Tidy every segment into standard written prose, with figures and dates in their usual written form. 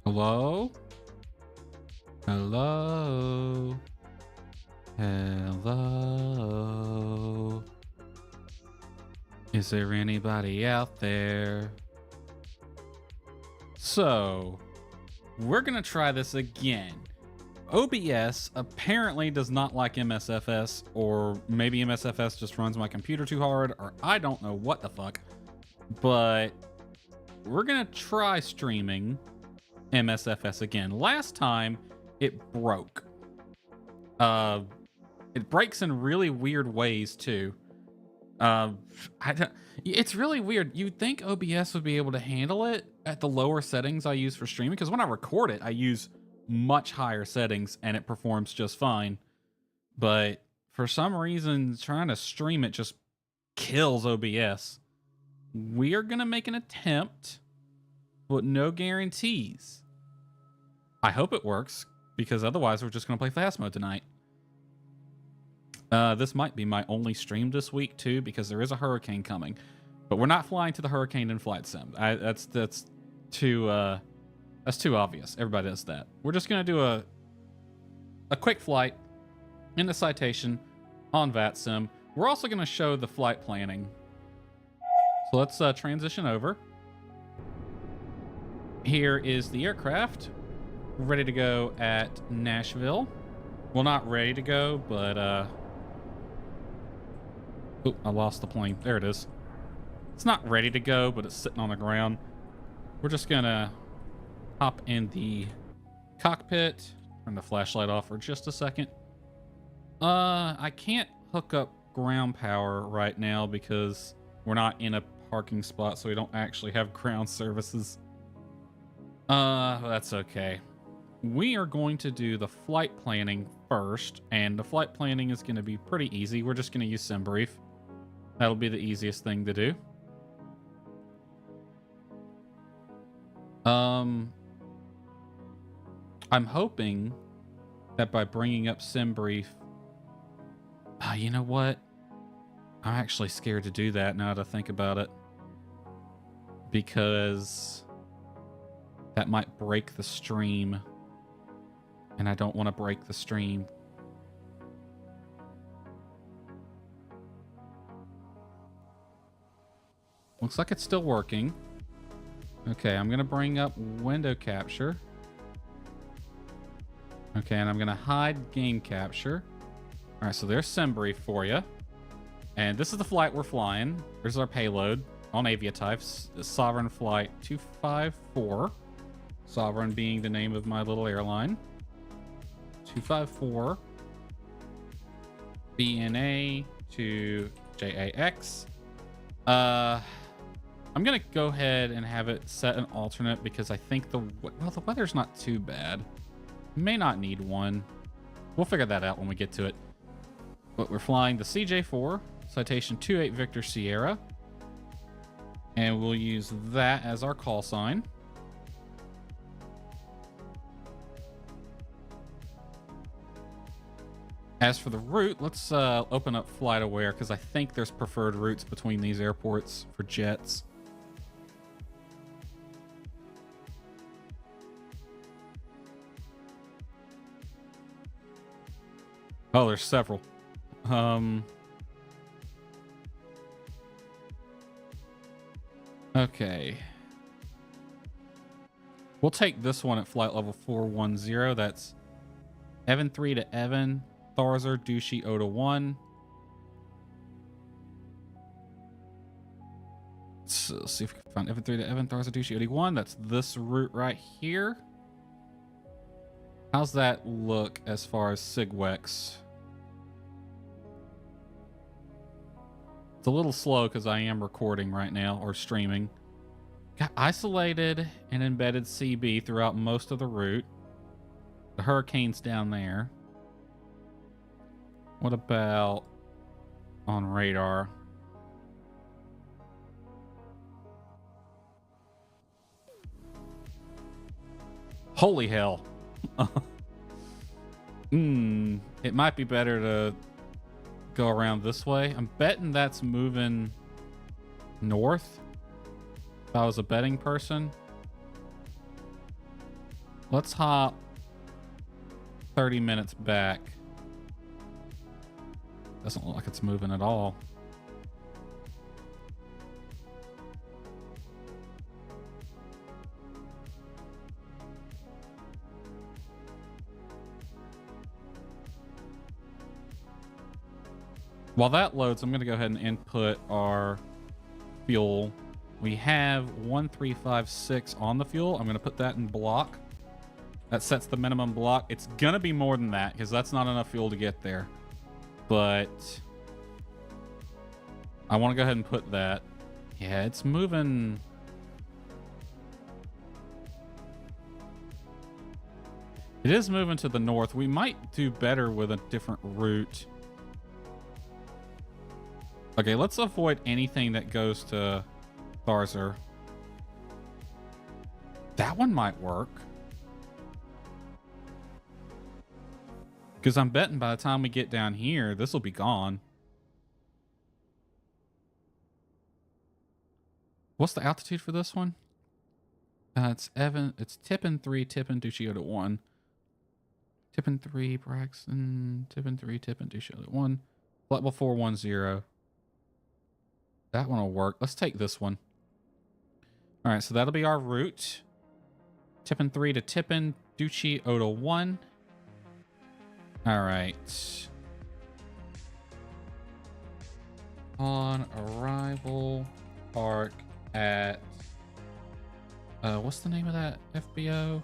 Hello? Hello? Hello? Is there anybody out there? So, we're gonna try this again. OBS apparently does not like MSFS, or maybe MSFS just runs my computer too hard, or I don't know what the fuck. But we're gonna try streaming MSFS again. Last time it broke. It breaks in really weird ways too. It's really weird. You'd think OBS would be able to handle it at the lower settings I use for streaming, because when I record it, I use much higher settings and it performs just fine. But for some reason, trying to stream it just kills OBS. We are gonna make an attempt, but no guarantees. I hope it works, because otherwise we're just gonna play Phasmo tonight. This might be my only stream this week too, because there is a hurricane coming, but we're not flying to the hurricane in flight sim. That's too obvious. Everybody does that. We're just gonna do a quick flight in the Citation on VATSIM. We're also gonna show the flight planning. So let's transition over. Here is the aircraft, ready to go at Nashville. Well, not ready to go, but oh, I lost the plane. There it is. It's not ready to go, but it's sitting on the ground. We're just gonna hop in the cockpit. Turn the flashlight off for just a second. I can't hook up ground power right now because we're not in a parking spot, so we don't actually have ground services. That's okay. We are going to do the flight planning first, and the flight planning is going to be pretty easy. We're just going to use SimBrief. That'll be the easiest thing to do. I'm hoping that by bringing up SimBrief, you know what? I'm actually scared to do that now that I think about it, because that might break the stream, and I don't want to break the stream. Looks like it's still working. Okay, I'm gonna bring up window capture. Okay, and I'm gonna hide game capture. All right, so there's SimBrief for you. And this is the flight we're flying. Here's our payload on Aviatypes, Sovereign Flight 254. Sovereign being the name of my little airline. 254 BNA to JAX. I'm gonna go ahead and have it set an alternate because I think the weather's not too bad. May not need one. We'll figure that out when we get to it. But we're flying the CJ4, Citation 28 Victor Sierra. And we'll use that as our call sign. As for the route, let's open up FlightAware, because I think there's preferred routes between these airports for jets. Oh, there's several. Okay. We'll take this one at flight level 410. That's Evan 3 to Evan, Tharzer, Dushi, Oda 1. So, see if we can find Evan 3 to Evan, Tharzer, Dushi, Oda 1. That's this route right here. How's that look as far as SIGWEX? It's a little slow because I am recording right now, or streaming. Got isolated and embedded CB throughout most of the route. The hurricane's down there. What about on radar? Holy hell. It might be better to go around this way. I'm betting that's moving north. If I was a betting person. Let's hop 30 minutes back. Doesn't look like it's moving at all. While that loads, I'm going to go ahead and input our fuel. We have 1356 on the fuel. I'm going to put that in block. That sets the minimum block. It's going to be more than that because that's not enough fuel to get there. But I want to go ahead and put that. Yeah, it's moving. It is moving to the north. We might do better with a different route. Okay, let's avoid anything that goes to Tharzer. That one might work. Because I'm betting by the time we get down here, this will be gone. What's the altitude for this one? It's Tippin 3, Tippin Duccio to 1. Tippin 3, Braxton, Tippin 3, Tippin Duccio to 1. Level 410. That one will work. Let's take this one. All right, so that'll be our route. Tippin 3 to Tippin, Ducci Oda 1. All right. On arrival, park at... what's the name of that FBO?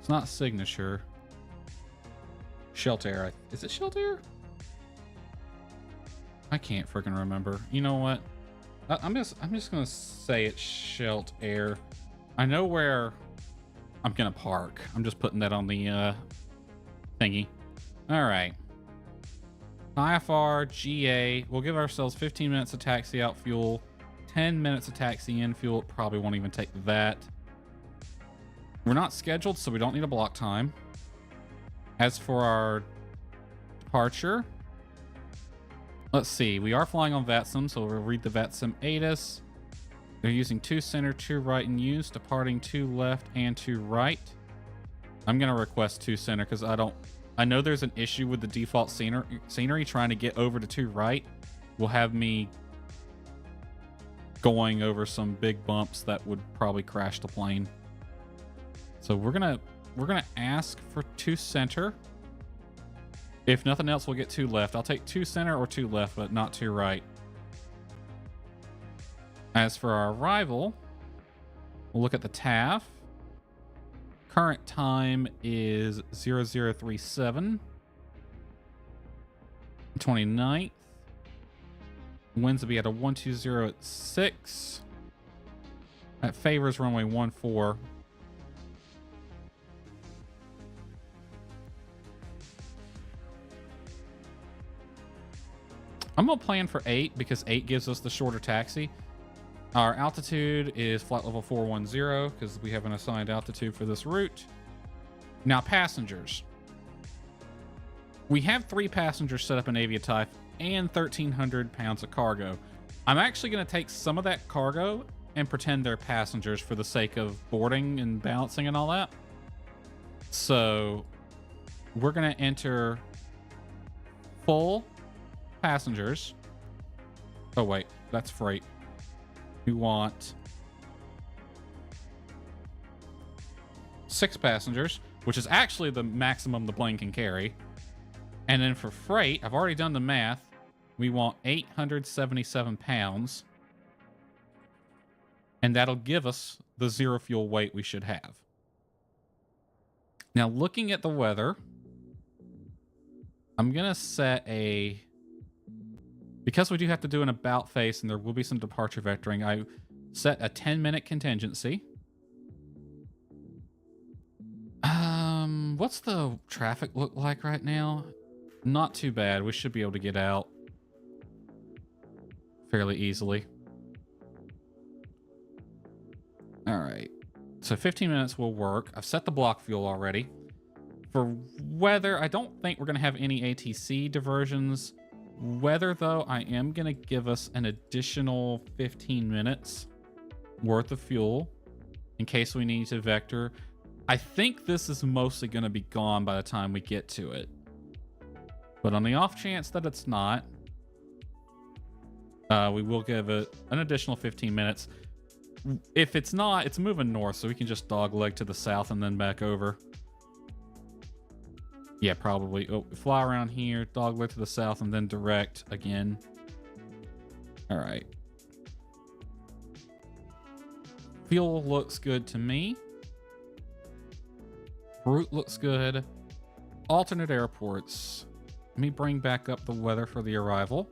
It's not Signature. Shelter. Is it Shelter? I can't freaking remember. You know what? I'm just gonna say it's Shelt Air. I know where I'm gonna park. I'm just putting that on the thingy. All right. IFR GA. We'll give ourselves 15 minutes of taxi out fuel, 10 minutes of taxi in fuel. Probably won't even take that. We're not scheduled, so we don't need a block time. As for our departure, let's see. We are flying on VATSIM, so we'll read the VATSIM ATIS. They're using 2 center, 2 right in use, departing 2 left and 2 right. I'm going to request 2 center because I know there's an issue with the default scenery. Trying to get over to 2 right will have me going over some big bumps that would probably crash the plane. So we're gonna ask for 2 center. If nothing else, we'll get 2 left. I'll take 2 center or 2 left, but not 2 right. As for our arrival, we'll look at the TAF. Current time is 0037. 29th. Winds will be at a 120 at 6. That favors runway 14. I'm going to plan for 8 because 8 gives us the shorter taxi. Our altitude is flight level 410 because we have an assigned altitude for this route. Now, passengers. We have 3 passengers set up in Aviatype and 1,300 pounds of cargo. I'm actually going to take some of that cargo and pretend they're passengers for the sake of boarding and balancing and all that. So we're going to enter full passengers. Oh, wait, that's freight. We want 6 passengers, which is actually the maximum the plane can carry. And then for freight, I've already done the math. We want 877 pounds. And that'll give us the 0 fuel weight we should have. Now, looking at the weather, I'm going to set a... Because we do have to do an about face and there will be some departure vectoring, I set a 10-minute contingency. What's the traffic look like right now? Not too bad. We should be able to get out fairly easily. All right. So 15 minutes will work. I've set the block fuel already. For weather, I don't think we're going to have any ATC diversions. Weather, though, I am going to give us an additional 15 minutes worth of fuel in case we need to vector. I think this is mostly going to be gone by the time we get to it. But on the off chance that it's not, we will give it an additional 15 minutes. If it's not, it's moving north, so we can just dogleg to the south and then back over. Yeah, probably. Oh, fly around here, dogleg to the south, and then direct again. All right. Fuel looks good to me. Route looks good. Alternate airports. Let me bring back up the weather for the arrival.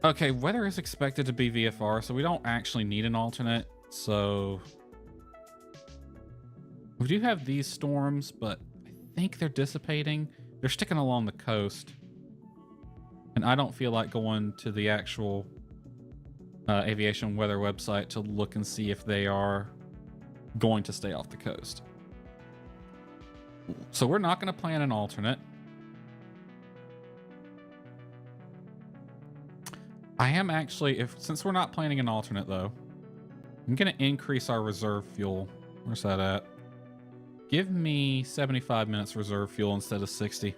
Okay, weather is expected to be VFR, so we don't actually need an alternate. So we do have these storms, but I think they're dissipating. They're sticking along the coast. And I don't feel like going to the actual aviation weather website to look and see if they are going to stay off the coast. So we're not going to plan an alternate. I am actually, since we're not planning an alternate though, I'm going to increase our reserve fuel. Where's that at? Give me 75 minutes reserve fuel instead of 60.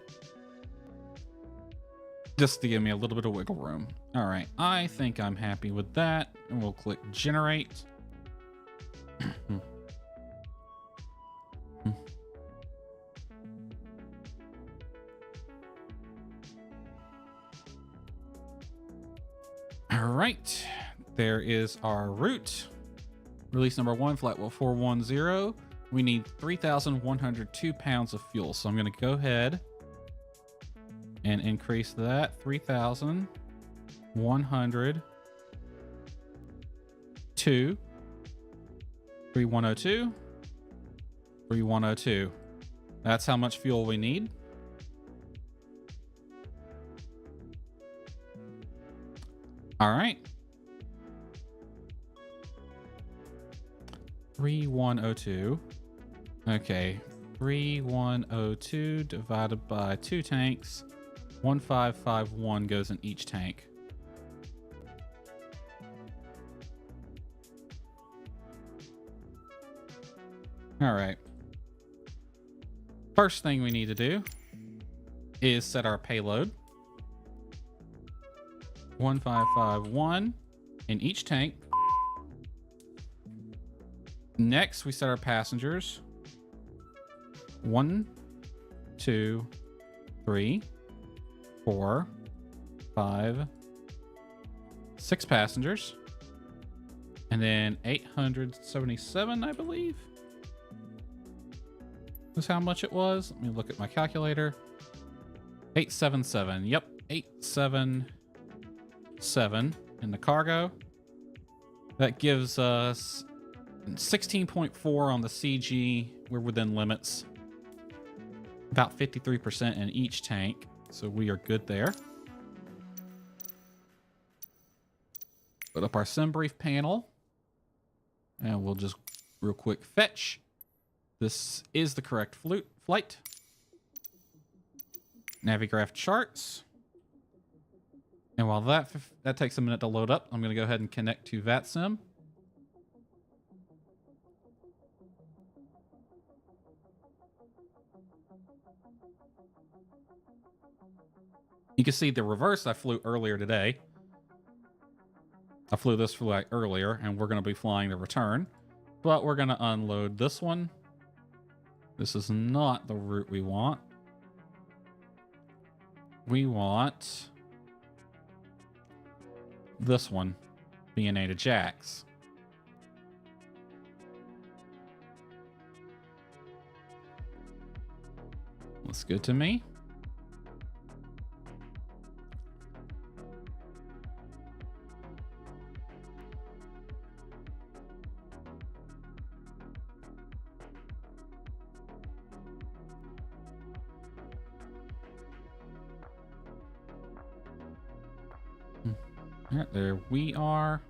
Just to give me a little bit of wiggle room. All right, I think I'm happy with that. And we'll click generate. All right, there is our route. Release number 1, flight level 410. We need 3,102 pounds of fuel. So I'm going to go ahead and increase that 3,102, 3102, 3102. That's how much fuel we need. All right. 3102. Okay. 3102 divided by 2 tanks. 1551 goes in each tank. All right. First thing we need to do is set our payload. 1551 in each tank. Next, we set our passengers. 1, 2, 3, 4, 5, 6 passengers. And then 877, I believe, was how much it was. Let me look at my calculator. 877. Yep, 877 in the cargo. That gives us 16.4 on the CG. We're within limits. About 53% in each tank. So we are good there. Put up our sim brief panel. And we'll just real quick fetch. This is the correct flight. Navigraph charts. And while that takes a minute to load up, I'm going to go ahead and connect to VATSIM. You can see the reverse I flew earlier today. I flew this flight earlier, and we're going to be flying the return. But we're going to unload this one. This is not the route we want. We want this one, BNA to Jax. Looks good to me. Right, there we are.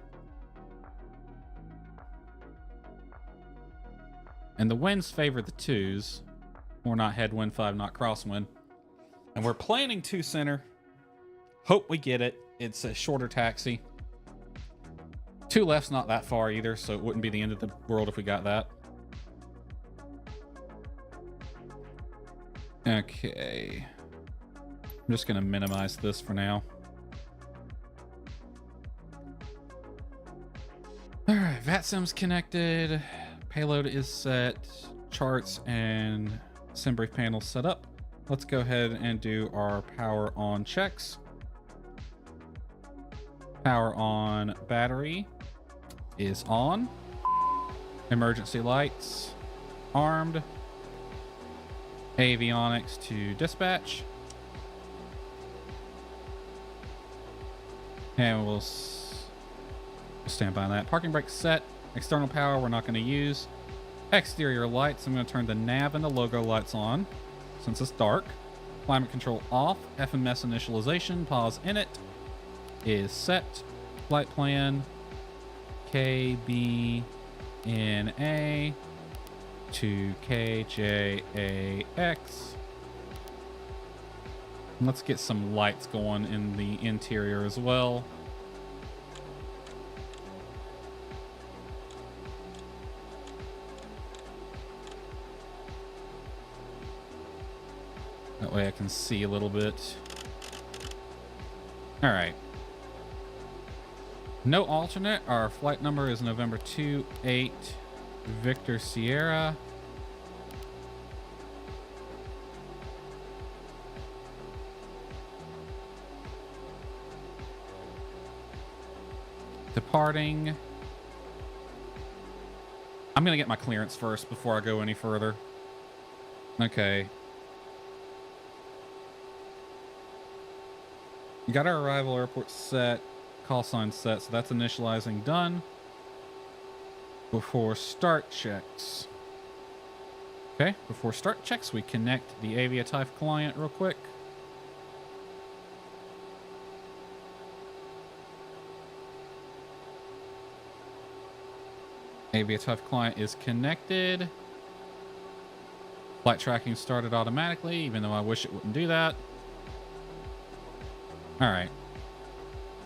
And the winds favor the 2s. We're not headwind 5, not crosswind. And we're planning 2 center. Hope we get it. It's a shorter taxi. 2 left's not that far either, so it wouldn't be the end of the world if we got that. Okay. I'm just going to minimize this for now. All right, VATSIM's connected. Payload is set. Charts and SimBrief panels set up. Let's go ahead and do our power on checks. Power on battery is on. Emergency lights armed. Avionics to dispatch. And we'll stand by that. Parking brake set. External power we're not going to use. Exterior lights, I'm going to turn the nav and the logo lights on since it's dark. Climate control off. FMS initialization, pause in it is set. Flight plan KBNA to KJAX. Let's get some lights going in the interior as well. That way I can see a little bit. All right. No alternate. Our flight number is November 28 Victor Sierra. Departing. I'm going to get my clearance first before I go any further. Okay. We got our arrival airport set, call sign set, so that's initializing done. Before start checks. Okay, before start checks, we connect the Aviatype client real quick. Aviatype client is connected. Flight tracking started automatically, even though I wish it wouldn't do that. All right.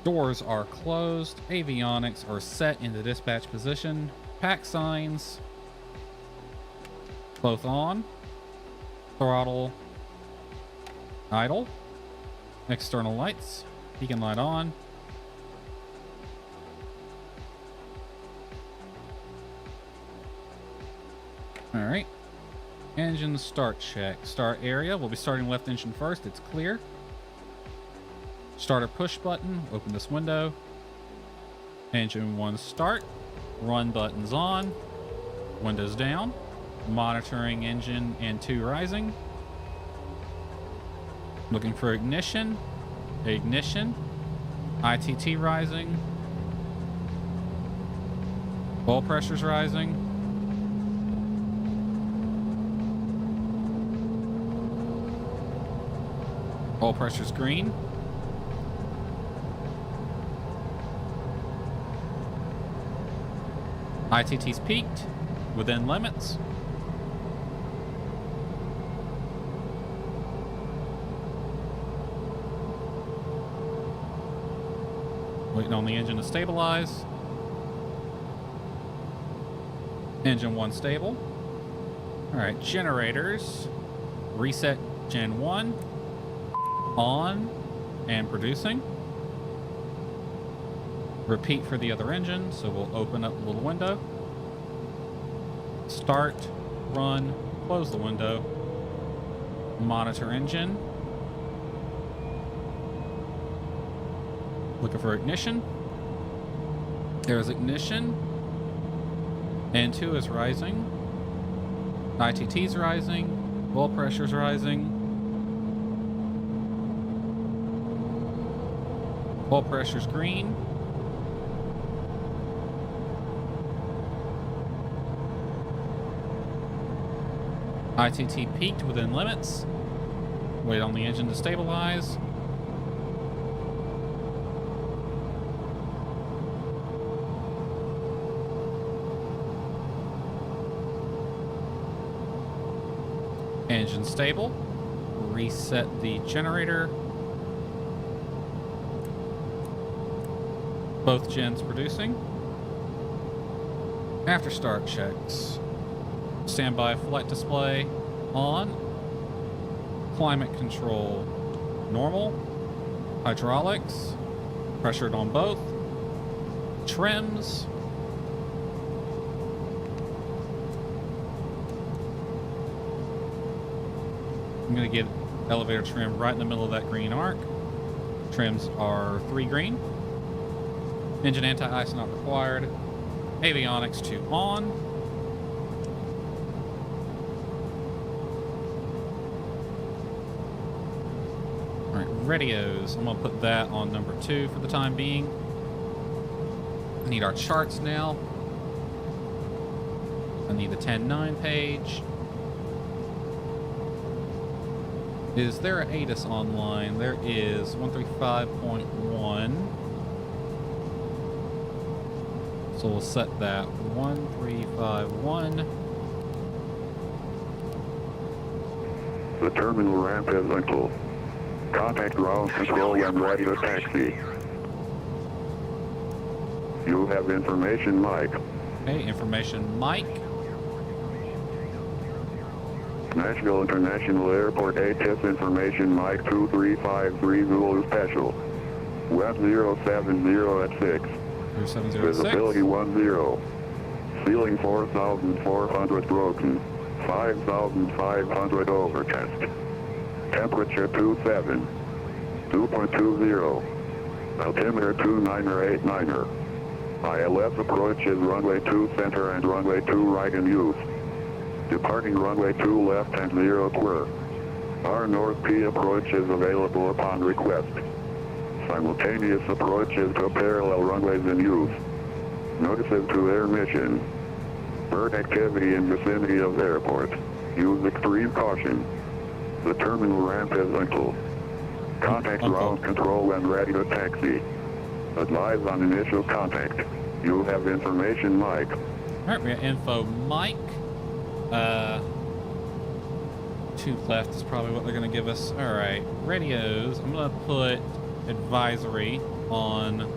Doors are closed. Avionics are set in the dispatch position. Pack signs both on. Throttle idle. External lights. Beacon light on. All right. Engine start check. Start area. We'll be starting left engine first. It's clear. Starter push button. Open this window. Engine 1 start. Run buttons on. Windows down. Monitoring engine and 2 rising. Looking for ignition. Ignition. ITT rising. Oil pressure's rising. Oil pressure's green. ITT's peaked, within limits. Waiting on the engine to stabilize. Engine 1 stable. All right, generators. Reset Gen 1. On and producing. Repeat for the other engine, so we'll open up a little window. Start, run, close the window. Monitor engine. Looking for ignition. There's ignition. N2 is rising. ITT's rising. Oil pressure's rising. Oil pressure's green. ITT peaked within limits. Wait on the engine to stabilize. Engine stable. Reset the generator. Both gens producing. After start checks. Standby flight display on. Climate control, normal. Hydraulics, pressured on both. Trims. I'm gonna get elevator trim right in the middle of that green arc. Trims are 3 green. Engine anti-ice not required. Avionics 2 on. All right, radios. I'm gonna put that on number 2 for the time being. I need our charts now. I need the 10.9 page. Is there a ATIS online? There is 135.1. So we'll set that 1351. The terminal ramp is until. Contact ground control when ready to taxi. You have information, Mike. Hey, information, Mike. Nashville International Airport ATIS information, Mike 2353 Zulu Special. Web 070 at 6. 0706. Visibility 10. Ceiling 4,400 broken. 5,500 overcast. Temperature 27. 2.20. Altimeter 2989er. ILS approach is runway 2 center and runway 2 right in use. Departing runway 2 left and 0 clear. Our North P approach is available upon request. Simultaneous approaches to parallel runways in use. Notices to air mission. Bird activity in vicinity of airport. Use extreme caution. The terminal ramp is until. Contact ground control when ready to taxi. Advise on initial contact. You have information, Mike. Alright, we got info, Mike. 2 left is probably what they're going to give us. Alright, radios. I'm going to put advisory on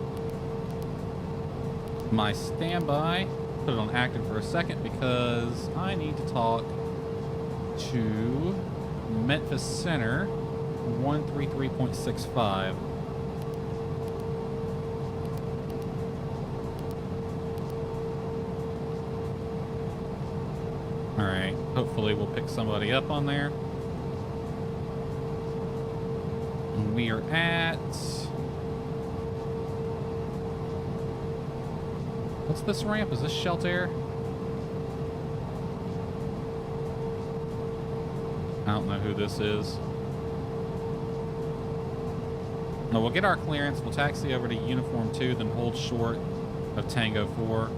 my standby. Put it on active for a second because I need to talk to Memphis Center 133.65. Alright, hopefully we'll pick somebody up on there. And we are at... What's this ramp? Is this Shelter? I don't know who this is. No, we'll get our clearance. We'll taxi over to Uniform 2, then hold short of Tango 4.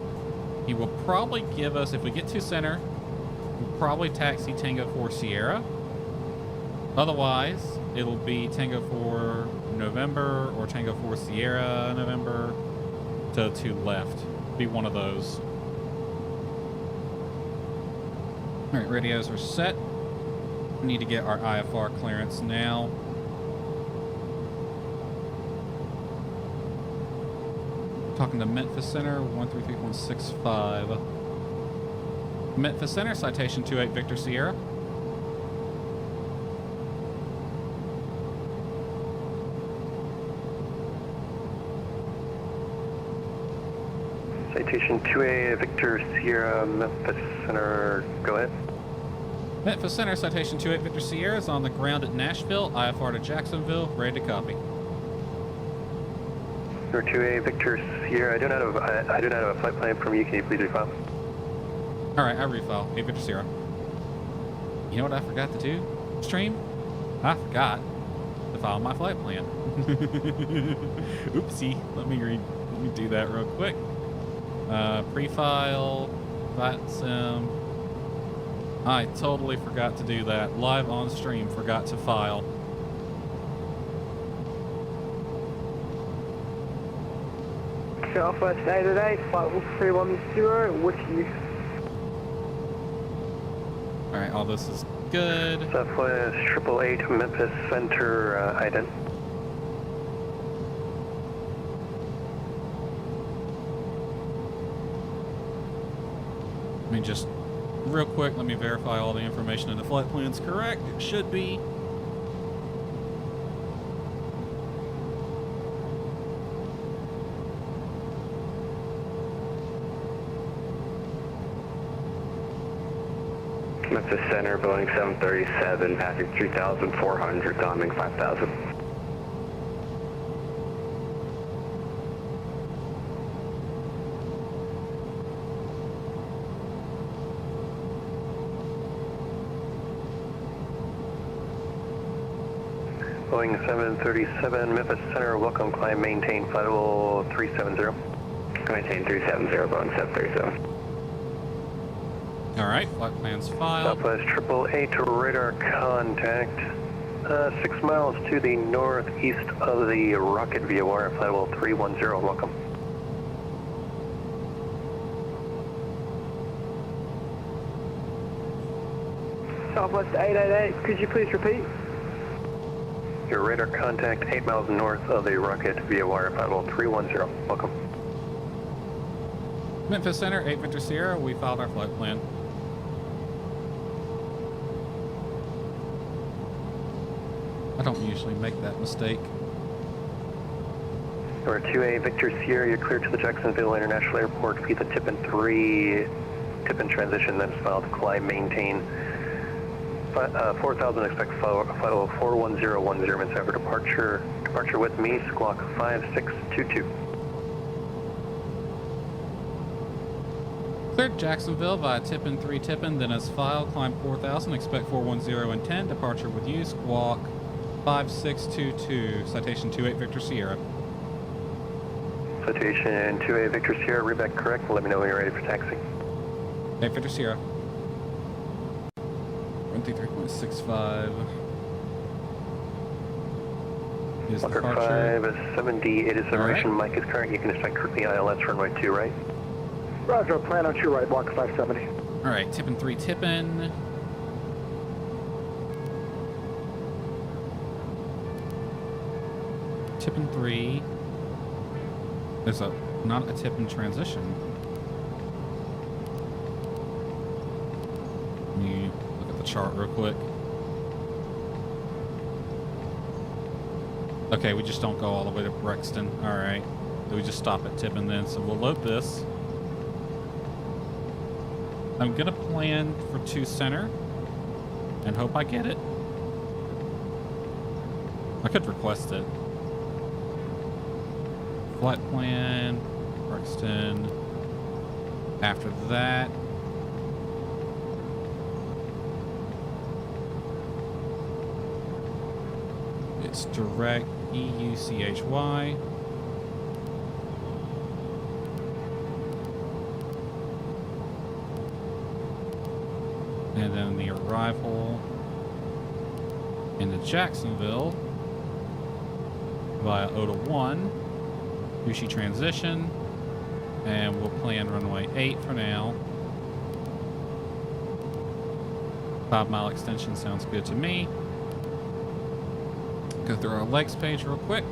He will probably give us, if we get to center, we'll probably taxi Tango 4 Sierra. Otherwise, it'll be Tango 4 November or Tango 4 Sierra November to left. Be one of those. All right, radios are set. We need to get our IFR clearance now. Talking to Memphis Center 133.65. Memphis Center, citation 28 Victor Sierra. Citation 2A Victor Sierra, Memphis Center, go ahead. Memphis Center, citation 28 Victor Sierra is on the ground at Nashville, IFR to Jacksonville, ready to copy. Number 2A Victor Sierra, I do not have a flight plan from you, can you please refile? Alright, I refile. Hey, Victor Sierra. You know what I forgot to do? Stream? I forgot to file my flight plan. Oopsie. Let me do that real quick. Pre-file, VATSIM. I totally forgot to do that. Live on stream, forgot to file. Southwest 888, flight 310, with you. Alright, all this is good. Southwest 888, Memphis Center, ident. Let me just, real quick, let me verify all the information in the flight plan's correct. It should be. Memphis Center, Boeing 737, passing 3,400, climbing 5,000. Boeing 737, Memphis Center, welcome, climb, maintain, flight level 370. Maintain 370, Boeing 737. All right, flight plans filed. Southwest 888 to radar contact. 6 miles to the northeast of the rocket VOR, flight level 310, welcome. Southwest 888, could you please repeat? Your radar contact 8 miles north of the rocket VOR, flight level 310, welcome. Memphis Center, 8 Victor Sierra, we filed our flight plan. I don't usually make that mistake. Number 2A, Victor Sierra, you're cleared to the Jacksonville International Airport. Repeat the tip in 3, tip in transition, then filed, climb, maintain. 4,000, expect flight level 41010 minutes after departure. Departure with me, squawk 5622. Cleared Jacksonville via Tippin 3 Tippin, then as filed, climb 4,000, expect 410 and 10, departure with you, squawk 5622, citation 28 Victor Sierra. Citation 2A, Victor Sierra, read back correct, let me know when you're ready for taxi. 8 Victor Sierra. 133.65 is Walker departure. 570, it is separation, Right. mic is current, you can expect the ILS runway 2 right. Roger, plan on 2 right, block 570. All right, Tippin 3 Tippin. Tippin 3. There's not a tip in transition. Let me look at the chart real quick. Okay, we just don't go all the way to Brexton. All right, we just stop at Tippin then. So we'll load this. I'm gonna plan for 2 center and hope I get it. I could request it. Flight plan, Brixton. After that, it's direct EUCHY. And then the arrival into Jacksonville via OTA 1. Ushi transition, and we'll plan runway 8 for now. 5-mile extension sounds good to me. Go through our legs page real quick.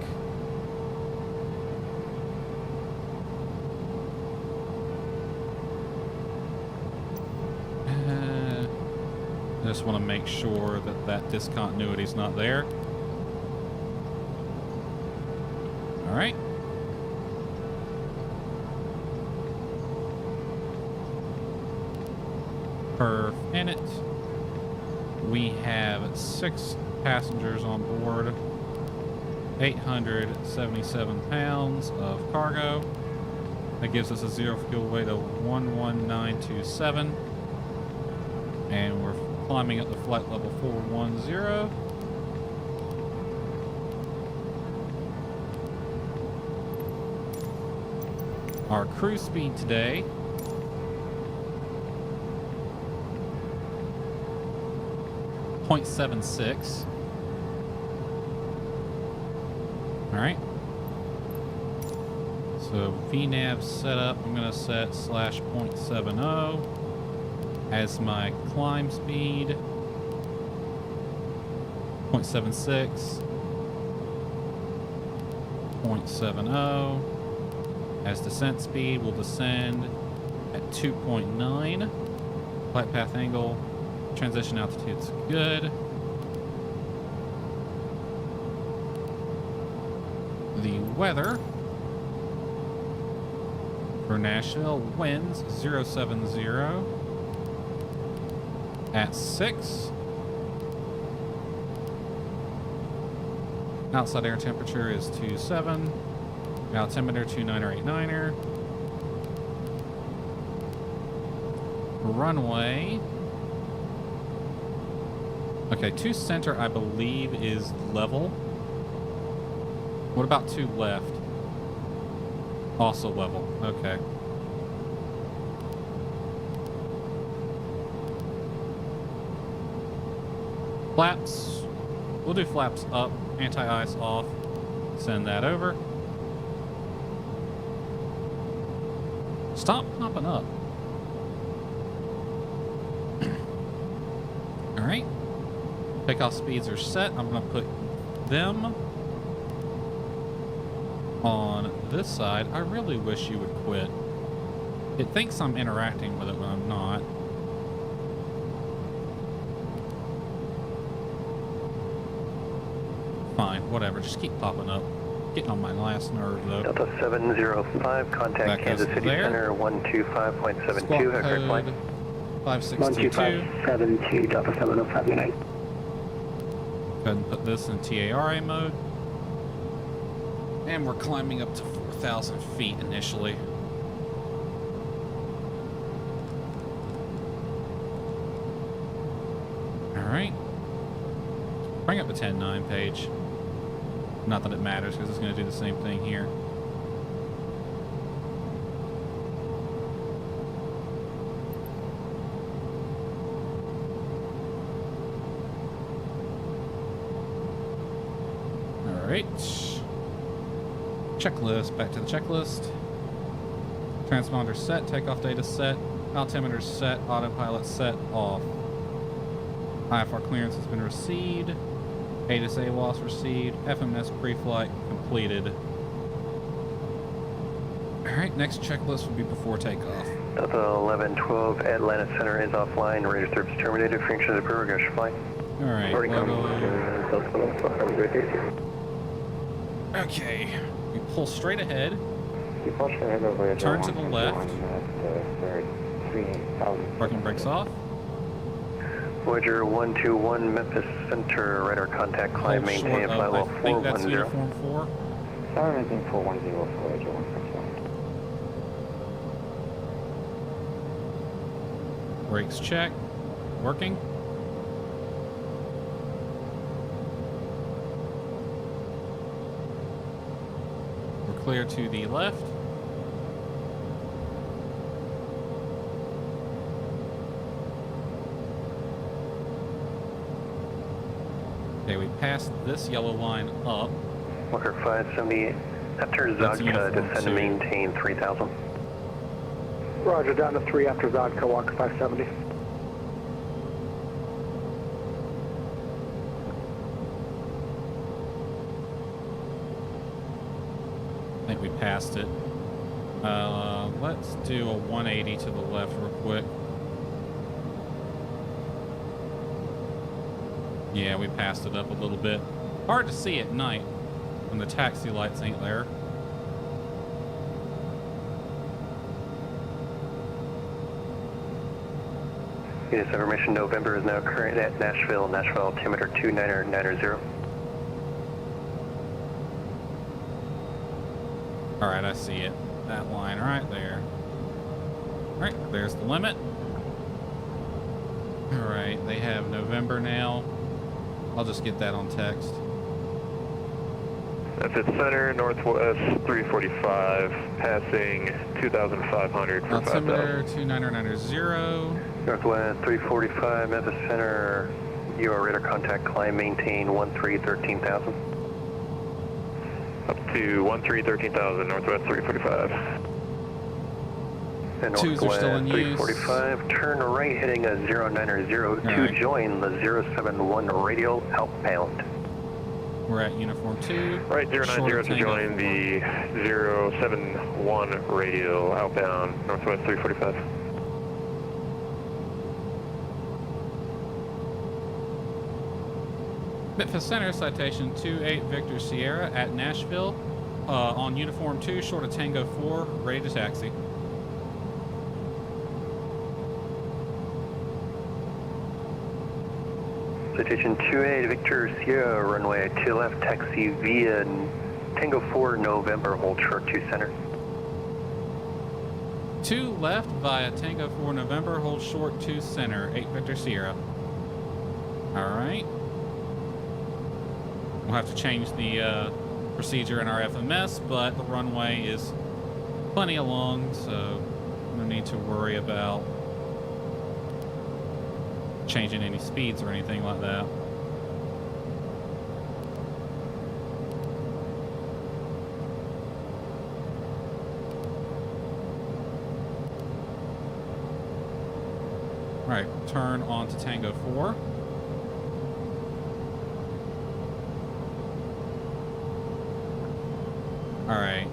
I just want to make sure that that discontinuity is not there. All right. Per minute, we have 6 passengers on board, 877 pounds of cargo. That gives us a zero fuel weight of 11927, and we're climbing up the flight level 410. Our cruise speed today .76. All right. So VNAV setup, I'm gonna set /.70 as my climb speed. 0.76. 0.70 as descent speed. Will descend at 2.9. Flight path angle. Transition altitude's good. The weather for Nashville, winds 070. at 6. Outside air temperature is 27. Altimeter 29er 89er. Runway. Okay, 2 center I believe is level. What about 2 left? Also level. Okay. Flaps. We'll do flaps up, anti-ice off. Send that over. Stop popping up. All right. Takeoff speeds are set. I'm going to put them on this side. I really wish you would quit. It thinks I'm interacting with it when I'm not. Fine, whatever. Just keep popping up. Getting on my last nerve, though. Delta 705, contact That Kansas goes City there. Center 125.72. Squawk Correct flight. code 5622. 12572, Delta 705 Unite. Go ahead and put this in TARA mode. And we're climbing up to 4,000 feet initially. Alright. Bring up the 10.9 page. Not that it matters because it's going to do the same thing here. Alright. Checklist. Back to the checklist. Transponder set. Takeoff data set. Altimeter set. Autopilot set. Off. IFR clearance has been received. ATIS AWOS received. FMS pre-flight completed. Alright, next checklist will be before takeoff. Delta 1112, Atlanta Center is offline. Radio service terminated. Function of progress flight. Alright, okay. We pull straight ahead. Turn to the left. Parking brakes off. Voyager 121, Memphis Center, radar contact, climb, Hold maintain short flight up. level I think that's 410. uniform 4. Sorry, maintain 410 for Voyager 161. Brakes check. Working. We're clear to the left. Okay, we passed this yellow line up. Walker 570, after That's Zodka, uniform descend two. and maintain 3000. Roger, down to 3 after Zodka, Walker 570. I think we passed it. Let's do a 180 to the left real quick. Yeah, we passed it up a little bit. Hard to see at night when the taxi lights ain't there. Unit information, November is now current at Nashville, altimeter 2990. Alright, I see it. That line right there. Alright, there's the limit. Alright, they have November now. I'll just get that on text. Memphis Center, northwest 345, passing 2,500 for 5,000. Altimeter 2990. Northwest 345, Memphis Center, your radar contact, climb, maintain 1313,000. Up to 1313,000, northwest 345. And Twos are still in use. 345, turn right heading a 090 to right. join the 071 radial outbound. We're at uniform 2. Right, 090 Shorter to Tango join the 071 radio outbound, northwest 345. Memphis Center, citation 28 Victor Sierra at Nashville. On uniform 2, short of Tango 4, ready to taxi. Citation 28, Victor Sierra, runway 2 left, taxi via Tango 4 November, hold short 2 center. 2 left via Tango 4 November, hold short 2 center, 8 Victor Sierra. All right. We'll have to change the procedure in our FMS, but the runway is plenty along, so no need to worry about changing any speeds or anything like that. All right, turn on to Tango 4. All right.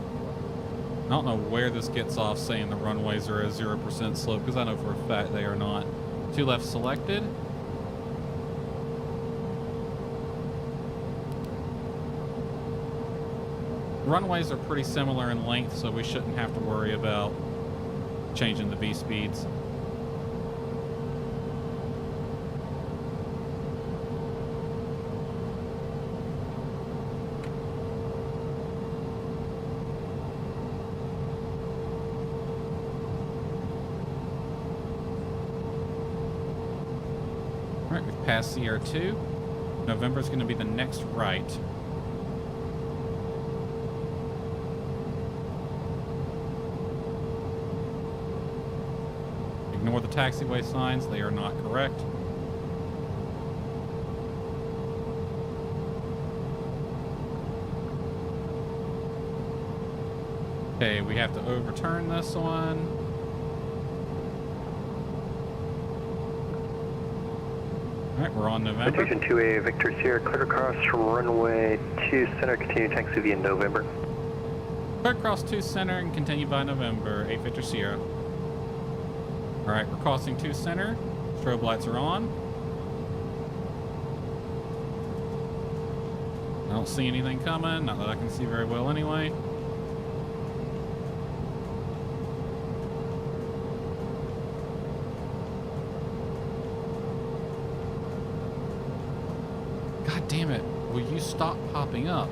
I don't know where this gets off saying the runways are a 0% slope, because I know for a fact they are not. 2 left selected. Runways are pretty similar in length, so we shouldn't have to worry about changing the V speeds. Alright, we've passed CR2. November is going to be the next right. Ignore the taxiway signs, they are not correct. Okay, we have to overturn this one. Alright, we're on November. Citation 2A, Victor Sierra, clear across from runway 2 center, continue taxi via November. Clear across 2 center and continue by November, 8 Victor Sierra. Alright, we're crossing 2 center. Strobe lights are on. I don't see anything coming, not that I can see very well anyway. God damn it, will you stop popping up?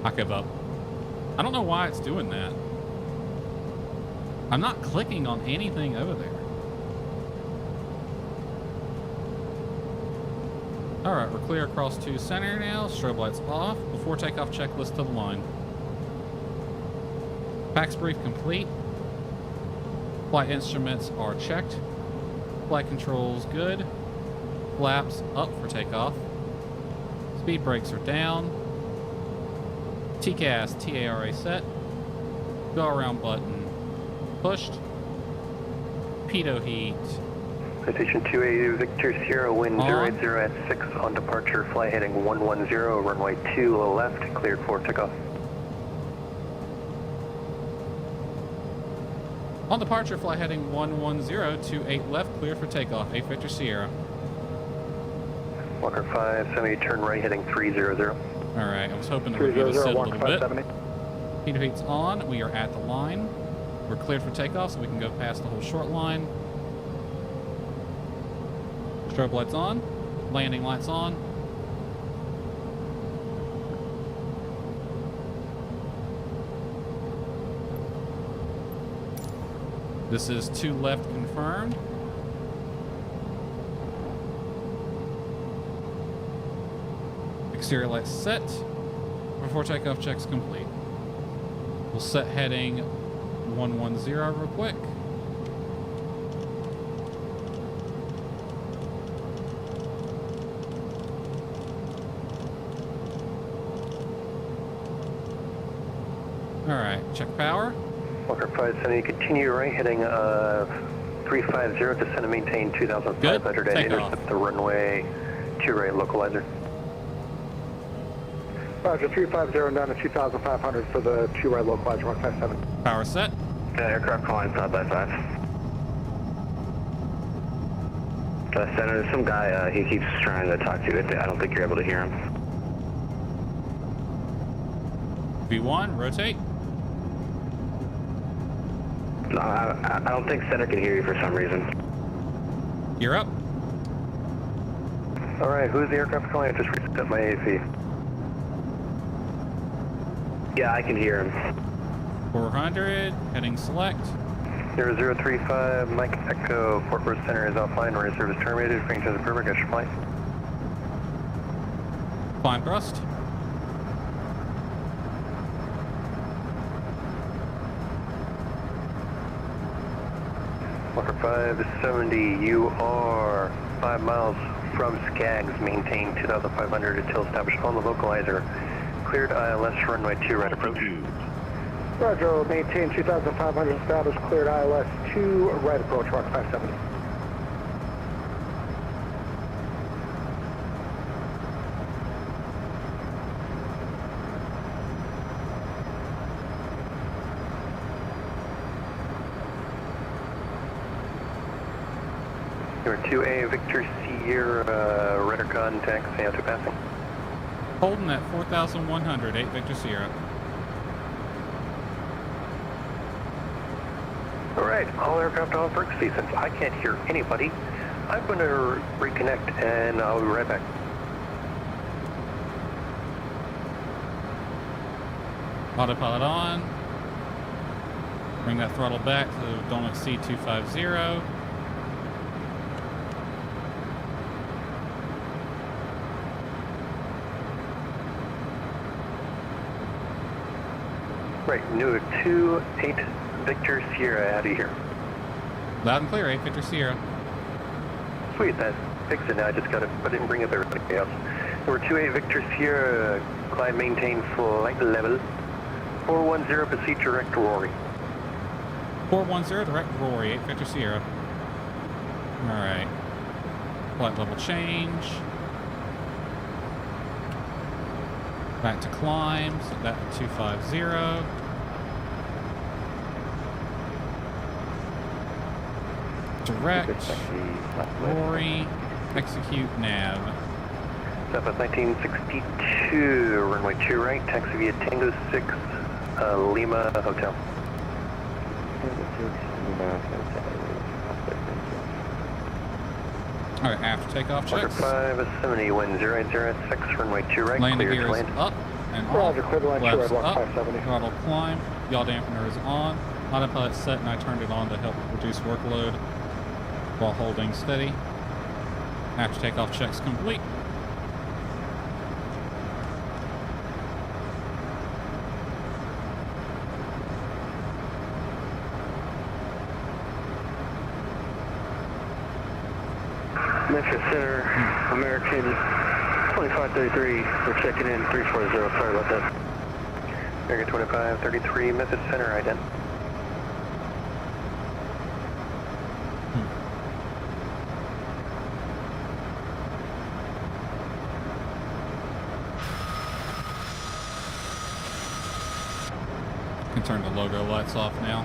I give up. I don't know why it's doing that. I'm not clicking on anything over there. Alright, we're clear across 2 center now. Strobe lights off. Before takeoff checklist to the line. Pax brief complete. Flight instruments are checked. Flight controls good. Flaps up for takeoff. Speed brakes are down. TCAS TARA set. Go around button pushed. Pitot heat. Citation 2A, Victor Sierra, wind On. 080 at 6 on departure, fly heading 110, runway 2 left, cleared for takeoff. On departure, fly heading 110 to 8 left, clear for takeoff, 8 Victor Sierra. Walker 570, turn right heading 300. Alright, I was hoping the review would sit a little bit. Pitot heat's on, we are at the line. We're cleared for takeoff, so we can go past the whole short line. Strobe lights on, landing lights on. This is 2 left confirmed. Exterior lights set. Before takeoff checks complete. We'll set heading 110 real quick. Alright, check power. Walker 570, continue right heading 350, descend and maintain 2,500 and Take intercept off. the runway 2 right localizer. Roger, 350 down to 2,500 for the 2 right localizer, 157. Power set. Aircraft calling 5x5. Senator, there's some guy, he keeps trying to talk to you. I don't think you're able to hear him. V1, rotate. No, I don't think Center can hear you for some reason. You're up. All right, who's the aircraft calling? I just reset my AC. Yeah, I can hear him. 400, heading select. 0035, Mike Echo, Fort Worth Center is offline. Radar service terminated. Range is perfect. I should fly. Climb thrust. Walker 570, you are 5 miles from Skaggs. Maintain 2,500 until established on the localizer. Cleared ILS runway 2 right approach. Roger, maintain 2,500 established, cleared ILS 2 right approach, Rock 570. You're 2A Victor Sierra, radar contact, Santo passing. Holding at 4,100, 8 Victor Sierra. Alright, all aircraft on frequency. Since I can't hear anybody, I'm going to reconnect and I'll be right back. Autopilot on. Bring that throttle back to don't exceed 250. Right, new 28 Victor Sierra out of here. Loud and clear, 8 Victor Sierra. Sweet, that fixed it now. I just got it, but didn't bring up everybody else. Number 28 Victor Sierra, climb maintain flight level. 410, proceed direct Rory. 410, direct Rory, 8 Victor Sierra. Alright. Flight level change. Back to climb, set that to 250. Direct, Rory, execute nav. Southwest 1962, runway 2 right, taxi via Tango 6, Lima Hotel. Alright, after takeoff Walker checks. 570, wind 080, 6, runway 2 right, Landing clear gear to is land. up and off. Roger, clear to land 2 right, Flaps Rock up, 570. throttle climb. Yaw dampener is on. Autopilot set and I turned it on to help reduce workload while holding steady. After takeoff checks complete. Memphis Center, American 2533, we're checking in 340, sorry about that. American 2533, Memphis Center, ident. Can turn the logo lights off now.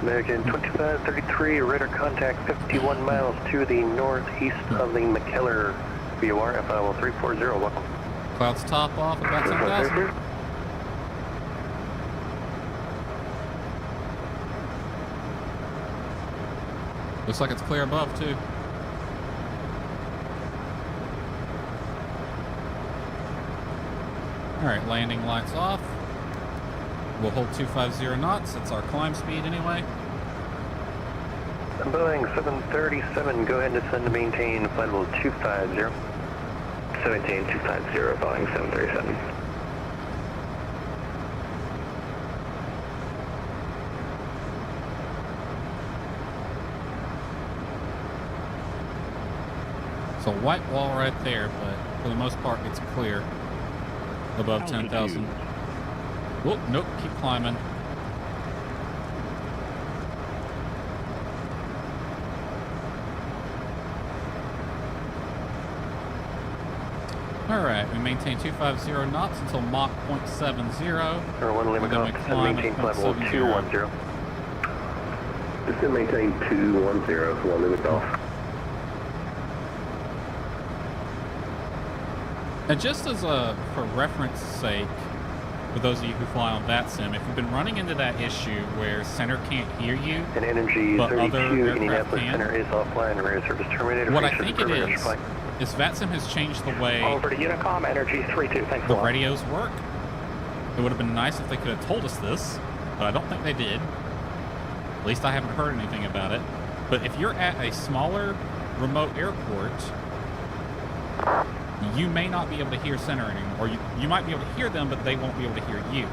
American 2533, radar contact 51 miles to the northeast of the McKellar VOR, FIL 340, welcome. Clouds top off about 10,000. Looks like it's clear above too. Alright, landing lights off. We'll hold 250 knots, it's our climb speed anyway. Boeing 737, go ahead and descend to maintain flight level 250. 17250, Boeing 737. It's a white wall right there, but for the most part it's clear above 10,000. Whoop, nope, keep climbing. Alright, we maintain 250 knots until Mach 0.70. Or 1 Lima And then we Golf, climb maintain at flight level 0.70. 210. Just to maintain 210, 1 Lima Golf. And just as a, for reference sake, for those of you who fly on VATSIM, if you've been running into that issue where center can't hear you, And Energy but 32, other aircraft Indianapolis can, Center is offline. Rear service terminated. what I Free think service it terminated. is VATSIM has changed the way Over to Unicom, Energy 32. Thanks a the lot. radios work. It would have been nice if they could have told us this, but I don't think they did. At least I haven't heard anything about it. But if you're at a smaller remote airport, you may not be able to hear center anymore, or you might be able to hear them, but they won't be able to hear you.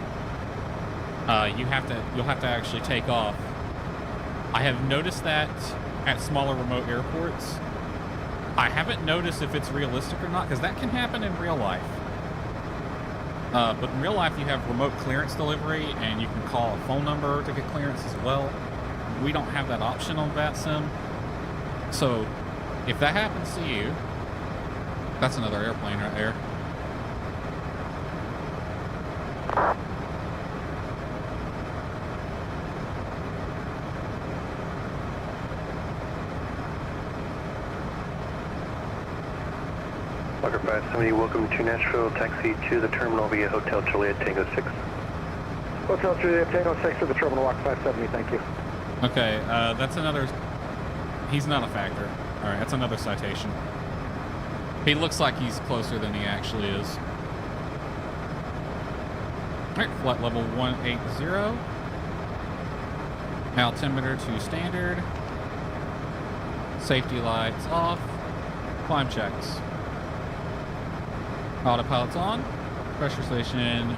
You'll have to actually take off. I have noticed that at smaller remote airports. I haven't noticed if it's realistic or not, because that can happen in real life. But in real life, you have remote clearance delivery, and you can call a phone number to get clearance as well. We don't have that option on VATSIM. So if that happens to you, that's another airplane right there. Walker 570, welcome to Nashville. Taxi to the terminal via Hotel Juliet Tango 6. Hotel Juliet Tango 6 to the terminal, walk 570. Thank you. Okay, that's another... He's not a factor. All right, that's another citation. He looks like he's closer than he actually is. All right, flight level 180. Altimeter to standard. Safety lights off. Climb checks. Autopilot's on. Pressure station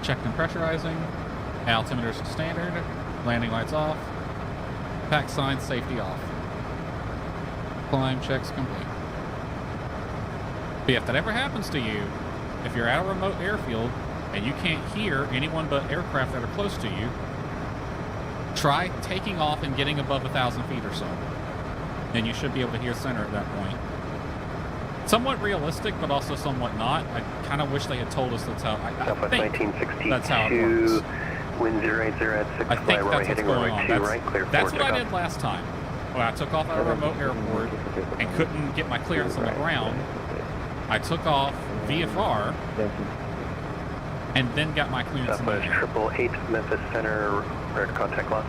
checked and pressurizing. Altimeter's to standard. Landing lights off. Pack signs, safety off. Climb checks complete. But if that ever happens to you, if you're at a remote airfield and you can't hear anyone but aircraft that are close to you, try taking off and getting above 1,000 feet or so. And you should be able to hear center at that point. Somewhat realistic, but also somewhat not. I kind of wish they had told us that's how... I Southwest think 1962. that's how it works. Wind 080 at 6, I fly think runway that's what's heading going runway on. 2 That's, right, clear that's for what I takeoff. did last time. When I took off at a remote airport and couldn't get my clearance on the ground, I took off VFR and then got my clearance in the Southwest air. 888 Memphis Center, rare contact loss.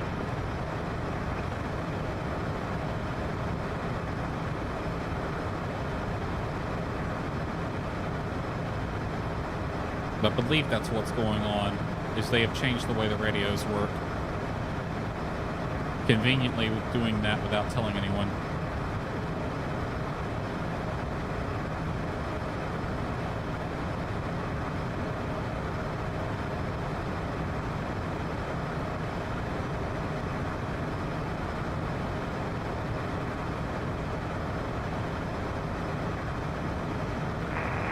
But I believe that's what's going on, is they have changed the way the radios work. Conveniently with doing that without telling anyone.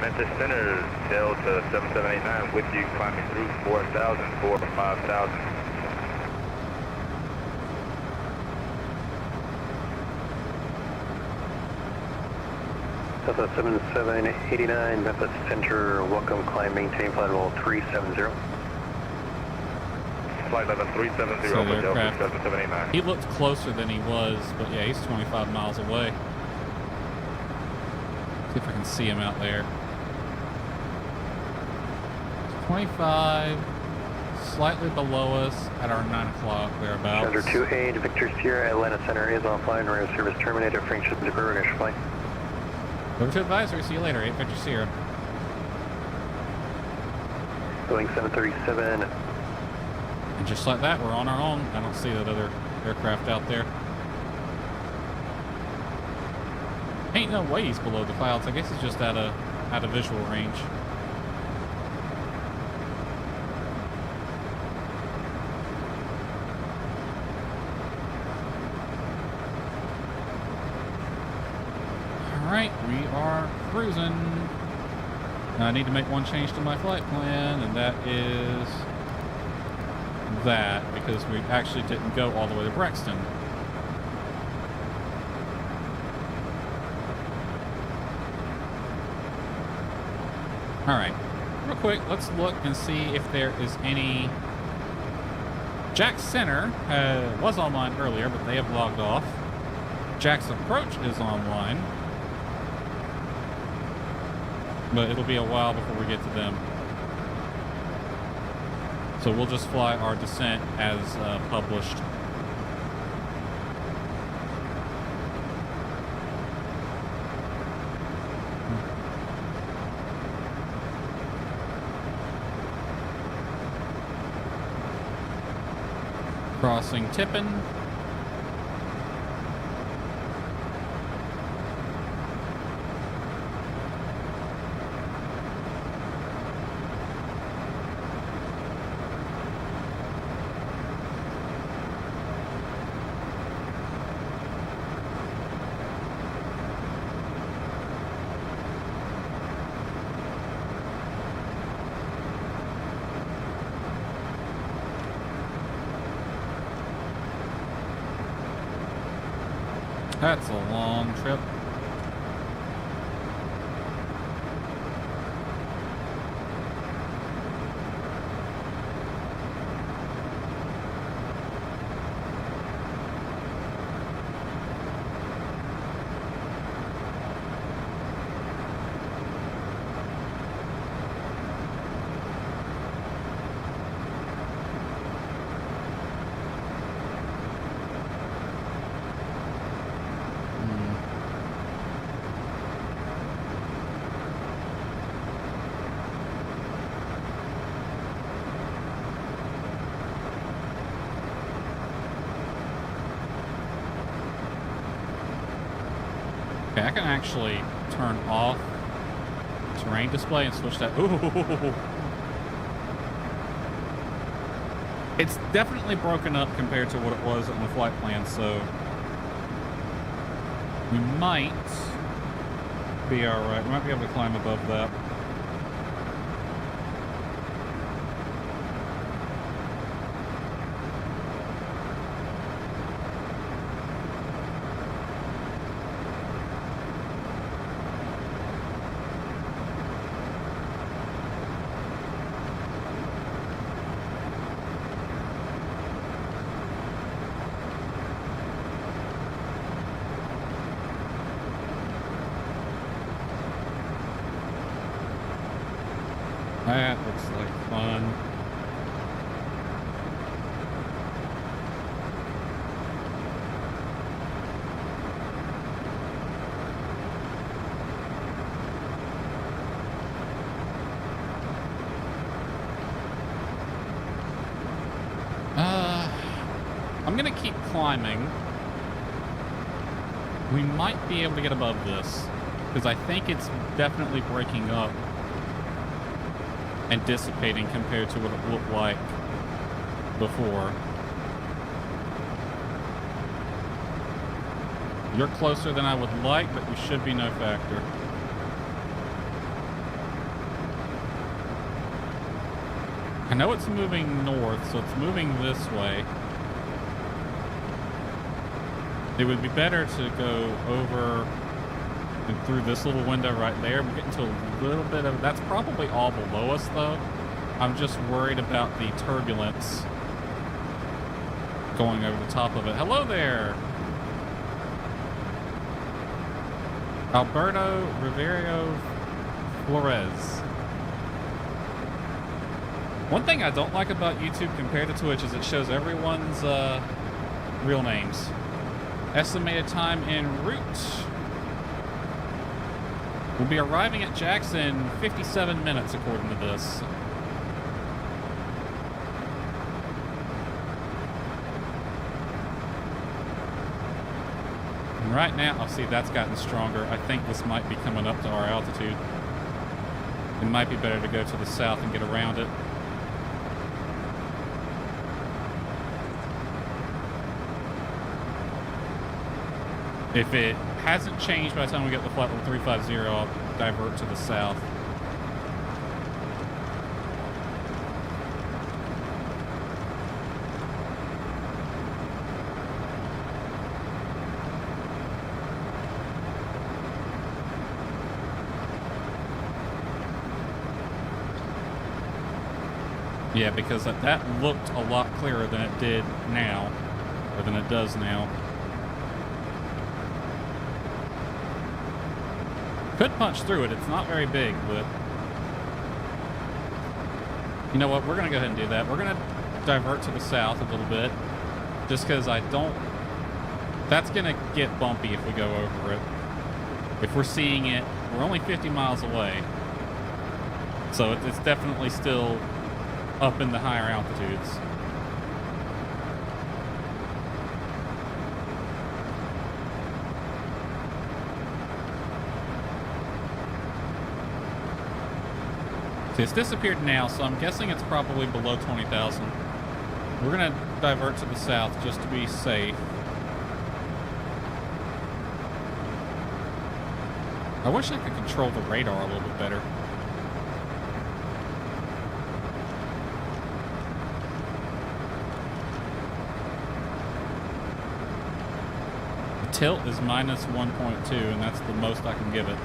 Memphis Center, Delta 7789 with you climbing through 4,000, 4 to 5,000. Southwest 7789 Memphis Center, welcome, climb, maintain flight level 370. Flight level 370 So over the Delta aircraft- 7789. He looked closer than he was, but yeah, he's 25 miles away. See if I can see him out there. 25, slightly below us at our 9 o'clock thereabouts. Center 28, Victor Sierra, Atlanta Center is offline, rear service terminated, French to British flight. Over to advisory, see you later, 850 Sierra. Boeing 737, And just like that, we're on our own. I don't see that other aircraft out there. Ain't no way he's below the clouds. I guess he's just out of visual range. All right, we are cruising. I need to make one change to my flight plan, and that is that, because we actually didn't go all the way to Brexton. All right, real quick, let's look and see if there is any... Jack's Center was online earlier, but they have logged off. Jack's Approach is online, but it'll be a while before we get to them. So we'll just fly our descent as published. Crossing Tippin. That's a long trip. Okay, I can actually turn off terrain display and switch that. Ooh. It's definitely broken up compared to what it was on the flight plan, so we might be all right. We might be able to climb above that. That looks like fun. I'm gonna keep climbing. We might be able to get above this, because I think it's definitely breaking up and dissipating compared to what it looked like before. You're closer than I would like, but you should be no factor. I know it's moving north, so it's moving this way. It would be better to go over and through this little window right there. We're getting to a little bit of, that's probably all below us though. I'm just worried about the turbulence going over the top of it. Hello there, Alberto Riverio Flores. One thing I don't like about YouTube compared to Twitch is it shows everyone's real names. Estimated time en route. We'll be arriving at Jackson 57 minutes according to this. And right now, I'll see that's gotten stronger. I think this might be coming up to our altitude. It might be better to go to the south and get around it. If it hasn't changed by the time we get to flight level 350, I'll divert to the south. Yeah, because that looked a lot clearer than it did now, or than it does now. Could punch through it. It's not very big, but You know what? We're gonna go ahead and do that. We're gonna divert to the south a little bit, just because I don't. That's gonna get bumpy if we go over it. If we're seeing it, we're only 50 miles away, so it's definitely still up in the higher altitudes. See, it's disappeared now, so I'm guessing it's probably below 20,000. We're gonna divert to the south just to be safe. I wish I could control the radar a little bit better. The tilt is minus 1.2, and that's the most I can give it.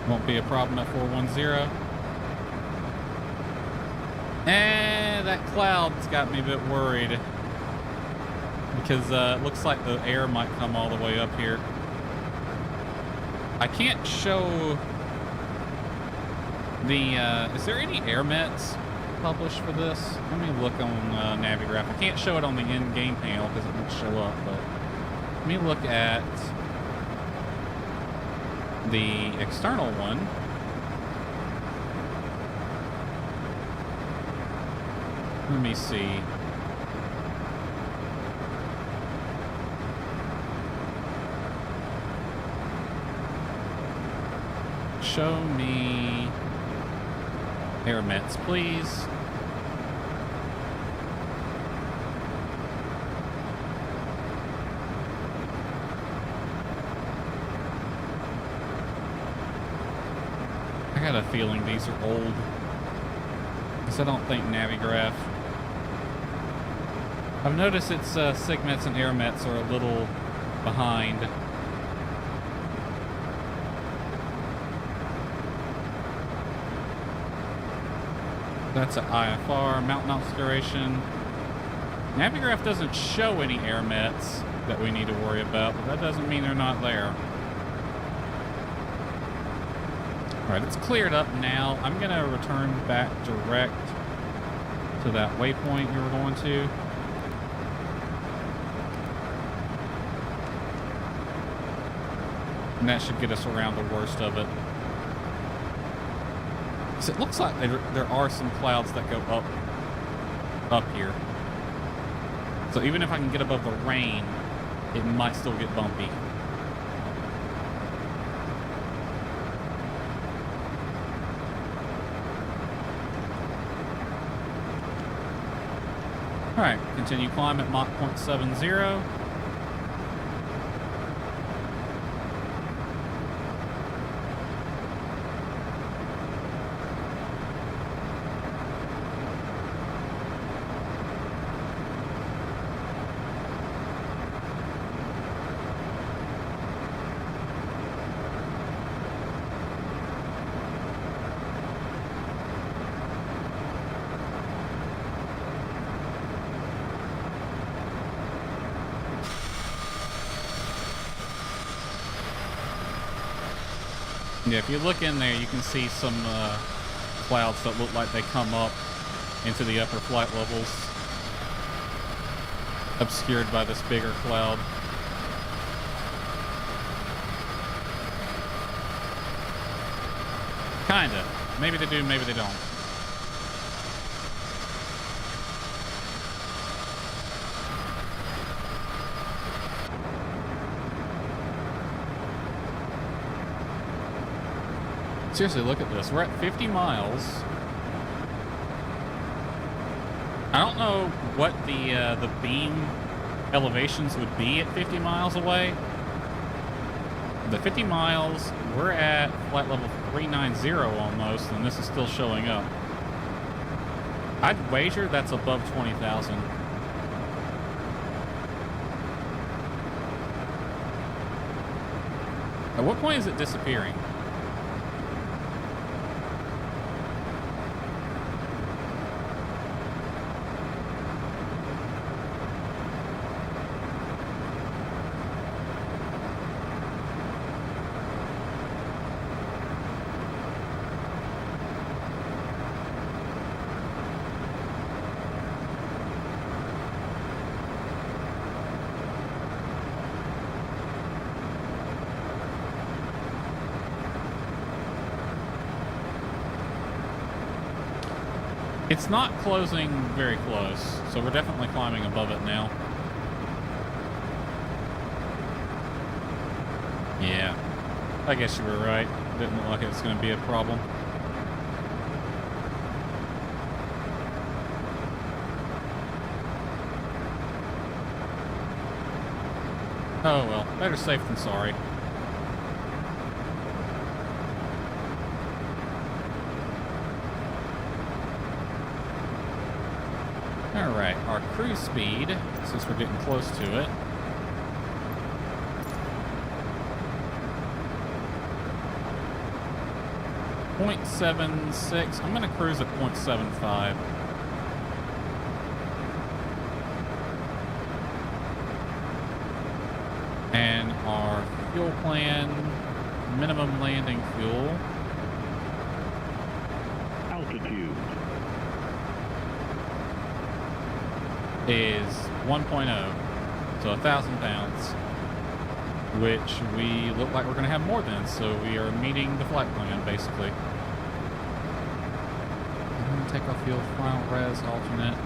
Won't be a problem at 410. That cloud's got me a bit worried because it looks like the air might come all the way up here. I can't show the, is there any air mets published for this? Let me look on Navigraph. I can't show it on the in-game panel because it won't show up, but let me look at the external one. Let me see. Show me air mets, please. I got a feeling these are old, because I don't think Navigraph. I've noticed its SIGMETs and AirMets are a little behind. That's an IFR, mountain obscuration. Navigraph doesn't show any AirMets that we need to worry about, but that doesn't mean they're not there. Alright, it's cleared up now. I'm going to return back direct to that waypoint we were going to. And that should get us around the worst of it. So it looks like there are some clouds that go up here. So even if I can get above the rain, it might still get bumpy. Alright, continue climb at Mach 0.70. Yeah, if you look in there, you can see some clouds that look like they come up into the upper flight levels, obscured by this bigger cloud. Kinda. Maybe they do, maybe they don't. Seriously, look at this. We're at 50 miles. I don't know what the beam elevations would be at 50 miles away. The 50 miles, we're at flight level 390 almost, and this is still showing up. I'd wager that's above 20,000. At what point is it disappearing? It's not closing very close, so we're definitely climbing above it now. Yeah, I guess you were right. Didn't look like it's going to be a problem. Oh well, better safe than sorry. Alright, our cruise speed, since we're getting close to it. .76. I'm gonna cruise at .75. And our fuel plan, minimum landing fuel. Altitude. Is 1.0, so 1,000 pounds, which we look like we're going to have more than, so we are meeting the flight plan, basically. Take off fuel, final res, alternate.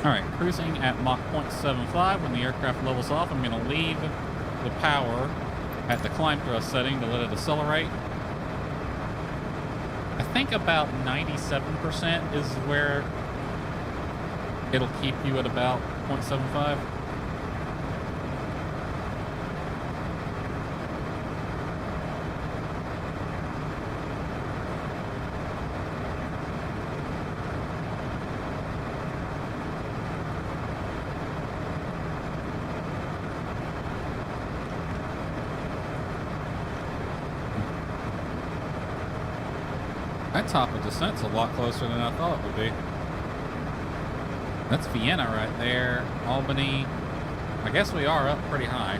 Alright, cruising at Mach 0.75. When the aircraft levels off, I'm going to leave the power at the climb thrust setting to let it accelerate. I think about 97% is where it'll keep you at about 0.75. That top of descent's a lot closer than I thought it would be. That's Vienna right there. Albany. I guess we are up pretty high.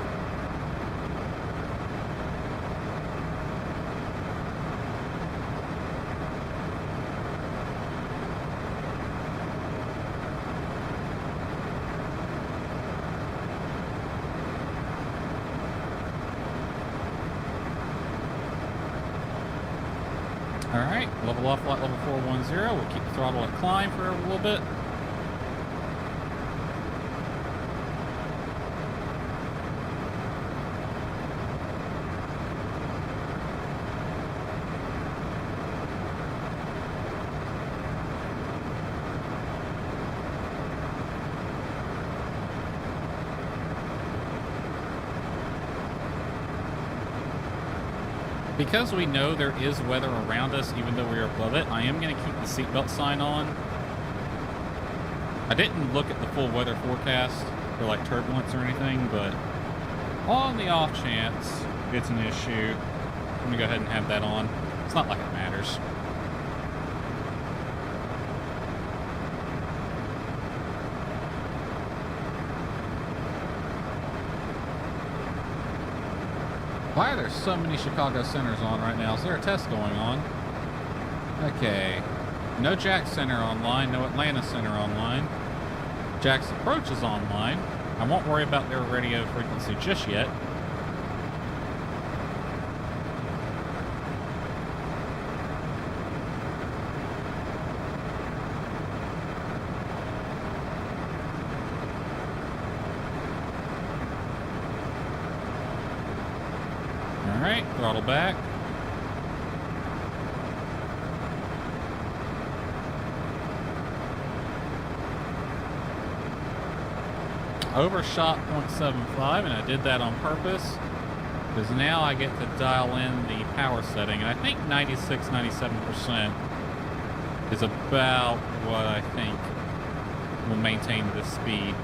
Alright, level off flight level 410. We'll keep the throttle at climb for a little bit. Because we know there is weather around us, even though we are above it, I am going to keep the seatbelt sign on. I didn't look at the full weather forecast for like turbulence or anything, but on the off chance it's an issue, I'm going to go ahead and have that on. It's not like it matters. Why are there so many Chicago centers on right now? Is there a test going on? Okay. No Jax Center online, no Atlanta Center online. Jax Approach is online. I won't worry about their radio frequency just yet. Alright, throttle back. Overshot 0.75, and I did that on purpose because now I get to dial in the power setting, and I think 96-97% is about what I think will maintain this speed.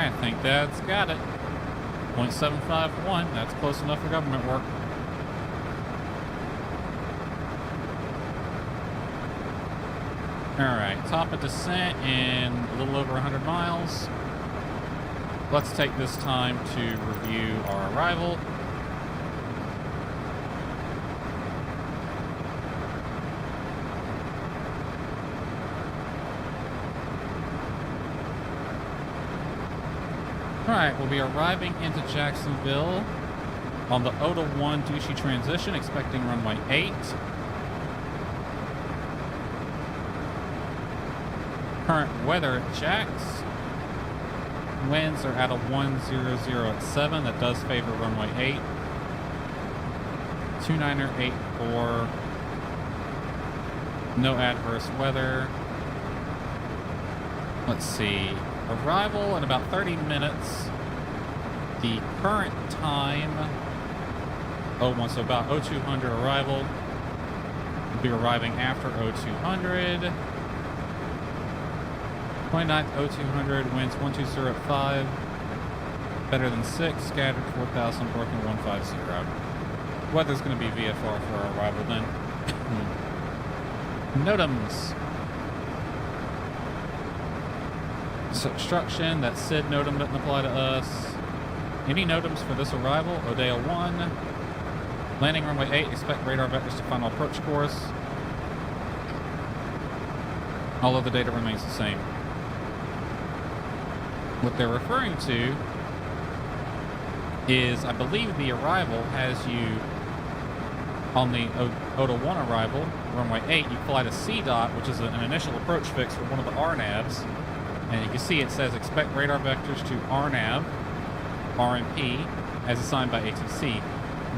I think that's got it. 0.751, that's close enough for government work. Alright, top of descent in a little over 100 miles. Let's take this time to review our arrival. Alright, we'll be arriving into Jacksonville on the OTA 1 Douchey transition, expecting runway 8. Current weather at Jax. Winds are at a 100 at 7. That does favor runway 8. 2984. No adverse weather. Let's see. Arrival in about 30 minutes. The current time. So about 0200 arrival. We'll be arriving after 0200. 29th 0200, winds 120 at 5, better than 6, scattered 4,000, working 150. Weather's going to be VFR for our arrival then. NOTAMs. Obstruction, that SID NOTAM doesn't apply to us. Any NOTAMs for this arrival? Odea 1. Landing runway 8, expect radar vectors to final approach course. All of the data remains the same. What they're referring to is, I believe the arrival has you on the OTA 1 arrival, runway 8, you fly to CDOT, which is an initial approach fix for one of the RNAVs. And you can see it says expect radar vectors to RNAV, RNP, as assigned by ATC.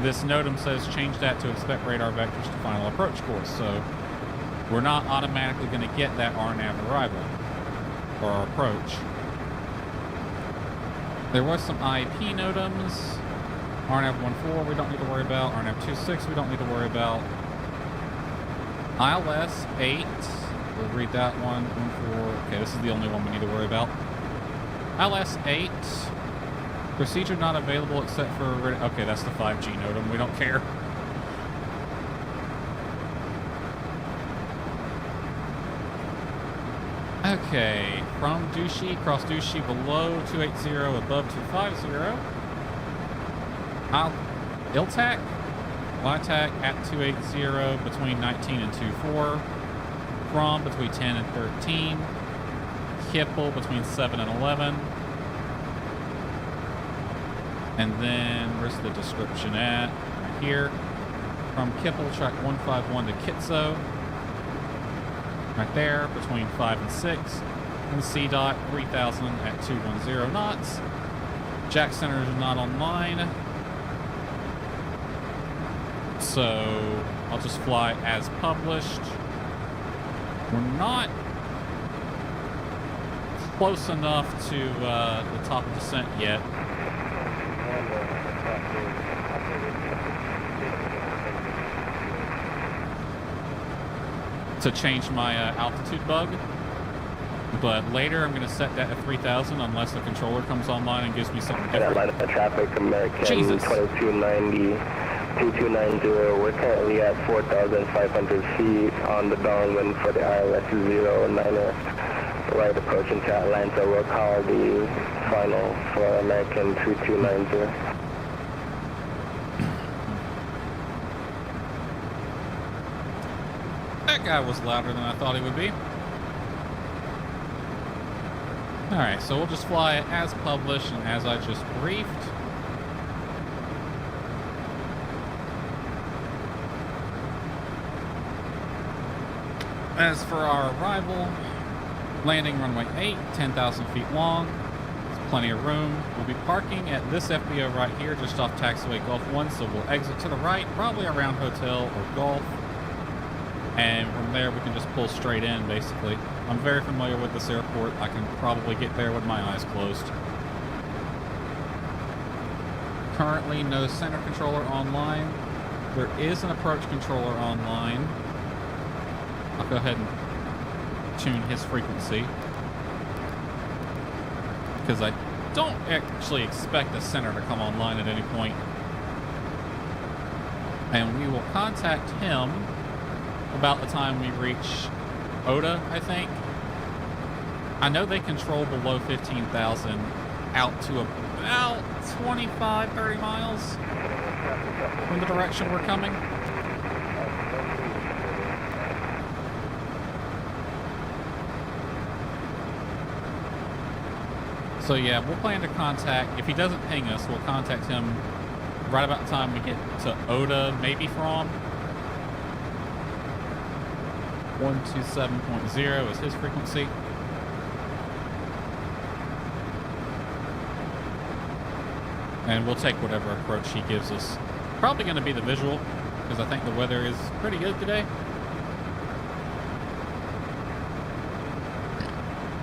This NOTAM says change that to expect radar vectors to final approach course. So we're not automatically going to get that RNAV arrival or approach. There was some IEP NOTAMs. RNAV 14 we don't need to worry about. RNAV 26 we don't need to worry about. ILS 8, we'll read that one. 14. Okay, this is the only one we need to worry about. ILS 8, procedure not available except for... Okay, that's the 5G NOTAM. We don't care. Okay, from Douchey, cross Douchey, below 280, above 250. ILTAC, LITAC at 280, between 19 and 24. From between 10 and 13. Kipple between 7 and 11. And then, where's the description at? Right here. From Kipple, track 151 to Kitso. Right there, between 5 and 6. And CDOT 3000 at 210 knots. Jack Center is not online. So I'll just fly as published. We're not close enough to the top of descent yet. To change my altitude bug, but later I'm going to set that at 3,000 unless the controller comes online and gives me something different. Line of traffic, American Jesus. 2290, 2290. We're currently at 4,500 feet on the downwind for the ILS 09er. Right approaching to Atlanta. We'll call the final for American 2290. That guy was louder than I thought he would be. Alright, so we'll just fly it as published and as I just briefed. As for our arrival, landing runway 8, 10,000 feet long. There's plenty of room. We'll be parking at this FBO right here, just off taxiway Gulf 1, so we'll exit to the right, probably around Hotel or Gulf. And from there, we can just pull straight in, basically. I'm very familiar with this airport. I can probably get there with my eyes closed. Currently, no center controller online. There is an approach controller online. I'll go ahead and tune his frequency. Because I don't actually expect the center to come online at any point. And we will contact him about the time we reach Oda, I think. I know they control below 15,000 out to about 25, 30 miles from the direction we're coming. So yeah, we'll plan to contact, if he doesn't ping us, we'll contact him right about the time we get to Oda, maybe from 127.0 is his frequency. And we'll take whatever approach he gives us. Probably going to be the visual, because I think the weather is pretty good today.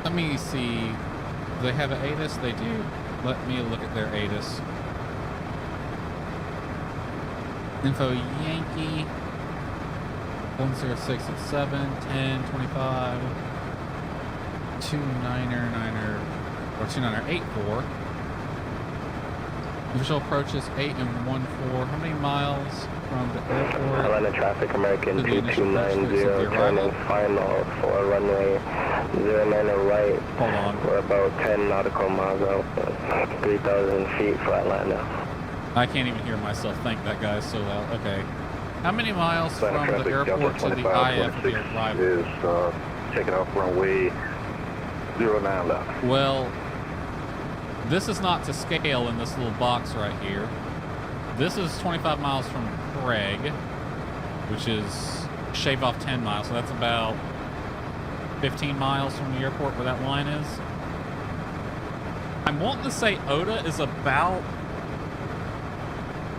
Let me see. Do they have an ATIS? They do. Let me look at their ATIS. Info Yankee 106 at 7, 10, 25, 29er, 9er, or 29er, 84. Visual approach is 8 and 14. How many miles from the airport? Atlanta traffic, American 2290, turning final for runway 09 right. Hold on. We're about 10 nautical miles out, 3,000 feet for Atlanta. I can't even hear myself think, that guy's so loud. Okay. How many miles Atlanta from traffic, the airport to the 25, IF the arrival? is taking off runway 09 left. Well, this is not to scale in this little box right here. This is 25 miles from Craig, which is shave off 10 miles. So that's about 15 miles from the airport where that line is. I'm wanting to say Oda is about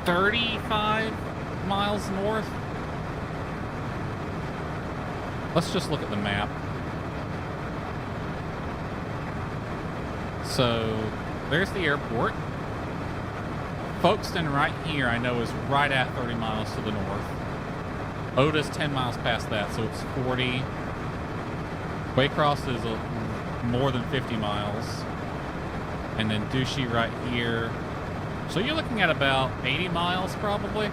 35 miles north. Let's just look at the map. So there's the airport. Folkestone right here, I know, is right at 30 miles to the north. Oda's 10 miles past that, so it's 40. Waycross is more than 50 miles. And then Douchy right here. So you're looking at about 80 miles probably,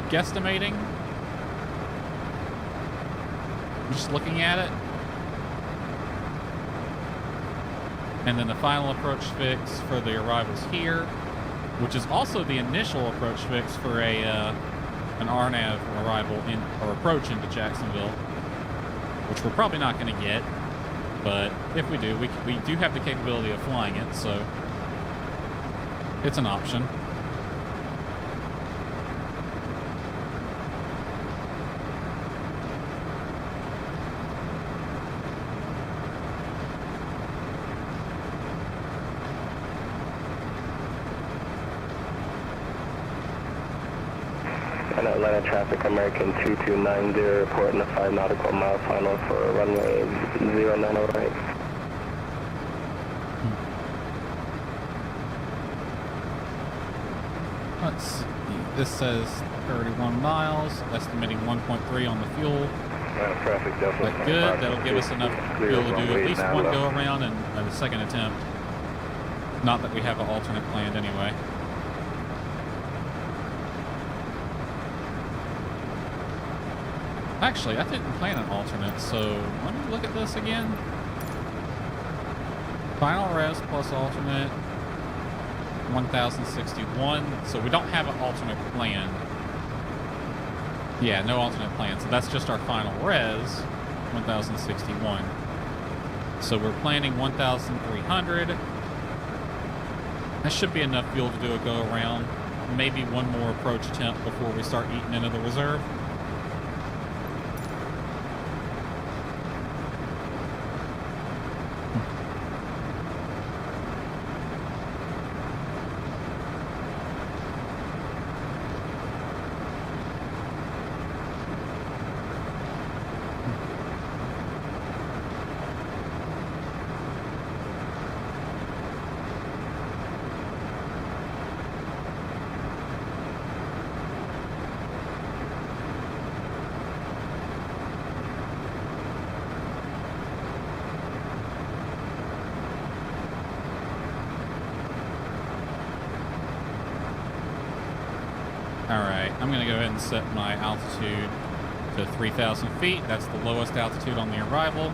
guesstimating. Just looking at it. And then the final approach fix for the arrivals here, which is also the initial approach fix for a an RNAV arrival in or approach into Jacksonville, which we're probably not going to get, but if we do, we do have the capability of flying it, so it's an option. And Atlanta traffic, American 2290, reporting a 5 nautical mile final for runway 09 right. Let's see. This says 31 miles, estimating 1.3 on the fuel. Traffic, definitely. But good, that'll give us enough fuel to do at least one go around and a second attempt. Not that we have an alternate planned anyway. Actually, I didn't plan an alternate, so let me look at this again. Final res plus alternate, 1061. So we don't have an alternate plan. Yeah, no alternate plan. So that's just our final res, 1061. So we're planning 1300. That should be enough fuel to do a go around. Maybe one more approach attempt before we start eating into the reserve. All right, I'm gonna go ahead and set my altitude to 3,000 feet. That's the lowest altitude on the arrival.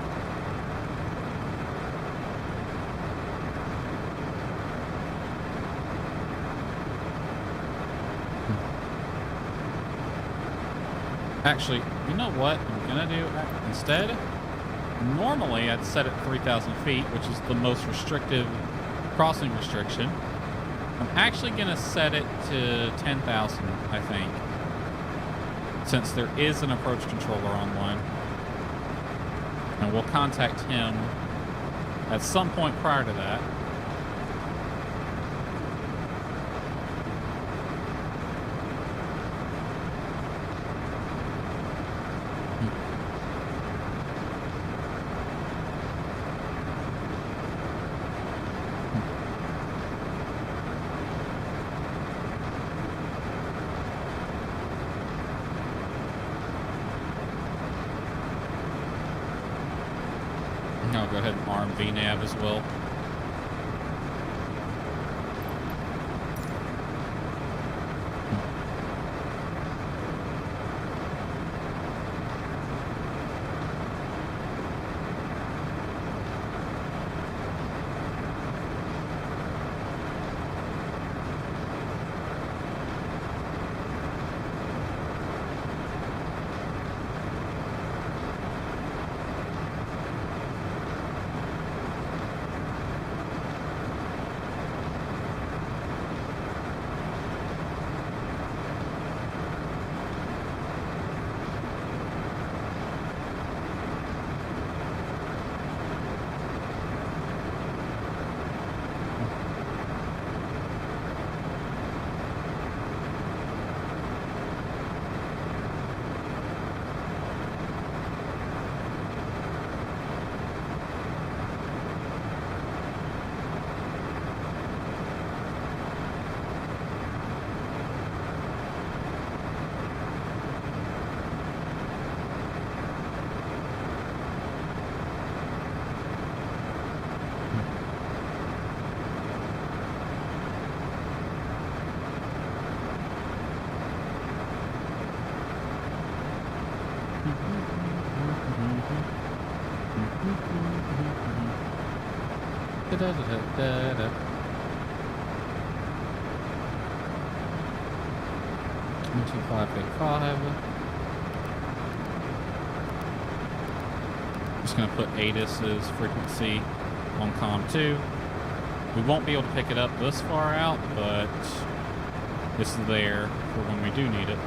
Actually, you know what I'm gonna do instead? Normally, I'd set it 3,000 feet, which is the most restrictive crossing restriction. I'm actually gonna set it to 10,000, I think, since there is an approach controller online. And we'll contact him at some point prior to that. I'll go ahead and arm VNav as well. Da-da-da-da-da. 2585. Just gonna put ATIS's frequency on COM 2. We won't be able to pick it up this far out, but it's there for when we do need it.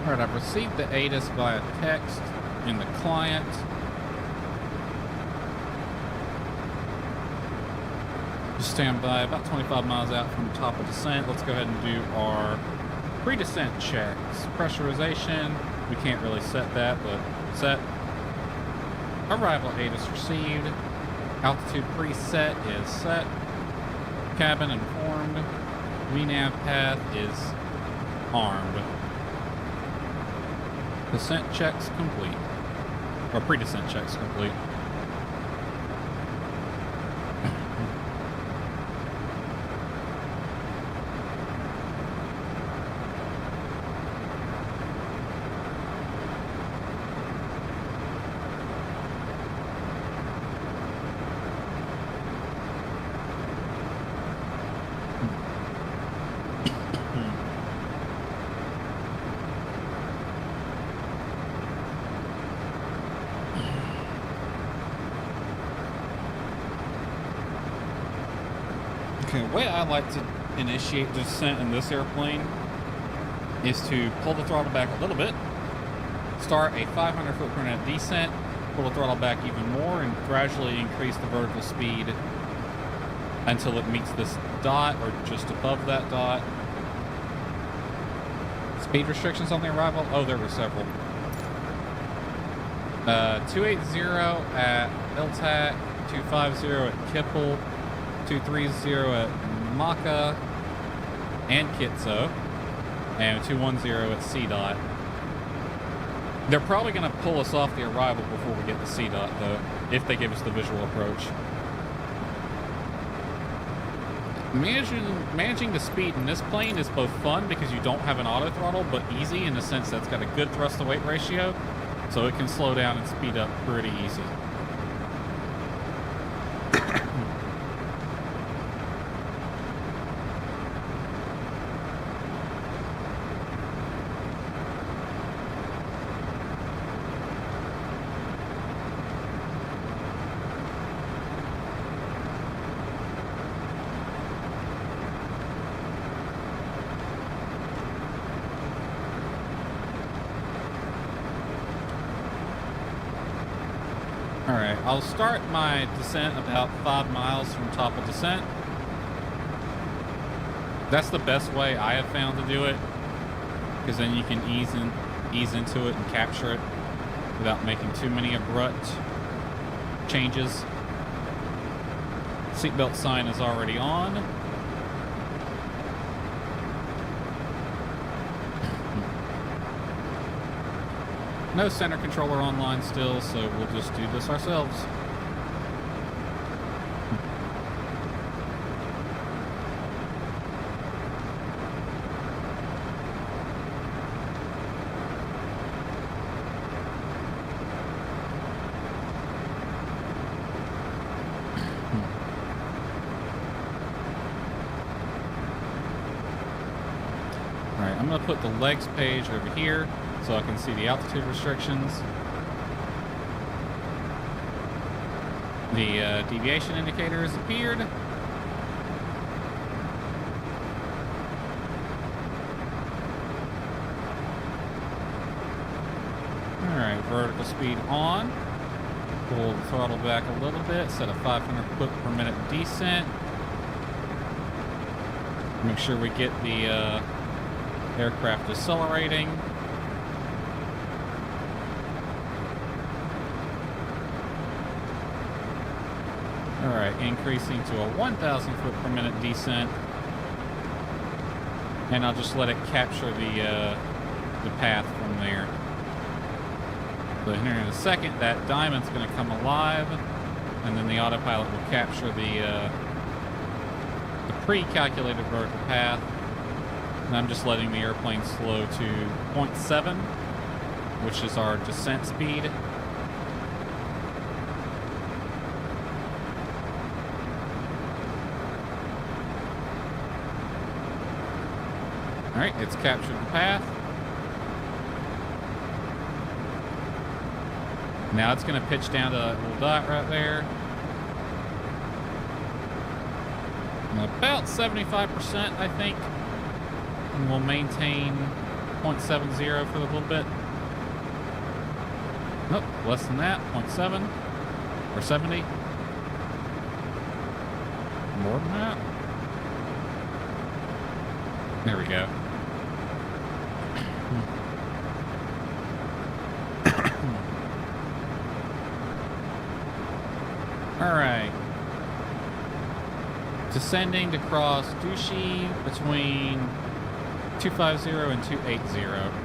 Alright, I've received the ATIS via text in the client. Just stand by, about 25 miles out from the top of descent. Let's go ahead and do our pre-descent checks. Pressurization, we can't really set that, but set. Arrival ATIS received. Altitude preset is set. Cabin informed. VNav path is armed. Descent checks complete. Or pre-descent checks complete. Okay, the way I like to initiate descent in this airplane is to pull the throttle back a little bit, start a 500 foot per minute descent, pull the throttle back even more, and gradually increase the vertical speed until it meets this dot or just above that dot. Speed restrictions on the arrival? Oh, there were several. 280 at Iltak, 250 at Kippel, 230 at Maka and Kitso, and 210 at CDOT. They're probably going to pull us off the arrival before we get to CDOT, though, if they give us the visual approach. Managing the speed in this plane is both fun because you don't have an auto throttle, but easy in the sense that it's got a good thrust to weight ratio, so it can slow down and speed up pretty easy. Alright, I'll start my descent about 5 miles from top of descent. That's the best way I have found to do it, because then you can ease into it and capture it without making too many abrupt changes. Seatbelt sign is already on. No center controller online still, so we'll just do this ourselves. Alright, I'm going to put the legs page over here so I can see the altitude restrictions. The deviation indicator has appeared. Alright, vertical speed on. Pull the throttle back a little bit, set a 500 foot per minute descent. Make sure we get the aircraft decelerating. Alright, increasing to a 1,000 foot per minute descent. And I'll just let it capture the path from there. But here in a second, that diamond's going to come alive, and then the autopilot will capture the pre-calculated vertical path. And I'm just letting the airplane slow to 0.7, which is our descent speed. Alright, it's captured the path. Now it's going to pitch down to that little dot right there. And about 75%, I think. And we'll maintain 0.70 for a little bit. Nope, less than that, 0.7 or 70. More than that. There we go. Alright. Descending to cross Dushi between 250 and 280.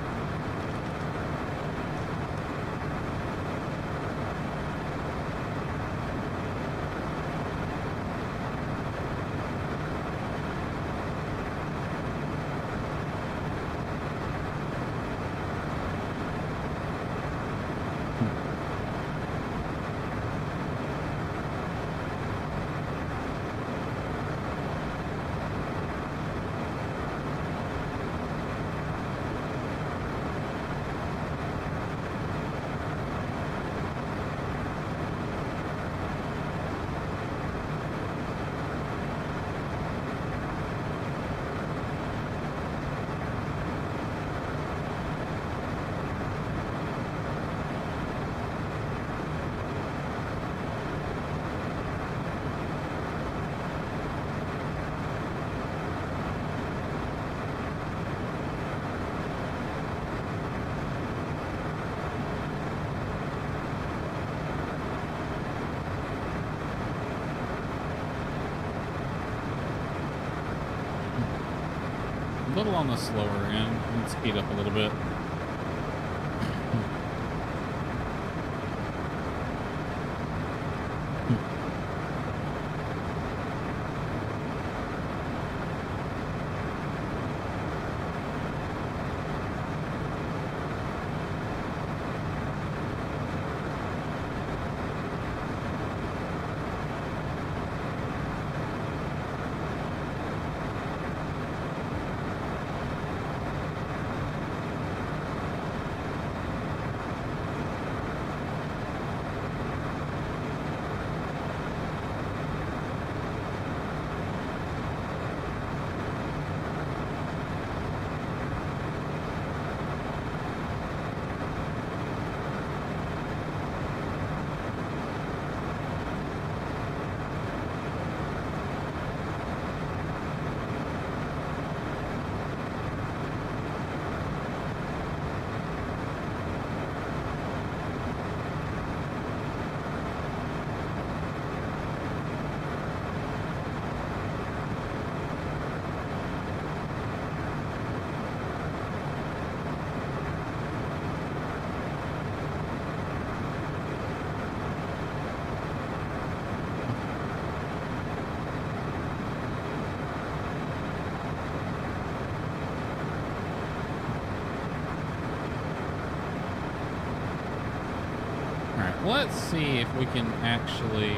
little on the slower end. Let's speed up a little bit. Let's see if we can actually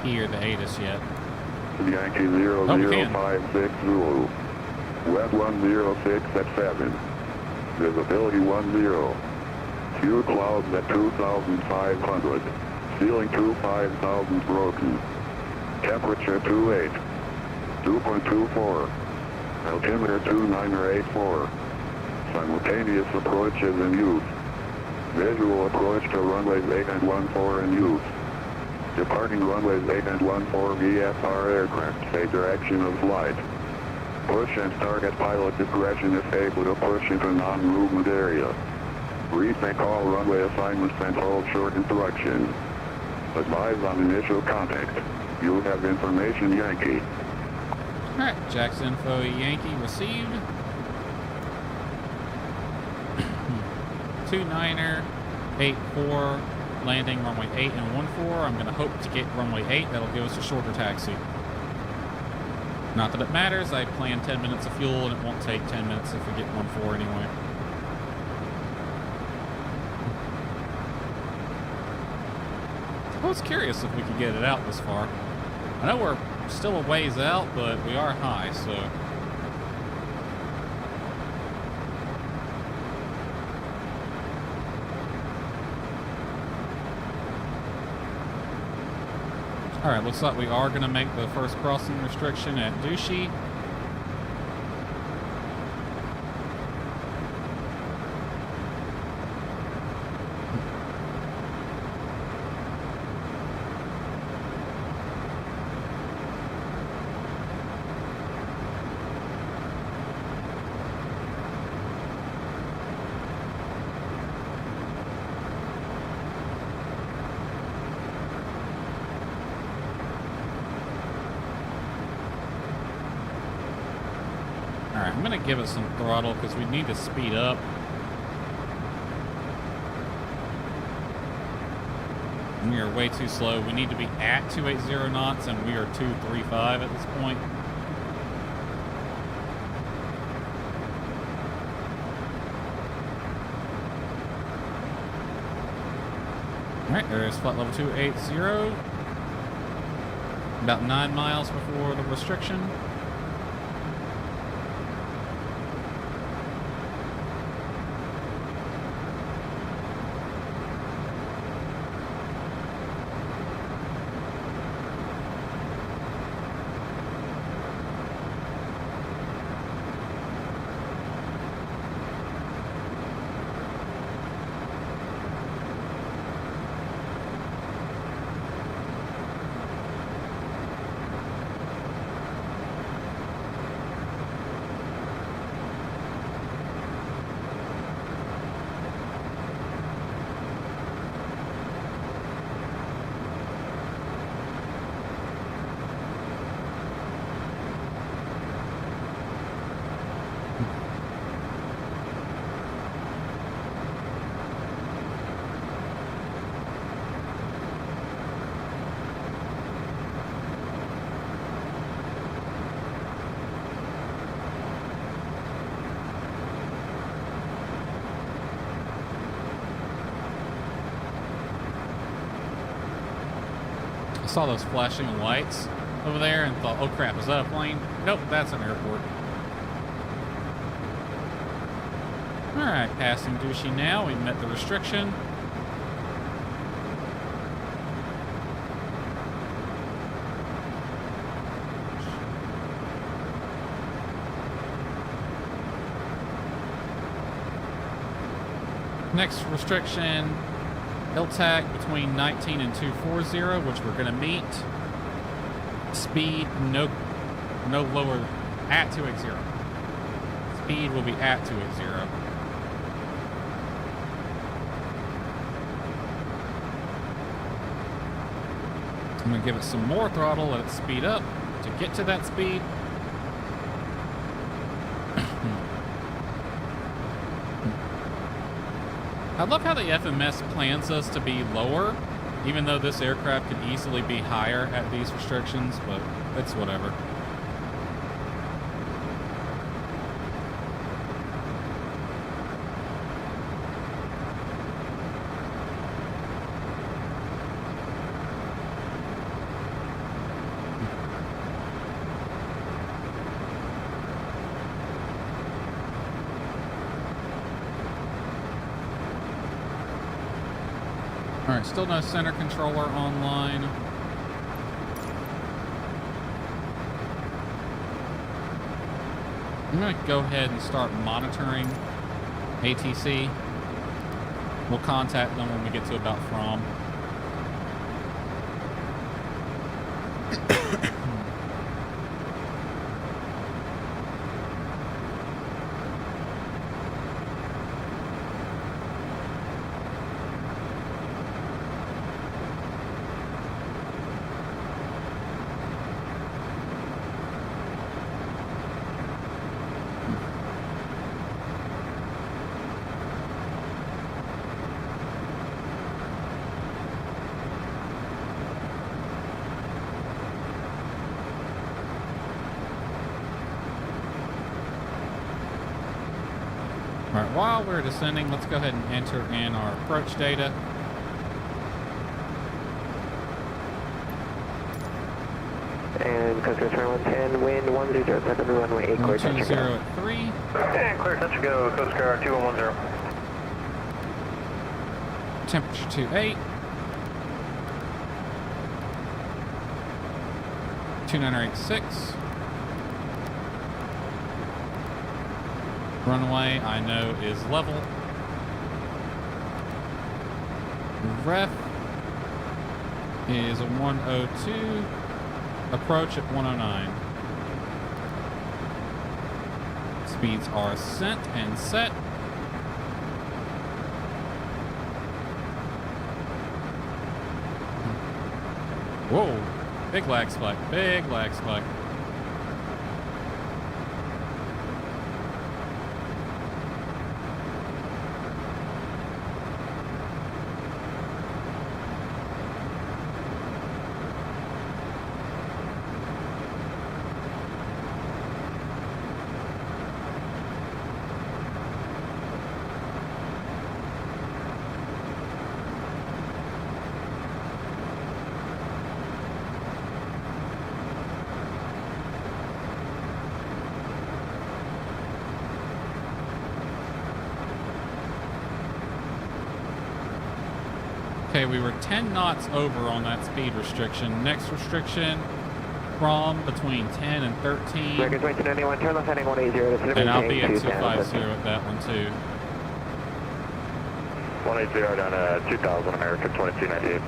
hear the ATIS yet. Yankee 0056 Zulu. West 106 at 7. Visibility 10. Few clouds at 2,500. Ceiling 25,000 broken. Temperature 28. 2.24. Altimeter 2984. Simultaneous approach is in use. Visual approach to runways 8 and 14 in use. Departing runways 8 and 14 VFR aircraft, say direction of flight. Push and start at pilot discretion if able to push into non-movement area. Rethink all runway assignments and hold short instructions. Advise on initial contact. You have information, Yankee. Alright, Jack's info Yankee received. 29er, 84, landing runway 8 and 14. I'm going to hope to get runway 8. That'll give us a shorter taxi. Not that it matters. I plan 10 minutes of fuel, and it won't take 10 minutes if we get 14 anyway. I was curious if we could get it out this far. I know we're still a ways out, but we are high, so... Alright, looks like we are going to make the first crossing restriction at Douchy. Alright, I'm going to give it some throttle because we need to speed up. We are way too slow. We need to be at 280 knots and we are 235 at this point. Alright, there's flight level 280. About 9 miles before the restriction. I saw those flashing lights over there and thought, oh crap, is that a plane? Nope, that's an airport. Alright, passing Douchy now. We met the restriction. Next restriction, ILTAC between 19 and 240, which we're going to meet. Speed, no lower at 280. Speed will be at 280. I'm going to give it some more throttle, let it speed up to get to that speed. I love how the FMS plans us to be lower, even though this aircraft could easily be higher at these restrictions, but it's whatever. Alright, still no center controller online. I'm going to go ahead and start monitoring ATC. We'll contact them when we get to about from. Alright, while we're descending, let's go ahead and enter in our approach data. And customer turn 110, wind 1007, runway 8, clear touch 120 at 3. And clear touch go, Coast Guard 2110. Temperature 28. 2986. Runway, I know, is level. Ref is a 102. Approach at 109. Speeds are sent and set. Whoa, big lag spike, big lag spike. Okay, we were 10 knots over on that speed restriction. Next restriction, from between 10 and 13. American 2291, turn left heading 180 to And I'll be at 250 at that one too. 180 down to 2000, American 2298.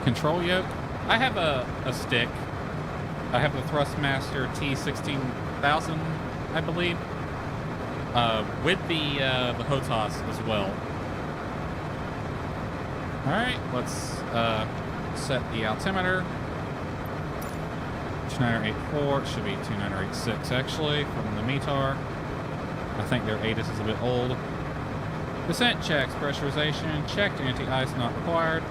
Control yoke. I have a stick. I have the Thrustmaster T16000, I believe. With the HOTAS as well. Alright, let's set the altimeter. 2984, it should be 2986 actually from the METAR. I think their ATIS is a bit old. Descent checks, pressurization checked, anti-ice not required.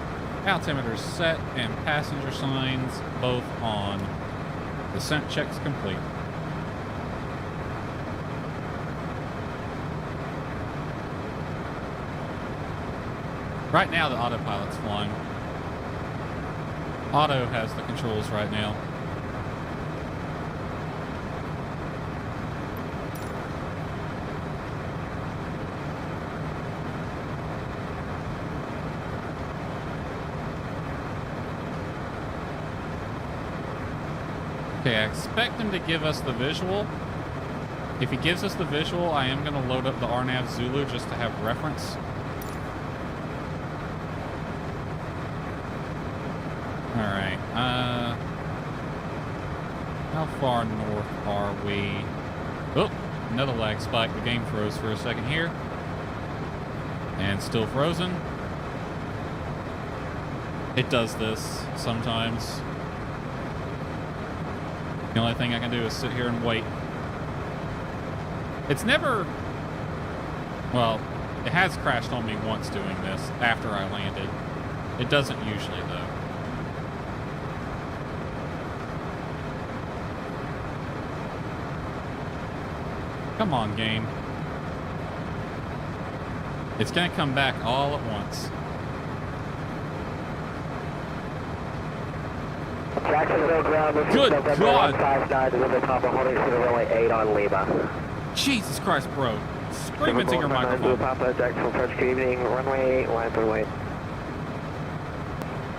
Altimeter set and passenger signs both on. Descent checks complete. Right now, the autopilot's flying. Auto has the controls right now. Okay, I expect him to give us the visual. If he gives us the visual, I am going to load up the RNAV Zulu just to have reference. Alright, how far north are we? Oh, another lag spike. The game froze for a second here. And still frozen. It does this sometimes. The only thing I can do is sit here and wait. It's never... Well, it has crashed on me once doing this after I landed. It doesn't usually, though. Come on, game. It's gonna come back all at once. Jacksonville ground, this Good is November God. 159, deliver Papa holding to the runway 8 on Lima. Jesus Christ, bro. Scream into your microphone. Papa, Jacksonville approach, good evening, runway 8, line for wait.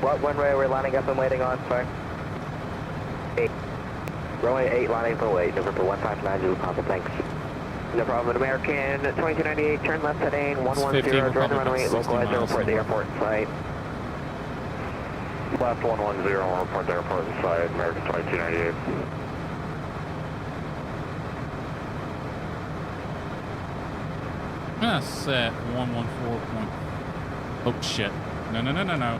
What runway are we lining up and waiting on, sir? 8. Runway 8, lining for wait, November 159, Papa, thanks. No problem, American 2298, turn left heading 110, join the runway 8, localize and report the airport in sight. Left 110, report the airport inside, American 2298. I'm gonna set 114 point... Oh, shit. No, no, no, no, no.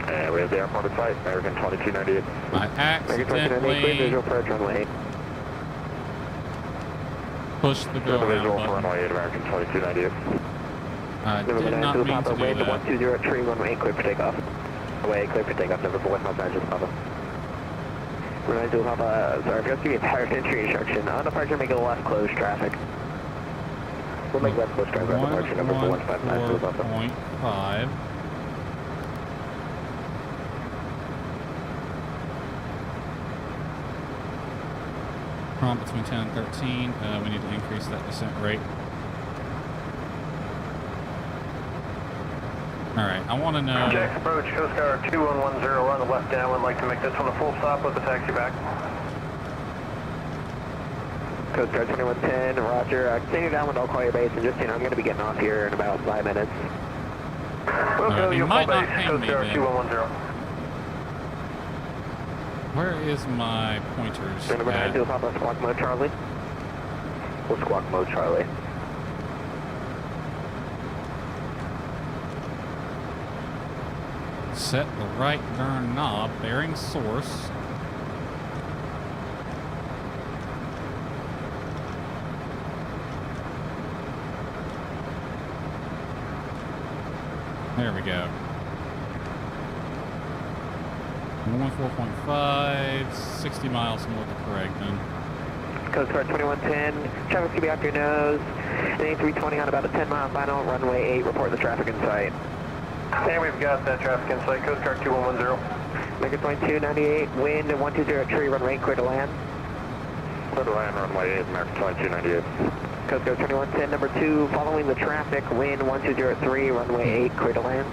And we have the airport in sight, American 2298. I accidentally visual approach runway 8. pushed the go The visual around for button. runway 8, American 2298. I did not mean to do Wait, that. 120 tree, runway 8, clear for takeoff. Runway 8, clear for takeoff, number 159, Papa. Runway 2, Papa, sorry, just give me a pirate entry instruction. On departure, make it left close traffic. We'll make left close traffic on departure, number 159, Papa. 114.5. Prompt between 10 and 13. We need to increase that descent rate. Alright, I want to know... Jax approach, Coast Guard 2110, on the left downwind, like to make this one a full stop with the taxi back. Coast Guard 2110, roger. Continue downwind, I'll call your base, and just, I'm going to be getting off here in about 5 minutes. We'll go, you you'll might call not base, ping Coast me Guard then. 2110. Where is my pointers Number 9, at? do Papa, squawk mode, Charlie. We'll squawk mode, Charlie. Set the right darn knob, bearing source. There we go. 114.5, 60 miles north of Craigton. Coast Guard 2110, traffic's gonna be off your nose. A320 on about a 10-mile final, runway 8, report the traffic in sight. And we've got that traffic in sight, Coast Guard 2110. Make it 2298, wind 120 tree, runway 8, clear to land. Clear to land, runway 8, American 2298. Coast Guard 2110, number 2, following the traffic, wind 1203, runway 8, clear to land.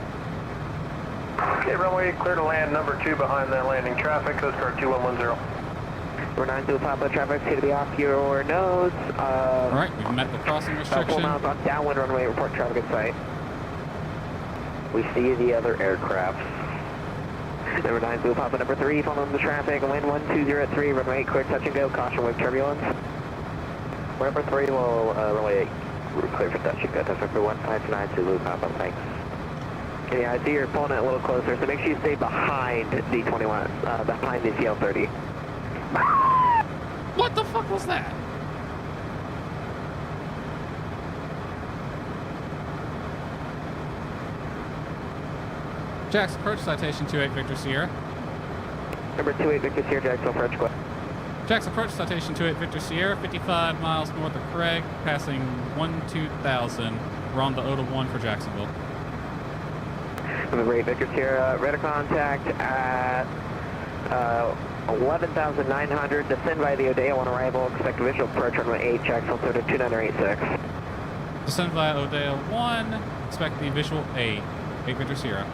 Okay, runway 8, clear to land, number 2 behind that landing traffic, Coast Guard 2110. We're 9 to Papa, traffic's going to be off your nose. Alright, we've met the crossing 4 restriction. miles on downwind runway, report traffic in sight. We see the other aircraft. Number 9 to Papa, number 3, following the traffic, wind 1203, runway 8, clear touch and go, caution with turbulence. Number 3 will runway 8, clear for touch and go, touch for 159 to Papa, thanks. Yeah, I see you're pulling it a little closer, so make sure you stay behind D21, behind the CL30. What the fuck was that? Jax, approach Citation 28 Victor Sierra. Number 28 Victor Sierra, Jacksonville, French Quest. Jackson approach, Citation 28 Victor Sierra, 55 miles north of Craig, passing 12,000. We're on the O-1 for Jacksonville. Number 8 Victor Sierra, radar contact at 11,900. Descend via the Odeo on arrival. Expect visual approach runway 8, Jacksonville, 2986. Descend via Odeo 1, expect the visual 8 Victor Sierra.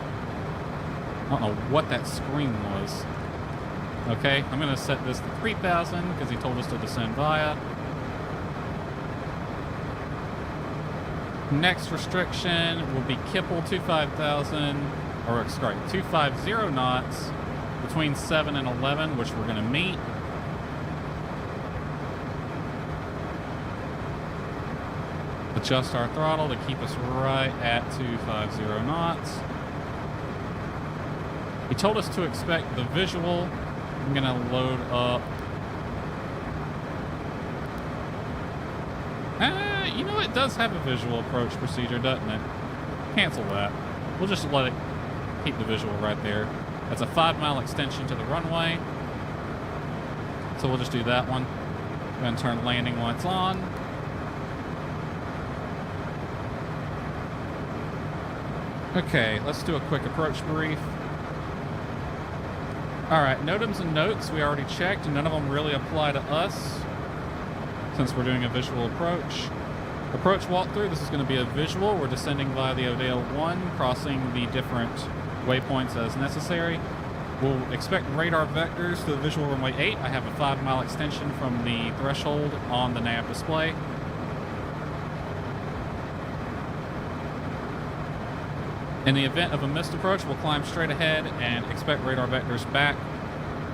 I don't know what that scream was. Okay, I'm going to set this to 3,000 because he told us to descend via. Next restriction will be Kipple 250 knots between 7 and 11, which we're going to meet. Adjust our throttle to keep us right at 250 knots. He told us to expect the visual. I'm going to load up. You know, it does have a visual approach procedure, doesn't it? Cancel that. We'll just let it keep the visual right there. That's a 5-mile extension to the runway. So we'll just do that one. Go ahead and turn landing lights on. Okay, let's do a quick approach brief. Alright, NOTAMs and notes we already checked, and none of them really apply to us since we're doing a visual approach. Approach walkthrough, this is going to be a visual. We're descending via the Odeo 1, crossing the different waypoints as necessary. We'll expect radar vectors to the visual runway 8. I have a 5-mile extension from the threshold on the nav display. In the event of a missed approach, we'll climb straight ahead and expect radar vectors back.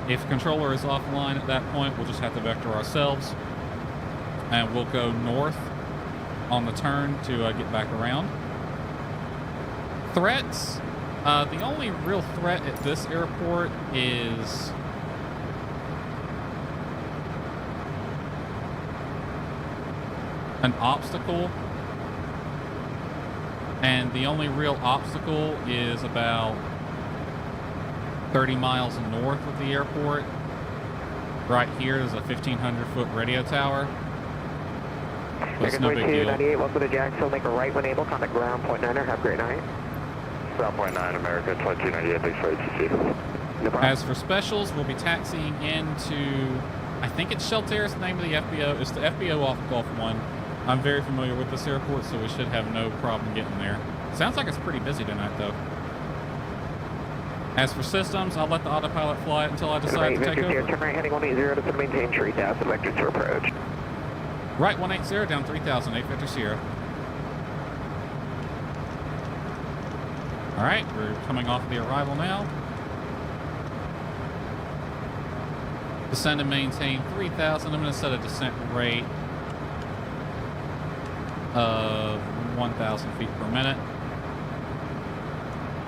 If the controller is offline at that point, we'll just have to vector ourselves. And we'll go north on the turn to get back around. Threats. The only real threat at this airport is an obstacle. And the only real obstacle is about 30 miles north of the airport. Right here is a 1,500-foot radio tower. But it's no big deal. 98, welcome to Jacksonville. Make a right when able. Contact ground point 9er. Have a great night. Ground point 9, America, 2298, thanks for ATC. No problem. As for specials, we'll be taxiing into, I think it's Shelter is the name of the FBO. It's the FBO off Gulf 1. I'm very familiar with this airport, so we should have no problem getting there. Sounds like it's pretty busy tonight, though. As for systems, I'll let the autopilot fly it until I decide to take over. Turn right heading 180 to maintain 3,000, vector to approach. Right 180 down 3,000, 8 Victor Sierra. All right, we're coming off the arrival now. Descend and maintain 3,000. I'm going to set a descent rate of 1,000 feet per minute.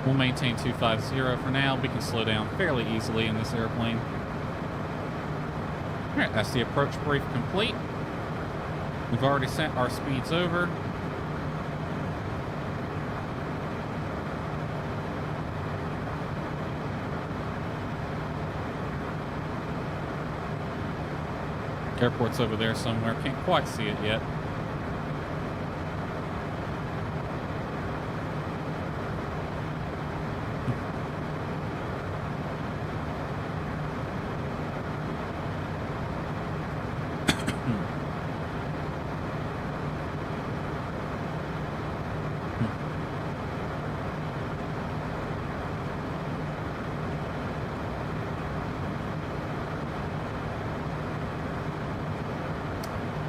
We'll maintain 250 for now. We can slow down fairly easily in this airplane. All right, that's the approach brief complete. We've already sent our speeds over. Airport's over there somewhere. Can't quite see it yet.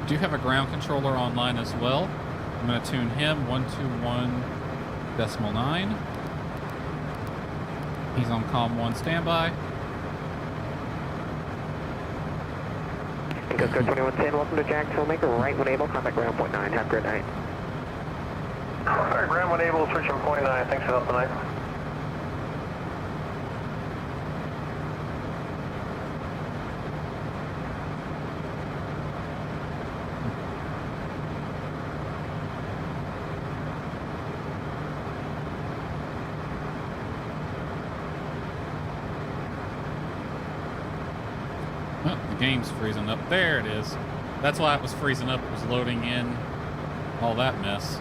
Do have a ground controller online as well. I'm going to tune him 121.9. He's on comm 1 standby. Go 2110, welcome to Jacksonville. Make a right when able. Contact ground point 9. Have a great night. Alright, ground when able, switching point 9. Thanks for help tonight. Oh, the game's freezing up. There it is. That's why it was freezing up. It was loading in all that mess.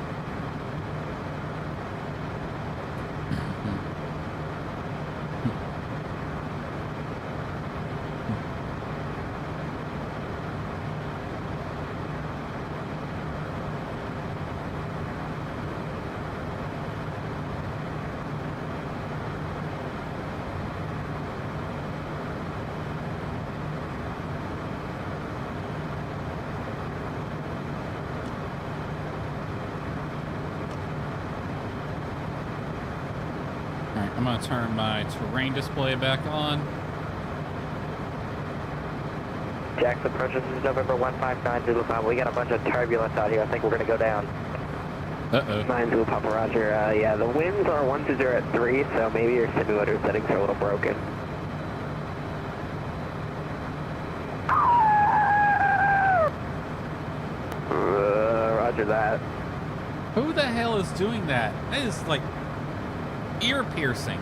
Alright, I'm gonna turn my terrain display back on. Jackson approaches is November 159 Zulu Papa. We got a bunch of turbulence out here. I think we're gonna go down. Uh-oh. 9 Zulu Papa, Roger. Yeah, the winds are 120 at 3, so maybe your simulator settings are a little broken. Roger that. Who the hell is doing that? That is like ear piercing.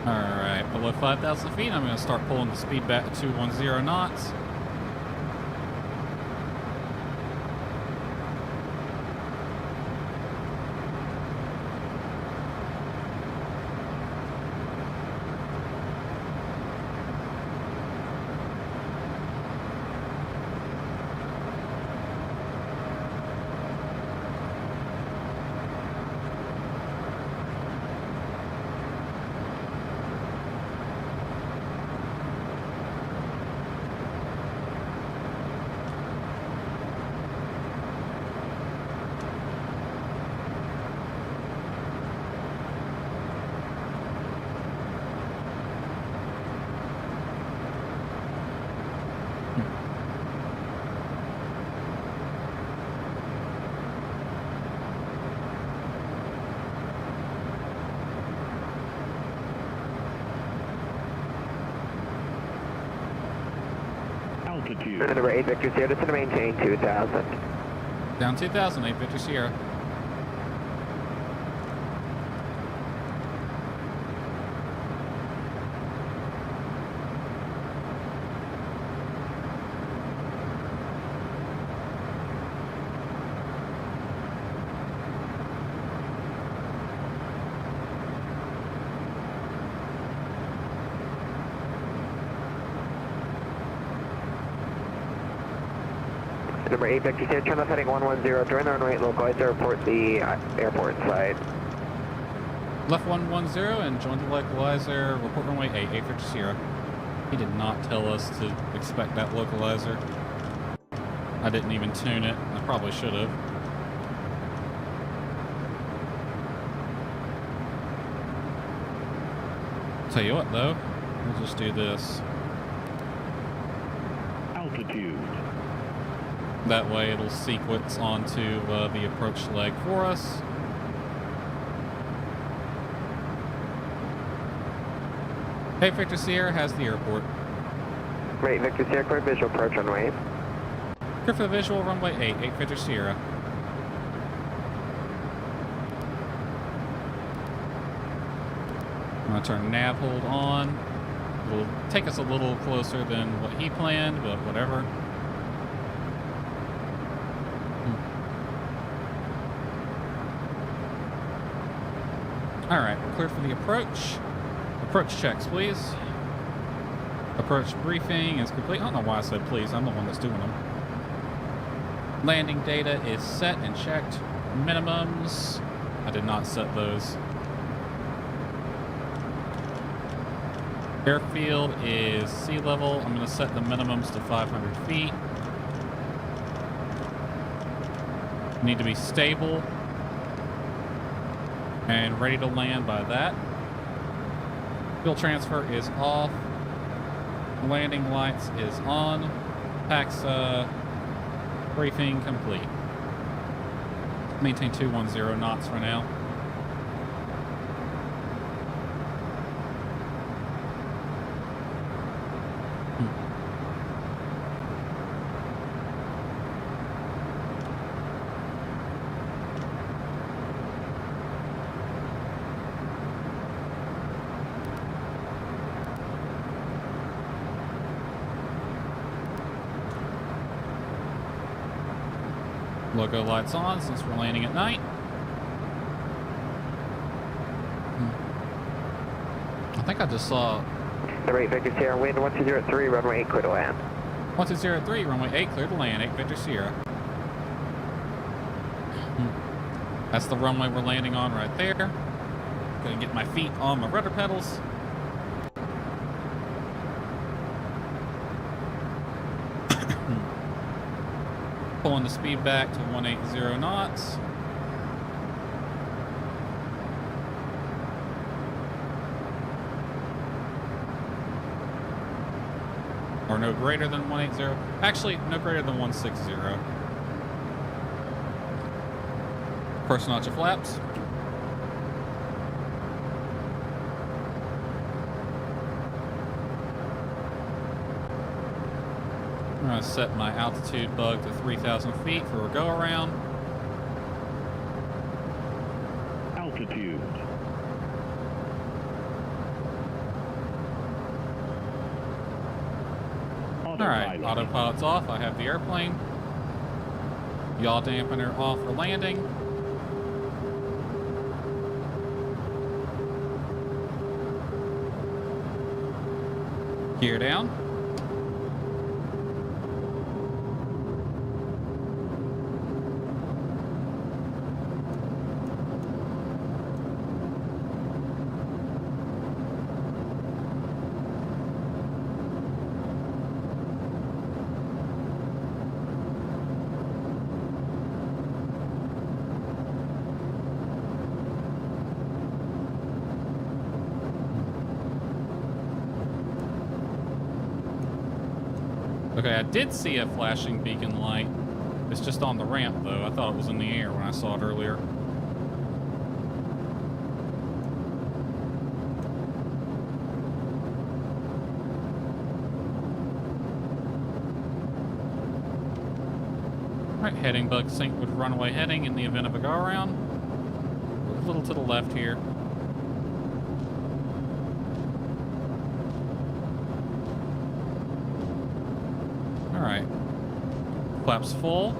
Alright, below 5,000 feet, I'm going to start pulling the speed back to 210 knots. Altitude. Number 8 Victor Sierra, just to maintain 2,000. Down 2,000, 8 Victor Sierra. Number 8 Victor Sierra, turn left heading 110, during the runway, localize to report the airport side. Left 110 and join the localizer. Report runway 8, 8 Victor Sierra. He did not tell us to expect that localizer. I didn't even tune it. I probably should have. Tell you what though, we'll just do this. Altitude. That way it'll sequence onto the approach leg for us. Hey, Victor Sierra has the airport. Right, Victor Sierra, clear visual approach runway. Clear for the visual, runway 8, 8 Victor Sierra. I'm gonna turn nav hold on. It'll take us a little closer than what he planned, but whatever. Alright, we're clear for the approach. Approach checks, please. Approach briefing is complete. I don't know why I said please, I'm the one that's doing them. Landing data is set and checked. Minimums, I did not set those. Airfield is sea level. I'm going to set the minimums to 500 feet. Need to be stable and ready to land by that. Fuel transfer is off. Landing lights is on. PAX briefing complete. Maintain 210 knots for now. Logo lights on since we're landing at night. I think I just saw... Number 8 Victor Sierra, wind 1203, runway 8, clear to land. 1203, runway 8, clear to land, 8 Victor Sierra. That's the runway we're landing on right there. Gonna get my feet on my rudder pedals. Pulling the speed back to 180 knots. Or no greater than 180. Actually, no greater than 160. First notch of flaps. I'm going to set my altitude bug to 3,000 feet for a go around. Altitude. Alright, autopilot's off. I have the airplane. Yaw dampener off for landing. Gear down. Okay, I did see a flashing beacon light. It's just on the ramp, though. I thought it was in the air when I saw it earlier. Alright, heading bug sync with runway heading in the event of a go-around. A little to the left here. Alright. Flaps full.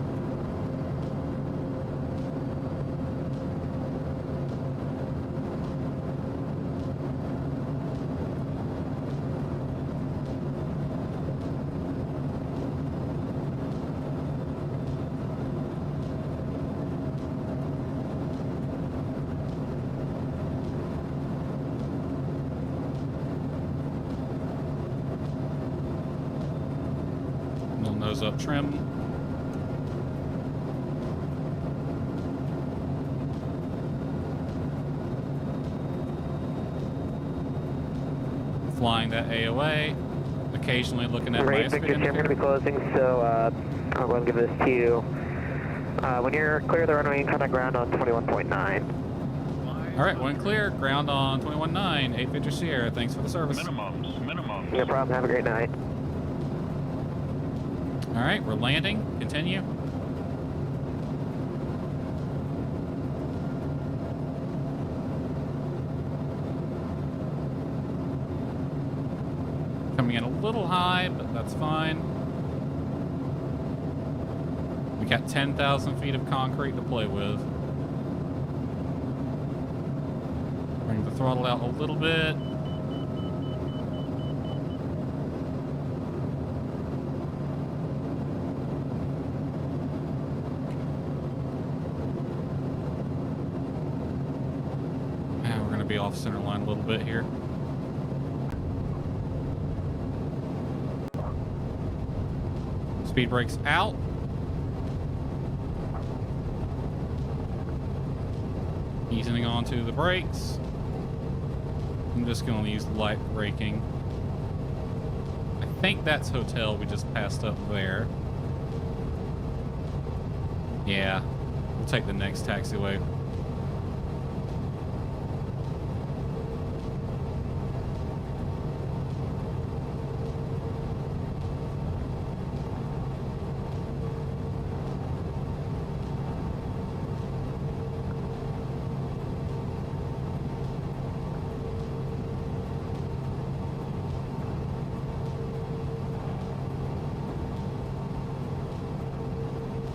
Little nose up trim. Flying that AOA. Occasionally looking at my Victor, speed I'm going to be indicator. closing, so I'll go and give this to you. When you're clear of the runway, you can contact ground on 21.9. Alright, when clear, ground on 21.9, 8 Victor Sierra. Thanks for the service. Minimums. No problem, have a great night. Alright, we're landing. Continue. Coming in a little high, but that's fine. We got 10,000 feet of concrete to play with. Bring the throttle out a little bit. And we're going to be off center line a little bit here. Speed brakes out. Easing onto the brakes. I'm just going to use light braking. I think that's hotel we just passed up there. Yeah, we'll take the next taxiway.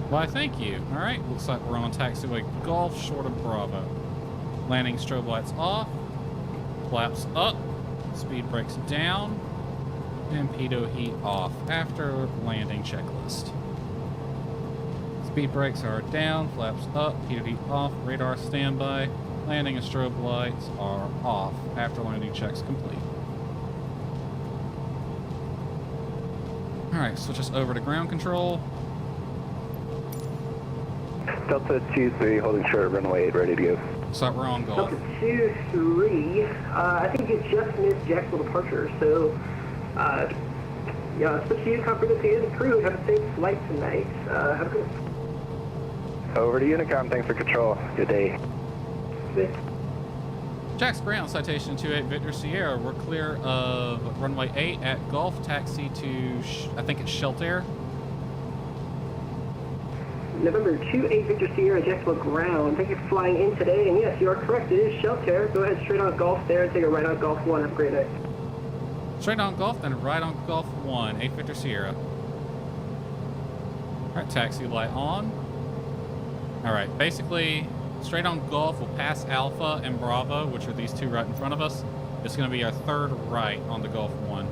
Why, thank you. All right, looks like we're on taxiway Golf short of Bravo. Landing strobe lights off, flaps up, speed brakes down, and pitot heat off after landing checklist. Speed brakes are down, flaps up, pitot heat off, radar standby, landing and strobe lights are off after landing checks complete. All right, switch us over to ground control. Delta 2-3, holding short of runway 8, ready to go. So we're on Golf. Delta 2-3, I think you just missed Jacksonville departure, so, yeah, it's up to you, comprehensive and crew, have a safe flight tonight. Have a good Over to Unicom, thanks for control. Good day. day. Jax Ground, Citation 28 Victor Sierra. We're clear of runway 8 at Golf, taxi to, I think it's Shelter. November 28 Victor Sierra, Jacksonville ground. Thank you for flying in today, and yes, you are correct, it is Shelter. Go ahead straight on Golf there and take a right on Golf 1. Have a great night. Straight on Golf, then right on Golf 1, 8 Victor Sierra. All right, taxi light on. All right, basically, straight on Golf will pass Alpha and Bravo, which are these two right in front of us. It's going to be our third right on the Golf 1.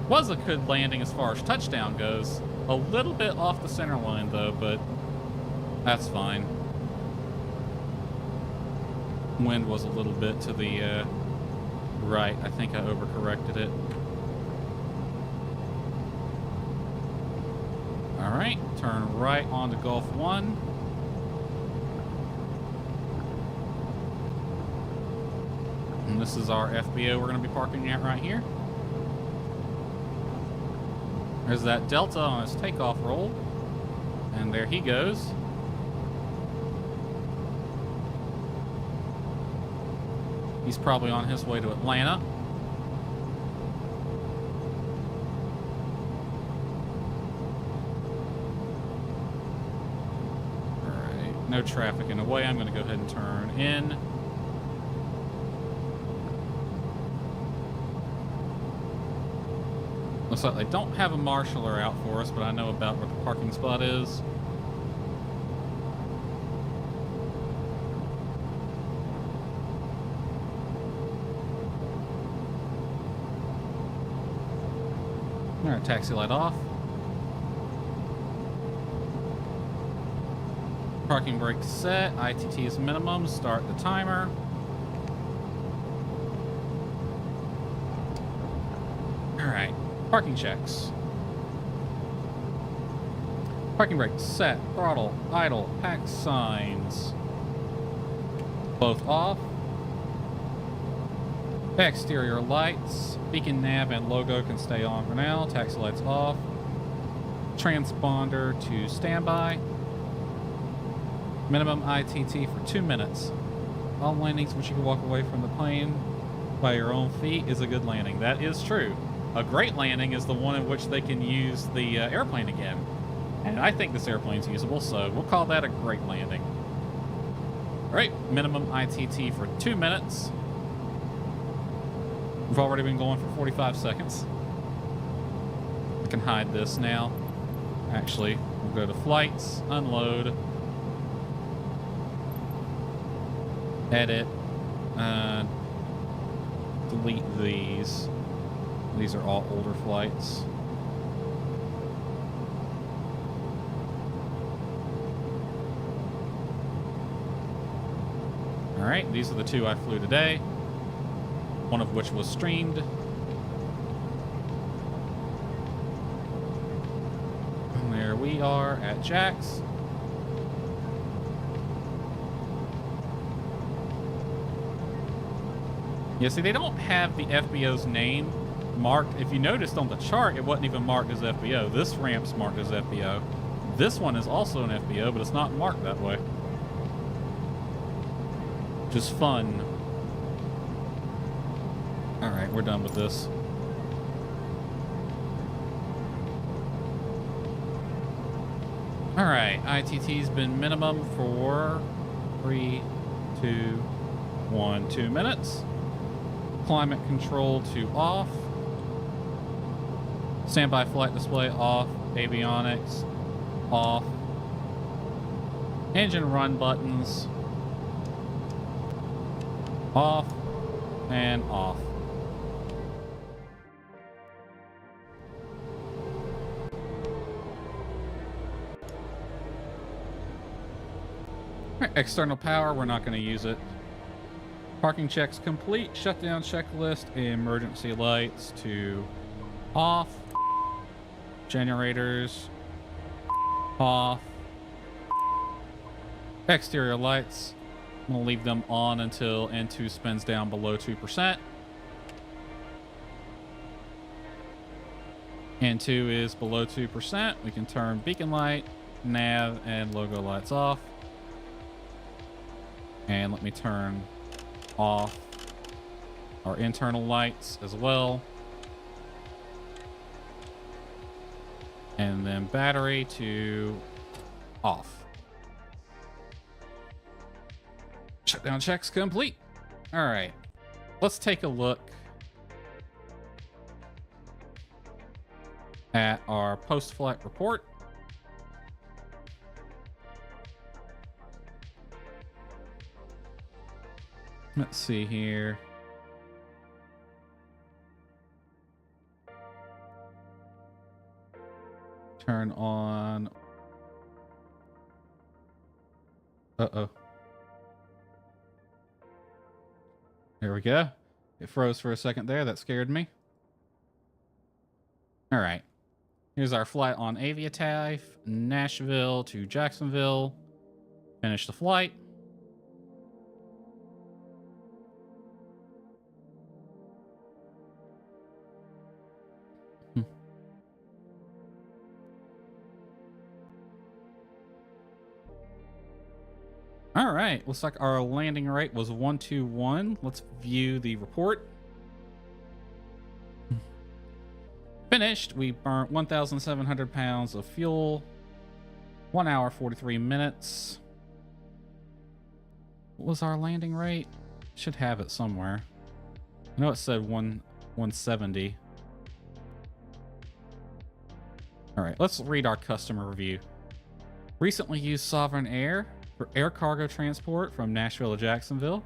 Was a good landing as far as touchdown goes. A little bit off the center line though, but that's fine. Wind was a little bit to the right. I think I overcorrected it. All right, turn right onto Gulf 1. And this is our FBO we're going to be parking at right here. There's that Delta on his takeoff roll. And there he goes. He's probably on his way to Atlanta. Alright, no traffic in the way. I'm going to go ahead and turn in. Looks like they don't have a marshaller out for us, but I know about where the parking spot is. Alright, taxi light off. Parking brake set. ITT is minimum. Start the timer. Alright. Parking checks. Parking brake set, throttle, idle, pack signs. Both off. Exterior lights, beacon nav and logo can stay on for now. Taxi lights off. Transponder to standby. Minimum ITT for 2 minutes. All landings which you can walk away from the plane by your own feet is a good landing. That is true. A great landing is the one in which they can use the airplane again. And I think this airplane's usable, so we'll call that a great landing. All right, minimum ITT for 2 minutes. We've already been going for 45 seconds. I can hide this now. Actually, we'll go to flights, unload, edit, delete these. These are all older flights. All right, these are the two I flew today, one of which was streamed. And there we are at Jax. Yeah, see, they don't have the FBO's name marked. If you noticed on the chart, it wasn't even marked as FBO. This ramp's marked as FBO. This one is also an FBO, but it's not marked that way. Just fun. All right, we're done with this. All right, ITT's been minimum for 3, 2, 2 minutes. Climate control to off. Standby flight display off. Avionics off. Engine run buttons off and off. Alright, external power, we're not going to use it. Parking checks complete. Shutdown checklist. Emergency lights to off. Generators off. Exterior lights, I'm going to leave them on until N2 spins down below 2%. N2 is below 2%. We can turn beacon light, nav, and logo lights off. And let me turn off our internal lights as well. And then battery to off. Shutdown checks complete. All right, let's take a look at our post-flight report. Let's see here. Turn on. Uh-oh. There we go. It froze for a second there. That scared me. All right. Here's our flight on Aviatif, Nashville to Jacksonville. Finish the flight. All right, looks like our landing rate was 121. Let's view the report. Finished. We burnt 1,700 pounds of fuel. 1 hour, 43 minutes. What was our landing rate? Should have it somewhere. I know it said 170. All right, let's read our customer review. Recently used Sovereign Air for air cargo transport from Nashville to Jacksonville.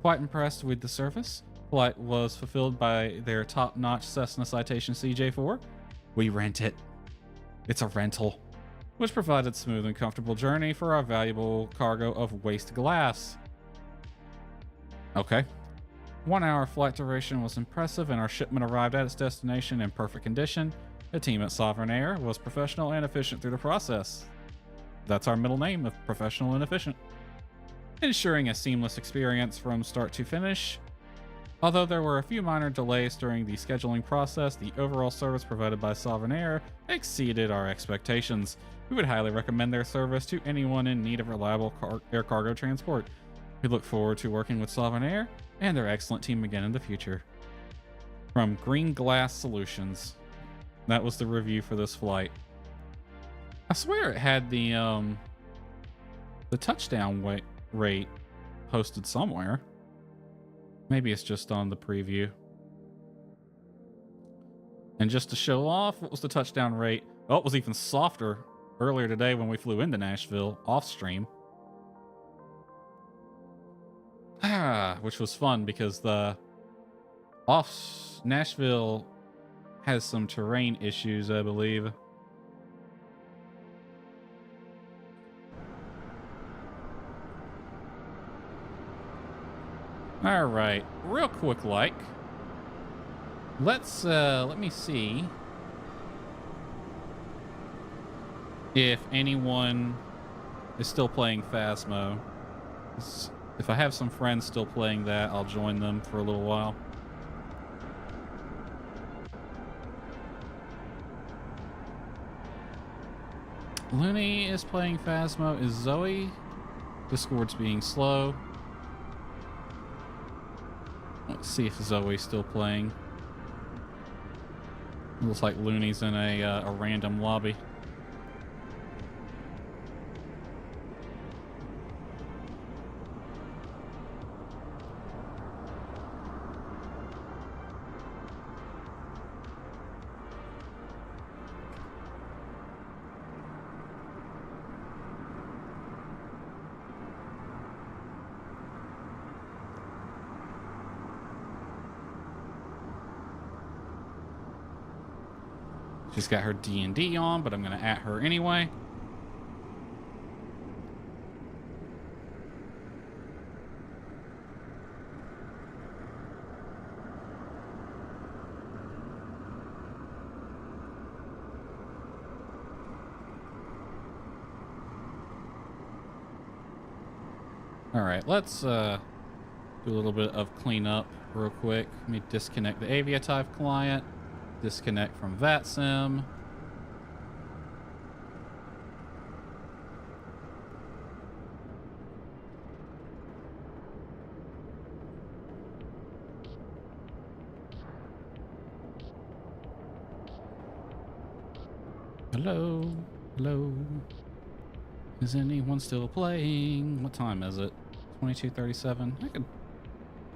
Quite impressed with the service. Flight was fulfilled by their top-notch Cessna Citation CJ4. We rent it. It's a rental, which provided smooth and comfortable journey for our valuable cargo of waste glass. Okay. 1 hour flight duration was impressive, and our shipment arrived at its destination in perfect condition. The team at Sovereign Air was professional and efficient through the process. That's our middle name of professional and efficient. Ensuring a seamless experience from start to finish. Although there were a few minor delays during the scheduling process, the overall service provided by Sovereign Air exceeded our expectations. We would highly recommend their service to anyone in need of reliable air cargo transport. We look forward to working with Sovereign Air and their excellent team again in the future. From Green Glass Solutions. That was the review for this flight. I swear it had the touchdown rate posted somewhere. Maybe it's just on the preview. And just to show off, what was the touchdown rate? Oh, it was even softer earlier today when we flew into Nashville off stream. Which was fun because the Nashville has some terrain issues, I believe. All right, real quick, let me see if anyone is still playing Phasmo. If I have some friends still playing that, I'll join them for a little while. Looney is playing Phasmo. Is Zoe? Discord's being slow. Let's see if Zoe's still playing. Looks like Looney's in a random lobby. She's got her D&D on, but I'm gonna at her anyway. All right, let's do a little bit of cleanup real quick. Let me disconnect the Aviative client, disconnect from VATSIM. Hello, hello. Is anyone still playing? What time is it? 22:37. I could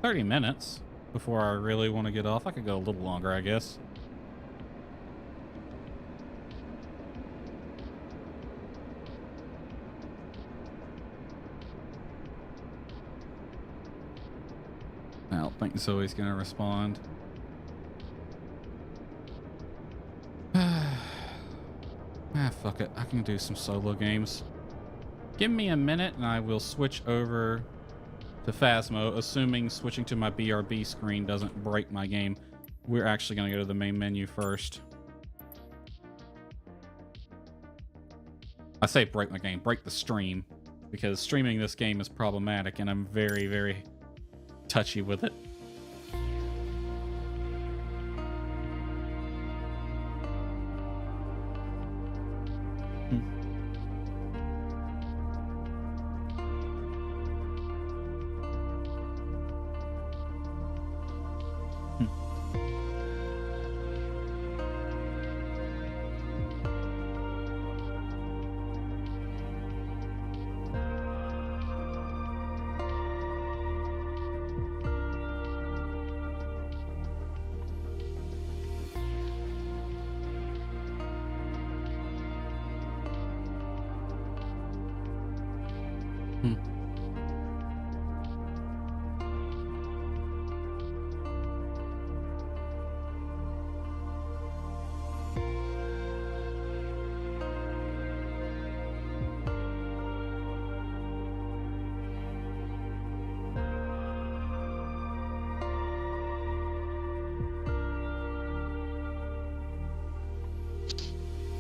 30 minutes before I really want to get off. I could go a little longer, I guess. I don't think Zoe's gonna respond. Fuck it. I can do some solo games. Give me a minute and I will switch over to Phasmo, assuming switching to my BRB screen doesn't break my game. We're actually going to go to the main menu first. I say break my game, break the stream, because streaming this game is problematic and I'm very, very touchy with it.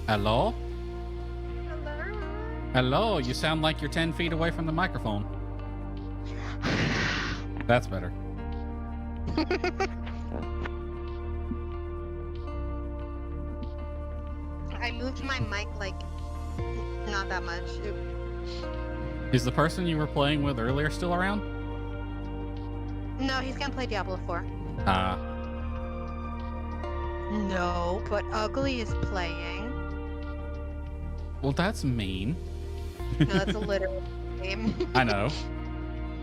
Hello? Hello? Hello, you sound like you're 10 feet away from the microphone. That's better. I moved my mic, like, not that much. Is the person you were playing with earlier still around? No, he's gonna play Diablo 4. No, but Ugly is playing. Well, that's mean. No, that's a literal game. I know.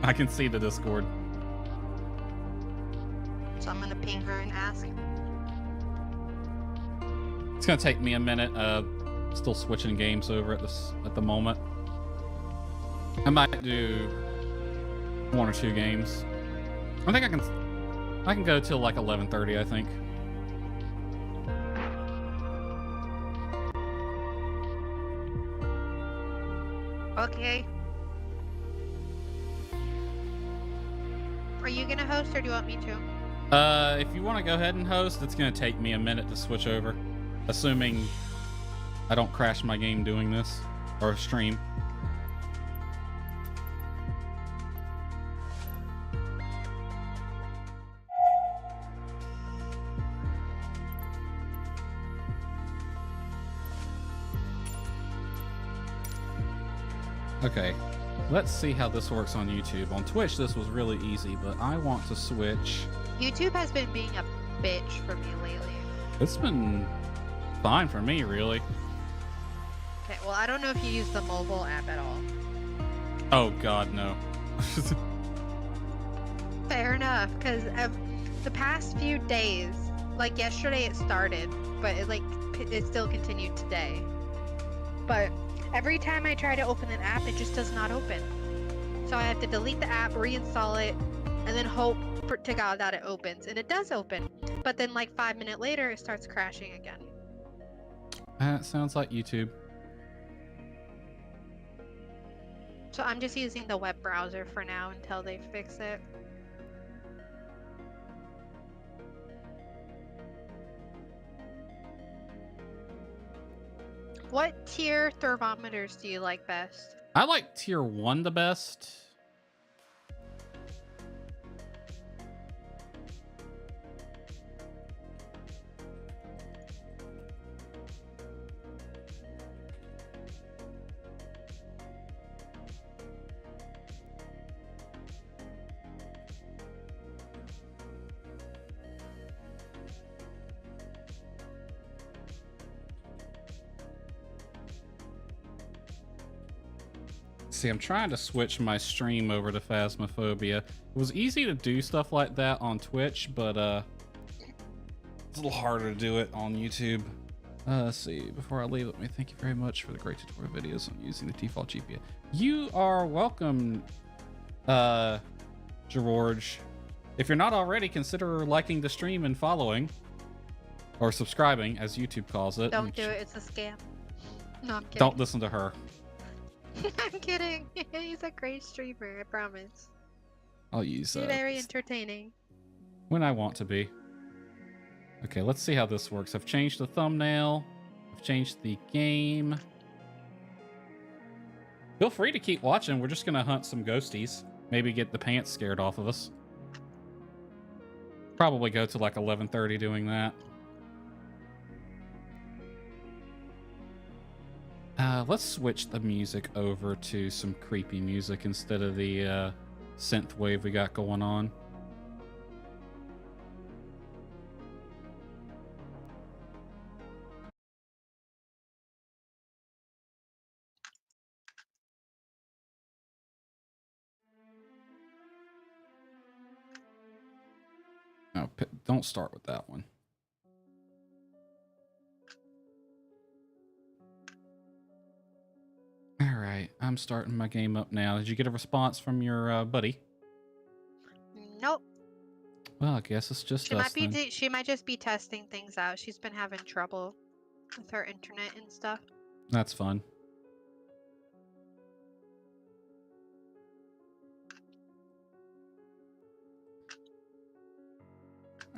I can see the Discord. So I'm gonna ping her and ask. It's gonna take me a minute. Still switching games over at the moment. I might do 1 or 2 games. I think I can go till like 11:30. I think. Okay. Are you gonna host or do you want me to? If you want to go ahead and host, it's gonna take me a minute to switch over, assuming I don't crash my game doing this or stream. Okay, let's see how this works on YouTube. On Twitch, this was really easy, but I want to switch. YouTube has been being a bitch for me lately. It's been fine for me, really. Okay, well, I don't know if you use the mobile app at all. Oh, God, no. Fair enough, because the past few days, like yesterday it started, but it still continued today. But every time I try to open an app, it just does not open. So I have to delete the app, reinstall it, and then hope to God that it opens. And it does open. But then like 5 minutes later, it starts crashing again. Sounds like YouTube. So I'm just using the web browser for now until they fix it. What tier thermometers do you like best? I like tier 1 the best. See, I'm trying to switch my stream over to Phasmophobia. It was easy to do stuff like that on Twitch, but it's a little harder to do it on YouTube. Let's see. Before I leave, let me thank you very much for the great tutorial videos on using the default GPS. You are welcome, George. If you're not already, consider liking the stream and following, or subscribing, as YouTube calls it. Don't do it. It's a scam. No, I'm kidding. Don't listen to her. I'm kidding. He's a great streamer, I promise. I'll use He's very entertaining. when I want to be. Okay, let's see how this works. I've changed the thumbnail. I've changed the game. Feel free to keep watching. We're just gonna hunt some ghosties. Maybe get the pants scared off of us. Probably go to like 11:30 doing that. Let's switch the music over to some creepy music instead of the synth wave we got going on. No, don't start with that one. All right, I'm starting my game up now. Did you get a response from your buddy? Nope. Well, I guess it's just us then. She might just be testing things out. She's been having trouble with her internet and stuff. That's fun.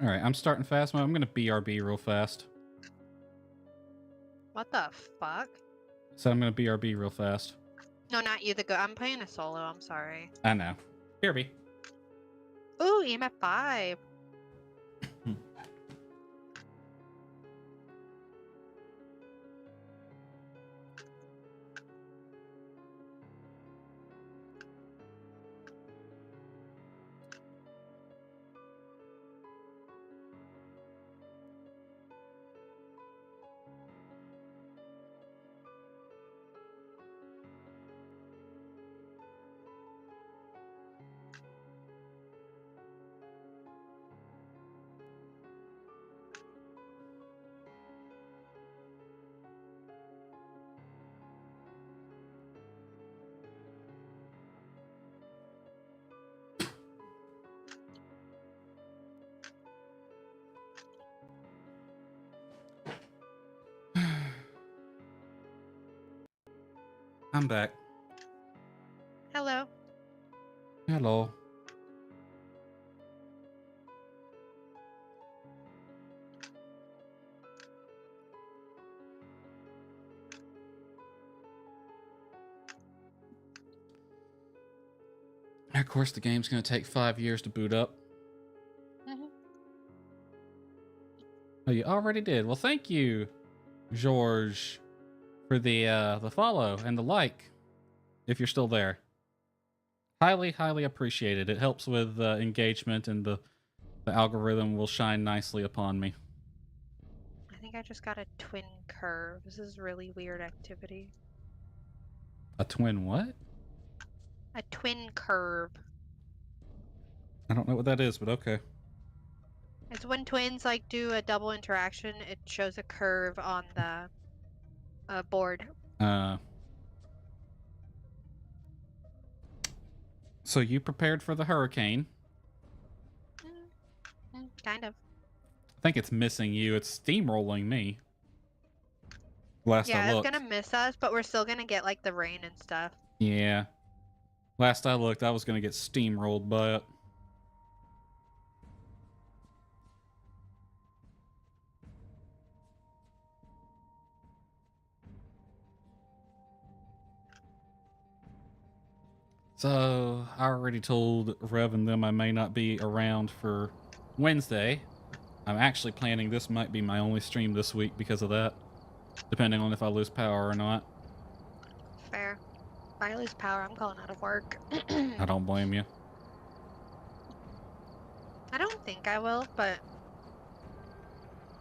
All right, I'm starting Phasmo. I'm gonna BRB real fast. What the fuck? So I'm gonna BRB real fast. No, not you. I'm playing a solo. I'm sorry. I know. BRB. Ooh, EMF 5. I'm back. Hello. Hello. Of course, the game's going to take 5 years to boot up. Oh, you already did. Well, thank you, George, for the follow and the like, if you're still there. Highly, highly appreciated. It helps with engagement, and the algorithm will shine nicely upon me. I think I just got a twin curve. This is really weird activity. A twin what? A twin curve. I don't know what that is, but okay. It's when twins like do a double interaction. It shows a curve on the board. So you prepared for the hurricane? Kind of. I think it's missing you. It's steamrolling me. Last Yeah, I it's looked. gonna miss us, but we're still gonna get like the rain and stuff. Yeah. Last I looked, I was gonna get steamrolled by it. So, I already told Rev and them I may not be around for Wednesday. I'm actually planning this might be my only stream this week because of that. Depending on if I lose power or not. Fair. If I lose power, I'm calling out of work. I don't blame you. I don't think I will, but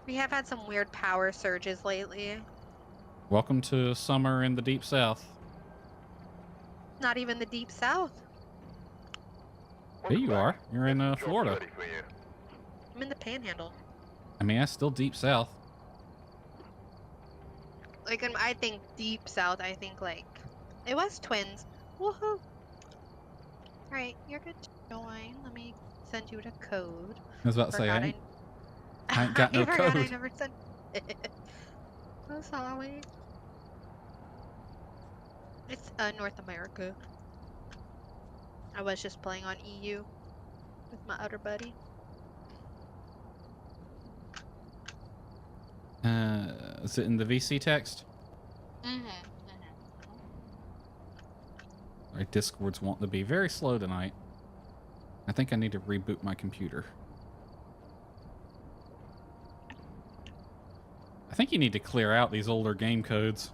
we have had some weird power surges lately. Welcome to summer in the deep south. Not even the deep south. Here you are. You're in Florida. I'm in the panhandle. I mean, that's still deep south. Like, I think deep south, I think like, it was Twins. Woohoo! Alright, you're good to join. Let me send you the code. I was about to say, I ain't got no forgot code. I never sent it. I'm sorry. It's North America. I was just playing on EU with my other buddy. Is it in the VC text? My Discord's wanting to be very slow tonight. I think I need to reboot my computer. I think you need to clear out these older game codes.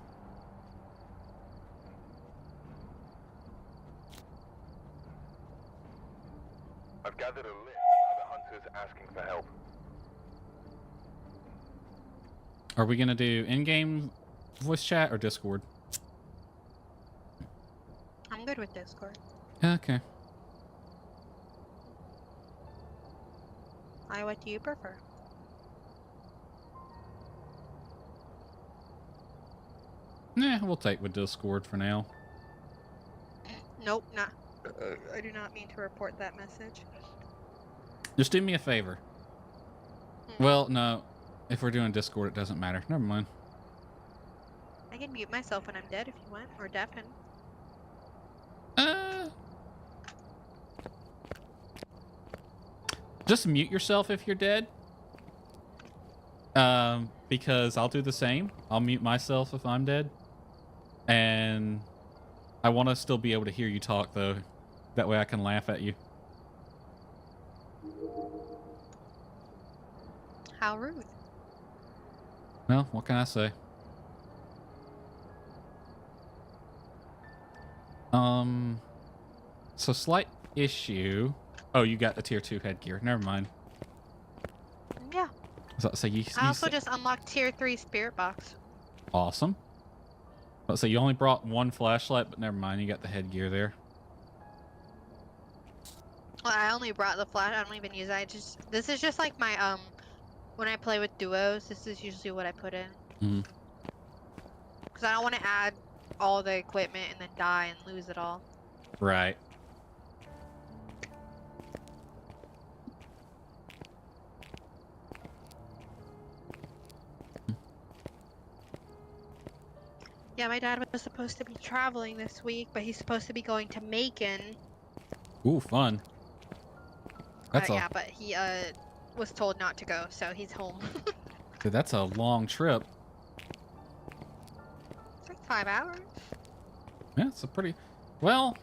I've gathered a list of the hunters asking for help. Are we gonna do in-game voice chat or Discord? I'm good with Discord. Okay. What do you prefer? Nah, we'll take with Discord for now. Nope, not. I do not mean to report that message. Just do me a favor. Well, no. If we're doing Discord, it doesn't matter. Never mind. I can mute myself when I'm dead if you want, or deafen. Just mute yourself if you're dead. Because I'll do the same. I'll mute myself if I'm dead. And I want to still be able to hear you talk, though. That way I can laugh at you. How rude. Well, what can I say? So slight issue. Oh, you got the tier 2 headgear. Never mind. Yeah. So you I also just unlocked tier 3 spirit box. Awesome. So you only brought one flashlight, but never mind. You got the headgear there. Well, I only brought the flash. I don't even use it. This is just like my when I play with duos. This is usually what I put in. Because I don't want to add all the equipment and then die and lose it all. Right. Yeah, my dad was supposed to be traveling this week, but he's supposed to be going to Macon. Ooh, fun. That's yeah, but he was told not to go, so he's home. Dude, that's a long trip. It's like 5 hours. Yeah, it's a pretty... Well...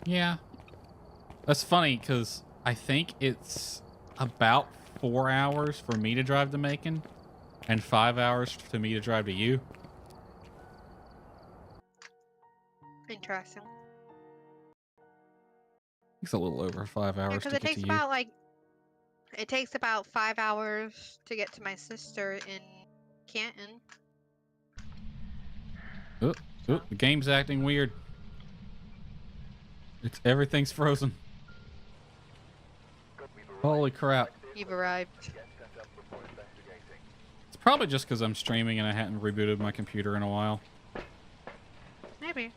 Yeah. That's funny, because I think it's about 4 hours for me to drive to Macon, and 5 hours for me to drive to you. Interesting. It's a little over 5 hours Because to it get takes to you. about it takes about 5 hours to get to my sister in Canton. Oh, the game's acting weird. Everything's frozen. Holy crap. You've arrived. It's probably just because I'm streaming and I hadn't rebooted my computer in a while. Maybe.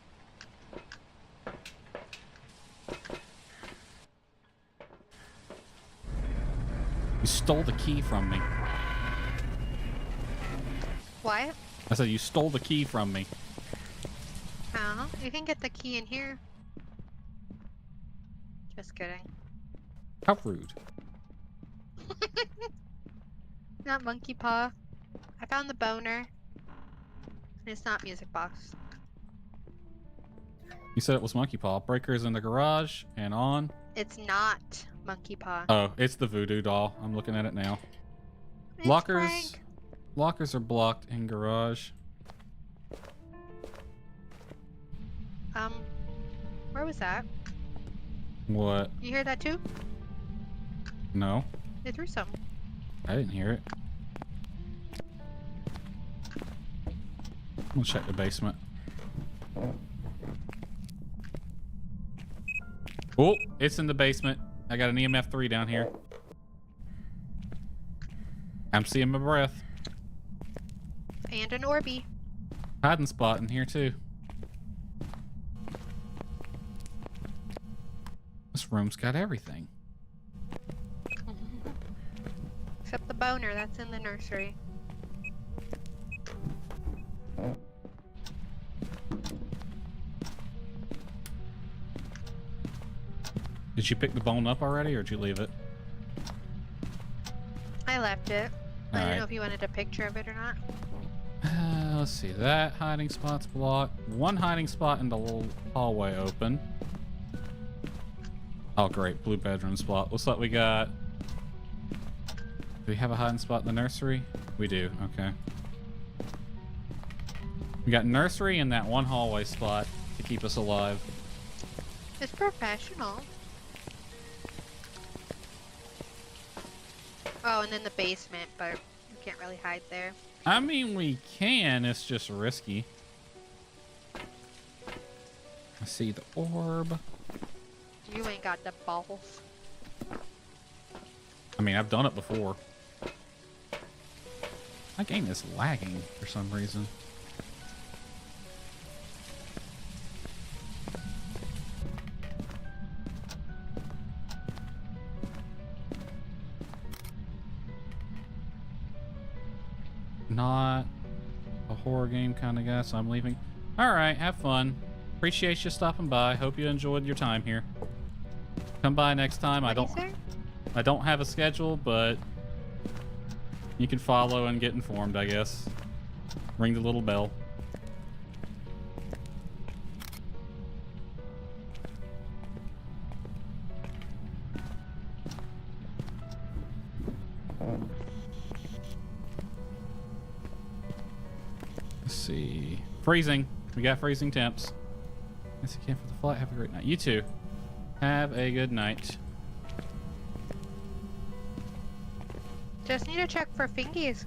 You stole the key from me. What? I said you stole the key from me. You can get the key in here. Just kidding. How rude. Not monkey paw. I found the boner. And it's not music box. You said it was monkey paw. Breaker's in the garage and on. It's not monkey paw. Oh, it's the voodoo doll. I'm looking at it now. It's Lockers. Frank. Lockers are blocked in garage. Where was that? What? You hear that too? No, They threw some. I didn't hear it. We'll check the basement. Oh, it's in the basement. I got an EMF 3 down here. I'm seeing my breath. And an Orby. Hiding spot in here too. This room's got everything. Except the boner, that's in the nursery. Did you pick the bone up already, or did you leave it? I left it. I Alright. didn't know if you wanted a picture of it or not. Let's see. That hiding spot's blocked. One hiding spot in the little hallway open. Oh, great. Blue bedroom spot. Looks like we got... Do we have a hiding spot in the nursery? We do. Okay. We got nursery and that one hallway spot to keep us alive. It's professional. Oh, and then the basement, but you can't really hide there. I mean, we can. It's just risky. I see the orb. You ain't got the balls. I mean, I've done it before. My game is lagging for some reason. Not a horror game kind of guy, so I'm leaving. All right, have fun. Appreciate you stopping by. Hope you enjoyed your time here. Come by next time. I don't have a schedule, but you can follow and get informed, I guess. Ring the little bell. Let's see. Freezing. We got freezing temps. Thanks again for the flight. Have a great night. You too. Have a good night. Just need to check for fingies.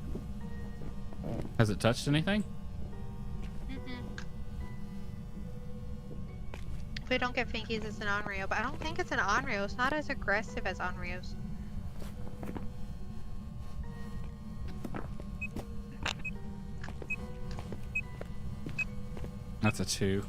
Has it touched anything? If we don't get fingies, it's an Onryo, but I don't think it's an Onryo. It's not as aggressive as Onryos. That's a 2.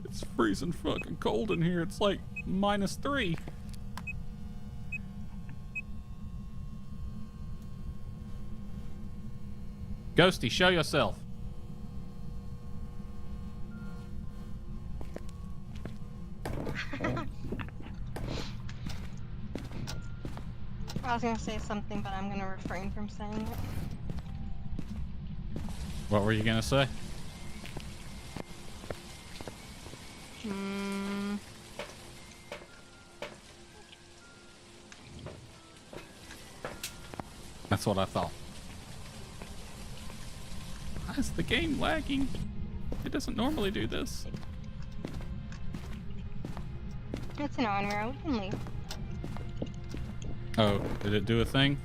It's freezing fucking cold in here. It's like -3. Ghosty, show yourself. I was gonna say something, but I'm gonna refrain from saying it. What were you gonna say? That's what I thought. Why is the game lagging? It doesn't normally do this. It's an honor. We can leave. Oh, did it do a thing?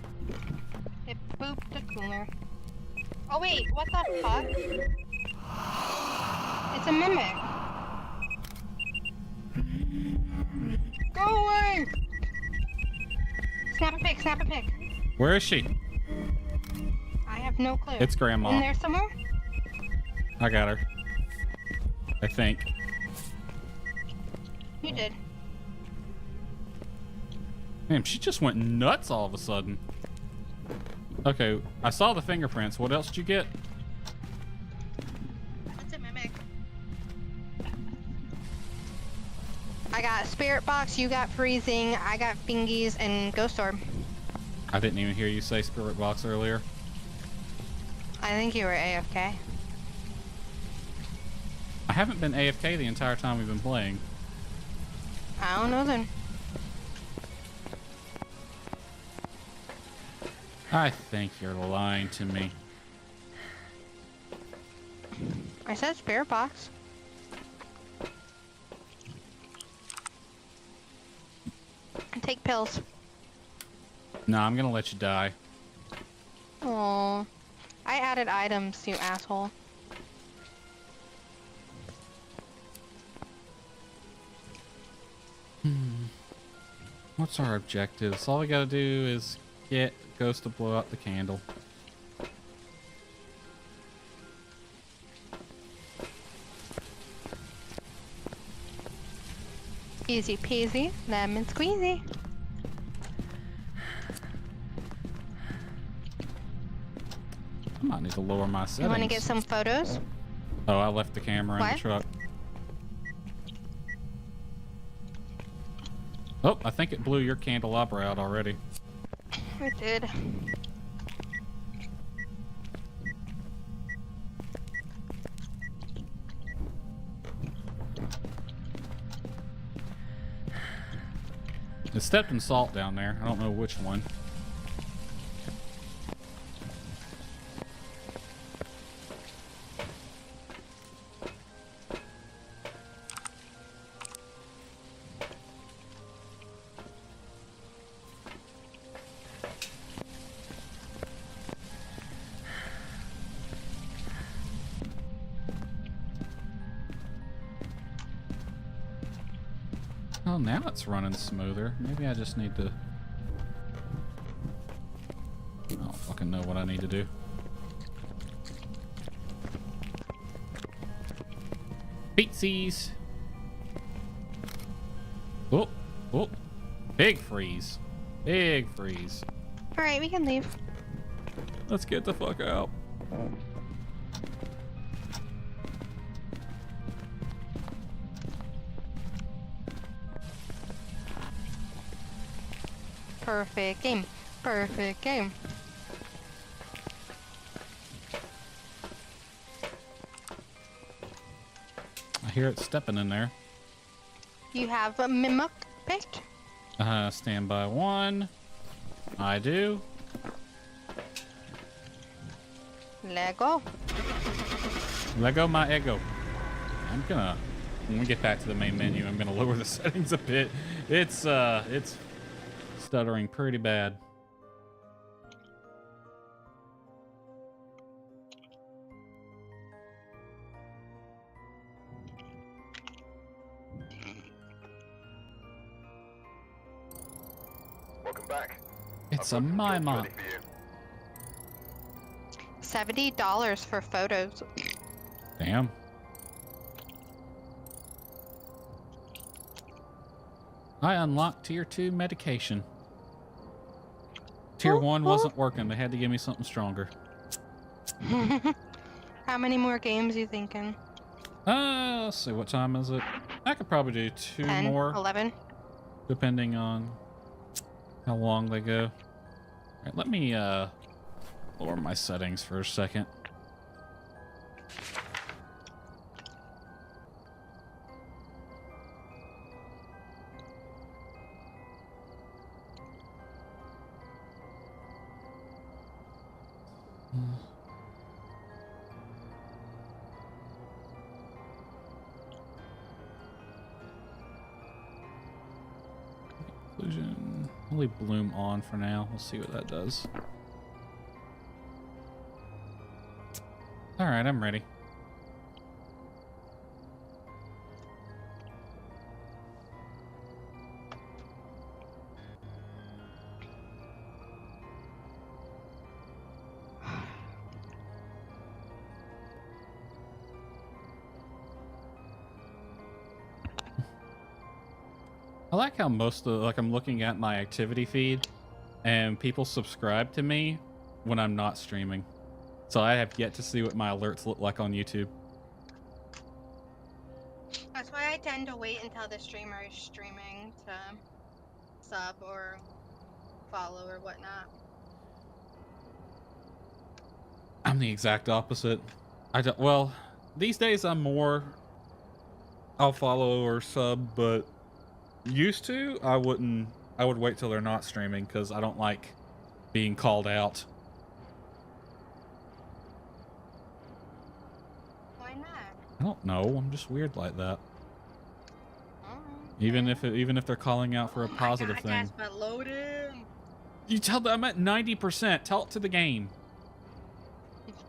It booped the cooler. Oh wait, what's that pot? It's a mimic. Go away! Snap a pic, snap a pic. Where is she? I have no clue. It's Grandma. In there somewhere? I got her. I think. You did. Damn, she just went nuts all of a sudden. Okay, I saw the fingerprints. What else did you get? What's a mimic? I got Spirit Box, you got Freezing, I got Fingies, and Ghost Orb. I didn't even hear you say Spirit Box earlier. I think you were AFK. I haven't been AFK the entire time we've been playing. I don't know then. I think you're lying to me. I said Spirit Box. Take pills. No, I'm gonna let you die. Oh, I added items, you asshole. What's our objectives? All we gotta do is get Ghost to blow out the candle. Easy peasy, lemon squeezy. I might need to lower my settings. You want to get some photos? Oh, I left the camera in the truck. Oh, I think it blew your candelabra out already. It did. It stepped in salt down there. I don't know which one. Oh, now it's running smoother. Maybe I just need to... I don't fucking know what I need to do. Beatsies! Oh, oh. Big freeze. Big freeze. Alright, we can leave. Let's get the fuck out. Perfect game. Perfect game. I hear it stepping in there. You have a mimic picked? Stand by one. I do. Lego. Lego my ego. When we get back to the main menu, I'm gonna lower the settings a bit. It's stuttering pretty bad. Welcome back. It's a Mima. $70 for photos. Damn. I unlocked tier 2 medication. Tier 1 wasn't working. They had to give me something stronger. How many more games you thinking? Let's see. What time is it? I could probably do 2 10, more. 11. Depending on how long they go. All right, let me lower my settings for a second. Inclusion. I'll leave bloom on for now. We'll see what that does. All right, I'm ready. I like how most of, like, I'm looking at my activity feed and people subscribe to me when I'm not streaming. So I have yet to see what my alerts look like on YouTube. That's why I tend to wait until the streamer is streaming to sub or follow or whatnot. I'm the exact opposite. I don't, well, these days I'm more, I'll follow or sub, but used to, I would wait till they're not streaming because I don't like being called out. Why not? I don't know. I'm just weird like that. Even if they're calling out for a positive thing. That's but loading. You tell them I'm at 90%. Tell it to the game.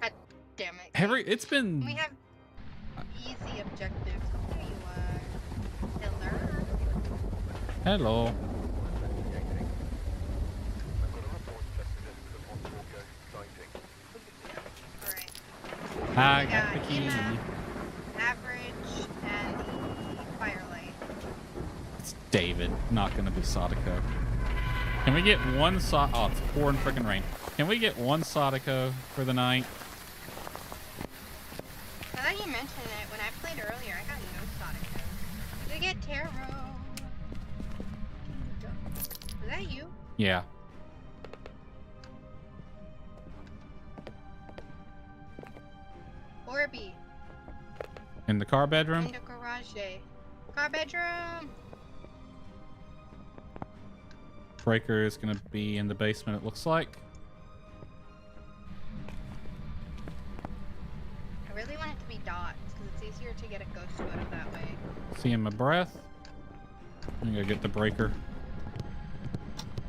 God damn it. It's been. We have easy objectives. There you are. Hello. I got the key. Average and the firelight. It's David, not gonna be Sadako. Can we get one oh, it's pouring freaking rain. Can we get one Sadako for the night? I thought you mentioned it when I played earlier. I got no Sadako. Did I get Taro? Was that you? Yeah. Orby. In the car bedroom? In the garage. Car bedroom. Breaker is gonna be in the basement, it looks like. I really want it to be dots because it's easier to get a ghost photo that way. Seeing my breath. I'm gonna get the breaker.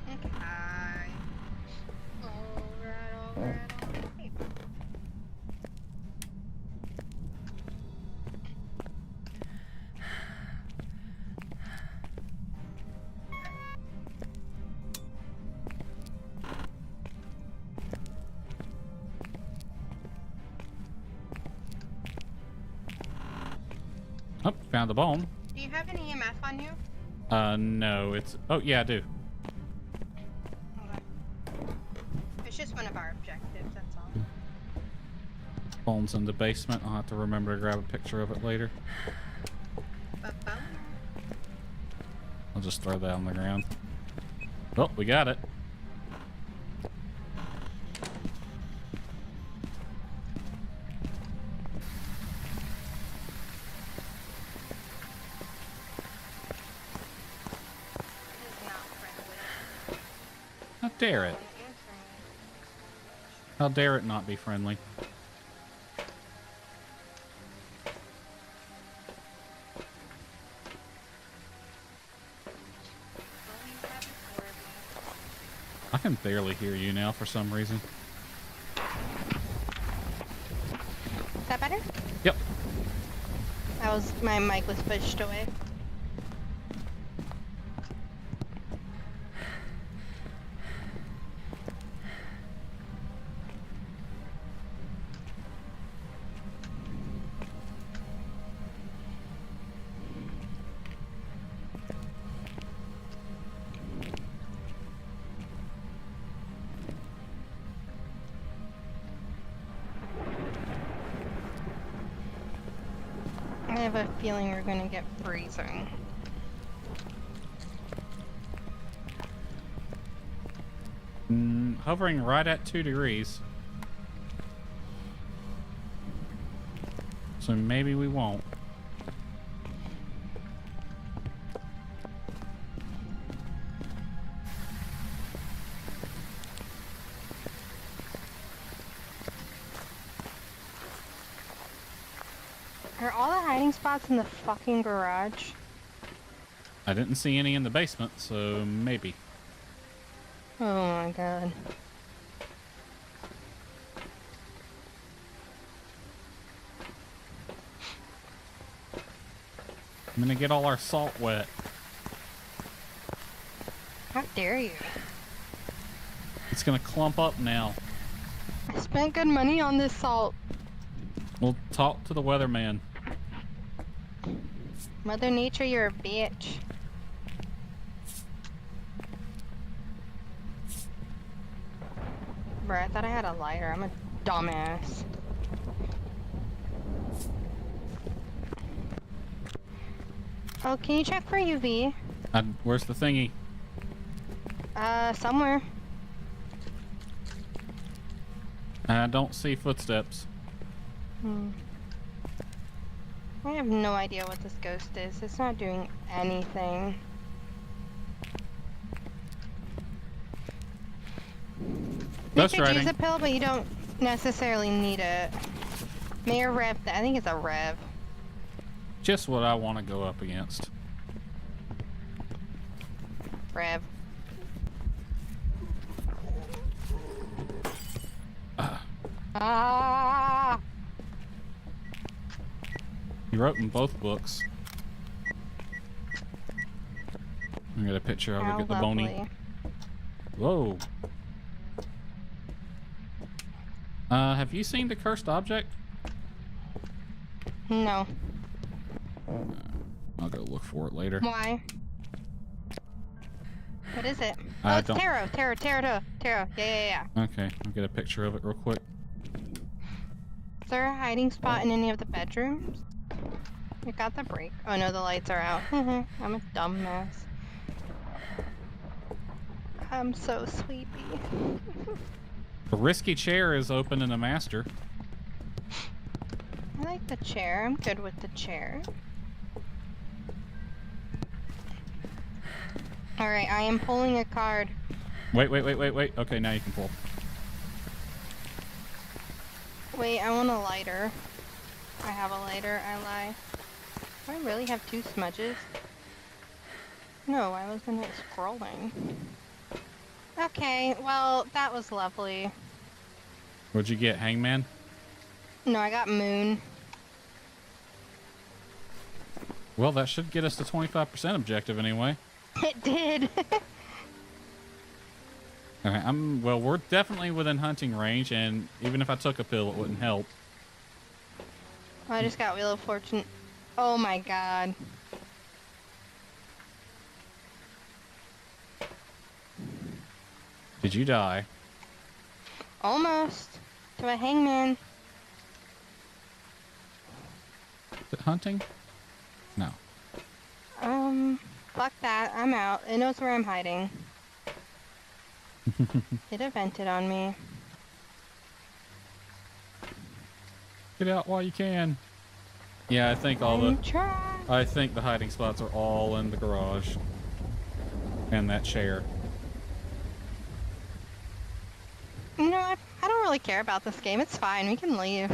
Okay. Alright. Oh, found the bone. Do you have an EMF on you? No, it's... Oh, yeah, I do. Okay. It's just one of our objectives, that's all. Bone's in the basement. I'll have to remember to grab a picture of it later. I'll just throw that on the ground. Oh, we got it. How dare it? How dare it not be friendly? I can barely hear you now for some reason. Is that better? Yep. My mic was pushed away. I have a feeling we're gonna get freezing. Hovering right at 2 degrees. So maybe we won't. Are all the hiding spots in the fucking garage? I didn't see any in the basement, so maybe. Oh my god. I'm gonna get all our salt wet. How dare you? It's gonna clump up now. I spent good money on this salt. We'll talk to the weatherman. Mother Nature, you're a bitch. Bruh, I thought I had a lighter. I'm a dumbass. Oh, can you check for UV? Where's the thingy? Somewhere. I don't see footsteps. I have no idea what this ghost is. It's not doing anything. You could use a pill, but you don't necessarily need it. Mayor Rev, I think it's a Rev. Just what I want to go up against. Rev. Ah! You wrote in both books. I got a picture of her, get the bony. Whoa. Have you seen the cursed object? No. I'll go look for it later. Why? What is it? Oh, I it's don't... Tarot. Yeah. Okay, I'll get a picture of it real quick. Is there a hiding spot in any of the bedrooms? We got the break. Oh no, the lights are out. I'm a dumbass. I'm so sleepy. The risky chair is open in the master. I like the chair. I'm good with the chair. Alright, I am pulling a card. Wait. Okay, now you can pull. Wait, I want a lighter. I have a lighter, I lie. Do I really have 2 smudges? No, I wasn't scrolling. Okay, well, that was lovely. What'd you get, Hangman? No, I got Moon. Well, that should get us to 25% objective anyway. It did. Alright, well, we're definitely within hunting range, and even if I took a pill, it wouldn't help. I just got Wheel of Fortune. Oh my god. Did you die? Almost. To a hangman. Is it hunting? No. Fuck that. I'm out. It knows where I'm hiding. It evented on me. Get out while you can. Yeah, I think I think the hiding spots are all in the garage. And that chair. You know, I don't really care about this game. It's fine. We can leave.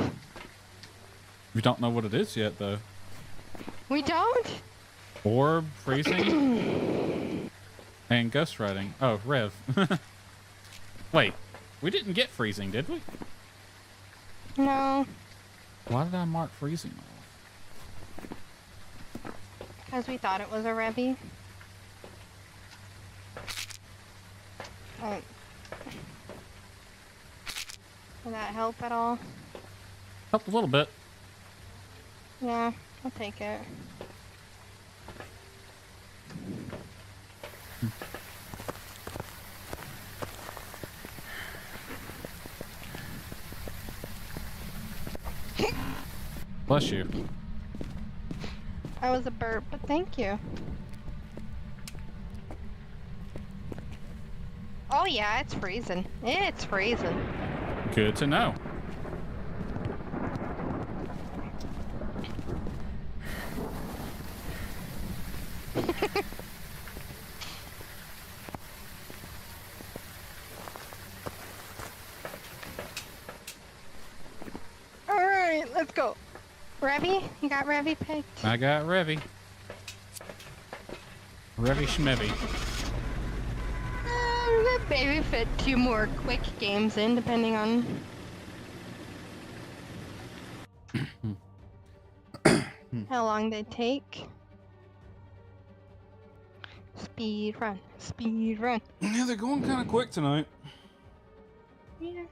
We don't know what it is yet, though. We don't? Orb, freezing, and ghost riding. Oh, Rev. Wait, we didn't get freezing, did we? No. Why did I mark freezing off? Because we thought it was a Revy. Will that help at all? Helped a little bit. Yeah, I'll take it. Bless you. That was a burp, but thank you. Oh yeah, it's freezing. It's freezing. Good to know. Alright, let's go. Revy? You got Revy picked? I got Revy. Revy Schmevy. Maybe fit 2 more quick games in, depending on... how long they take. Speed run. Speed run. Yeah, they're going kind of quick tonight. Yeah.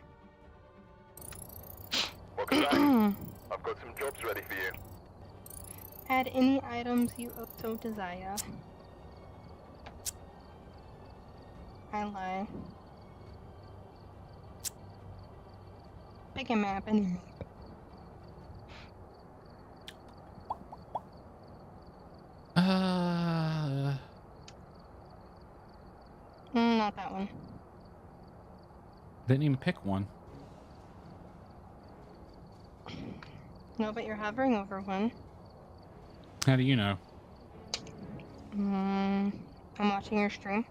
Welcome back. I've got some jobs ready for you. Add any items you so desire. I lie. Pick a map, any map. Not that one. Didn't even pick one. No, but you're hovering over one. How do you know? I'm watching your stream.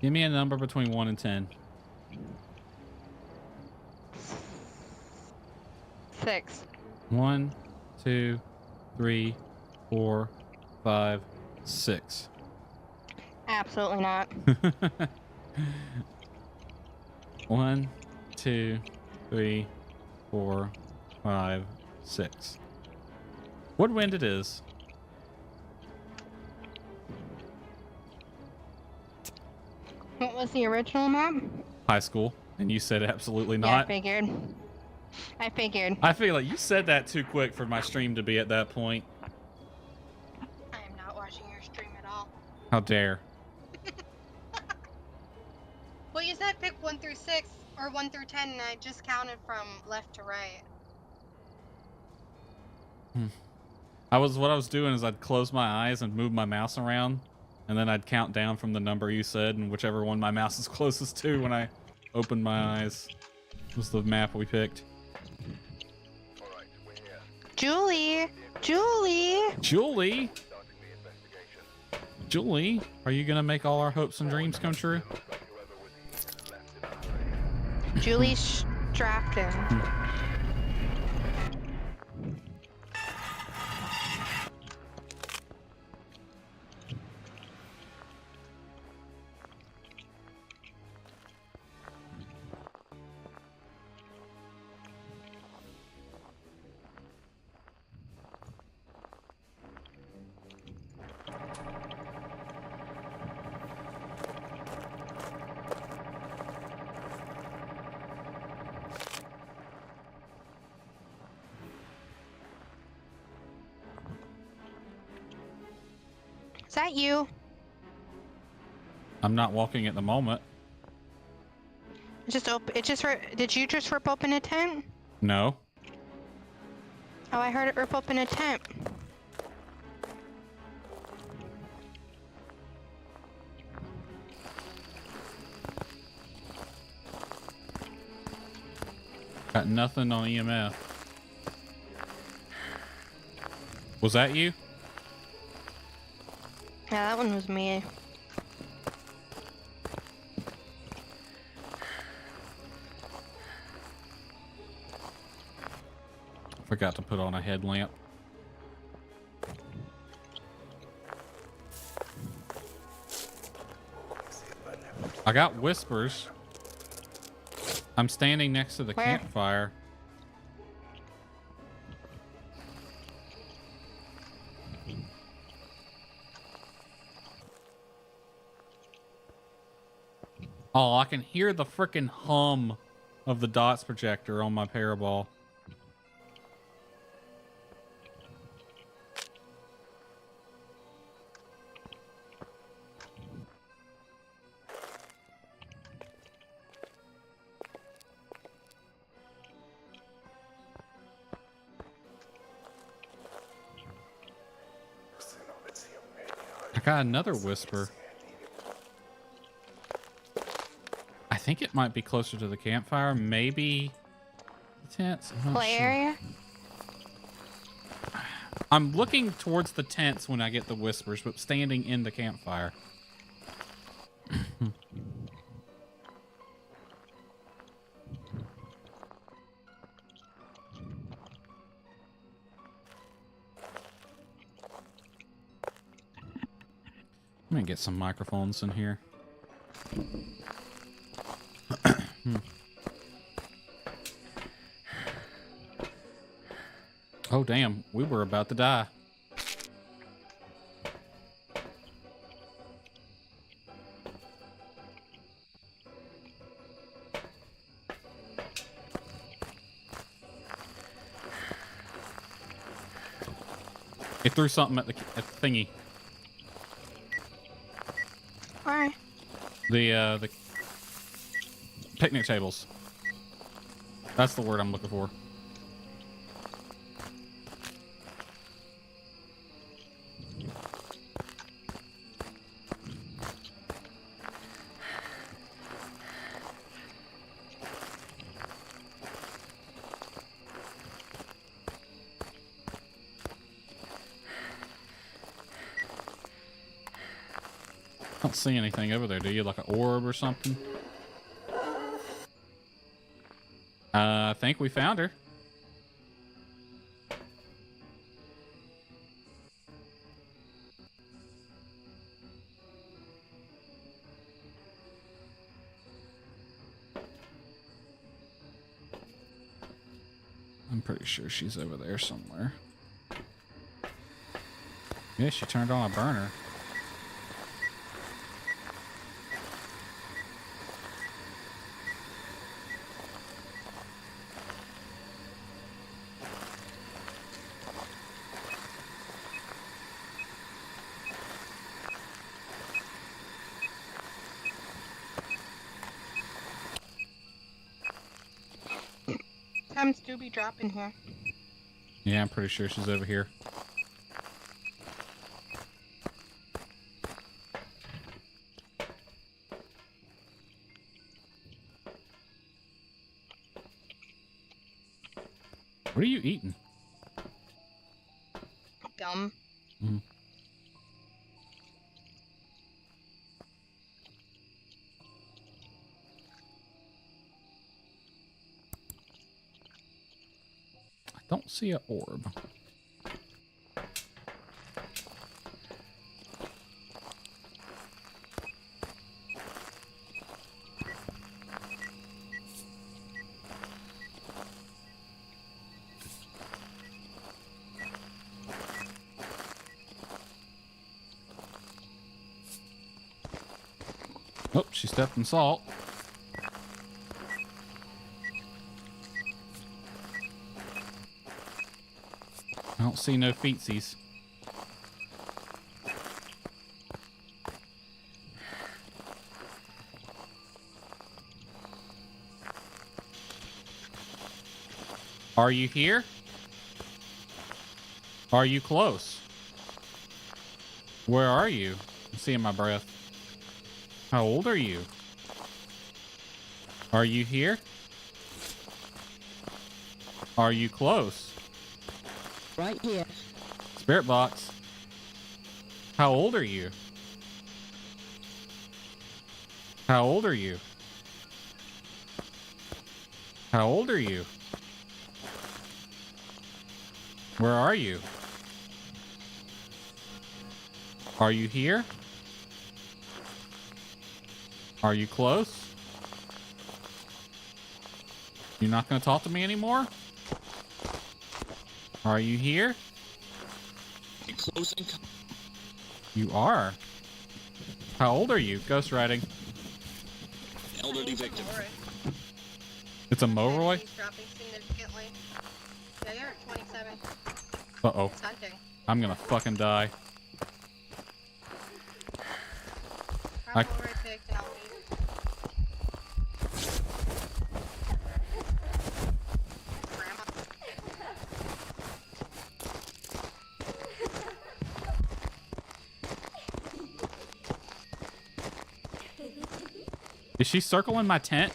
Give me a number between 1 and 10. 6. 1, 2, 3, 4, 5, 6. Absolutely not. 1, 2, 3, 4, 5, 6. What wind it is? What was the original map? High school. And you said absolutely Yeah, I not. figured. I feel like you said that too quick for my stream to be at that point. I am not watching your stream at all. How dare. Well, you said pick 1 through 6 or 1 through 10, and I just counted from left to right. What I was doing is I'd close my eyes and move my mouse around, and then I'd count down from the number you said, and whichever one my mouse is closest to when I opened my eyes was the map we picked. Julie! Julie! Julie! Julie, are you gonna make all our hopes and dreams come true? Julie's strapped in. Is that you? I'm not walking at the moment. Did you just rip open a tent? No. Oh, I heard it rip open a tent. Got nothing on EMF. Was that you? Yeah, that one was me. Forgot to put on a headlamp. I got whispers. I'm standing next to the Where? campfire. Oh, I can hear the frickin' hum of the dots projector on my parabol. I got another whisper. I think it might be closer to the campfire, maybe the tents. I'm not Play sure. area? I'm looking towards the tents when I get the whispers, but standing in the campfire. I'm gonna get some microphones in here. Oh, damn. We were about to die. It threw something at the thingy. Alright. The picnic tables. That's the word I'm looking for. I don't see anything over there, do you? Like an orb or something? I think we found her. I'm pretty sure she's over there somewhere. Yeah, she turned on a burner. Time's do be dropping here. Yeah, I'm pretty sure she's over here. What are you eating? Gum. Mm. I don't see an orb. Oh, she stepped in salt. I don't see no feetsies. Are you here? Are you close? Where are you? I'm seeing my breath. How old are you? Are you here? Are you close? Right here. Spirit box. How old are you? How old are you? How old are you? Where are you? Are you here? Are you close? You're not going to talk to me anymore? Are you here? Close and You are. How old are you? Ghost riding. elderly victim. It's a Moroi? He's dropping significantly. Yeah, you're at 27. Uh-oh. It's hunting. I'm gonna fucking die. I'm already picked and I'll leave. Grandma. Is she circling my tent?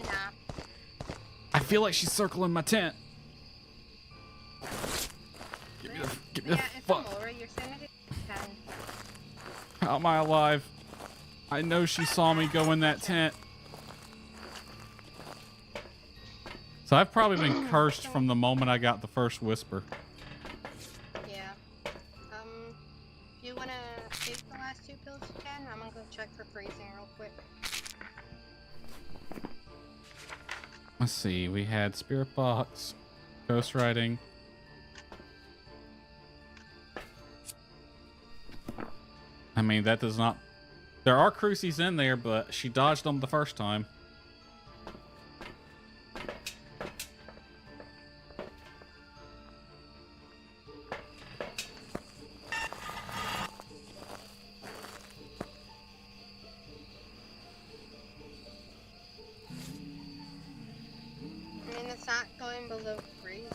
Nah. I feel like she's circling my tent. Give me the Yeah, it's fuck. a Laura. You're sanity 10. How am I alive? I know she saw me go in that tent. So I've probably been cursed from the moment I got the first whisper. Yeah. If you wanna take the last 2 pills you can, I'm gonna go check for freezing real quick. Let's see. We had Spirit Box, Ghost Riding. I mean, that does not... There are crucies in there, but she dodged them the first time. so freezing.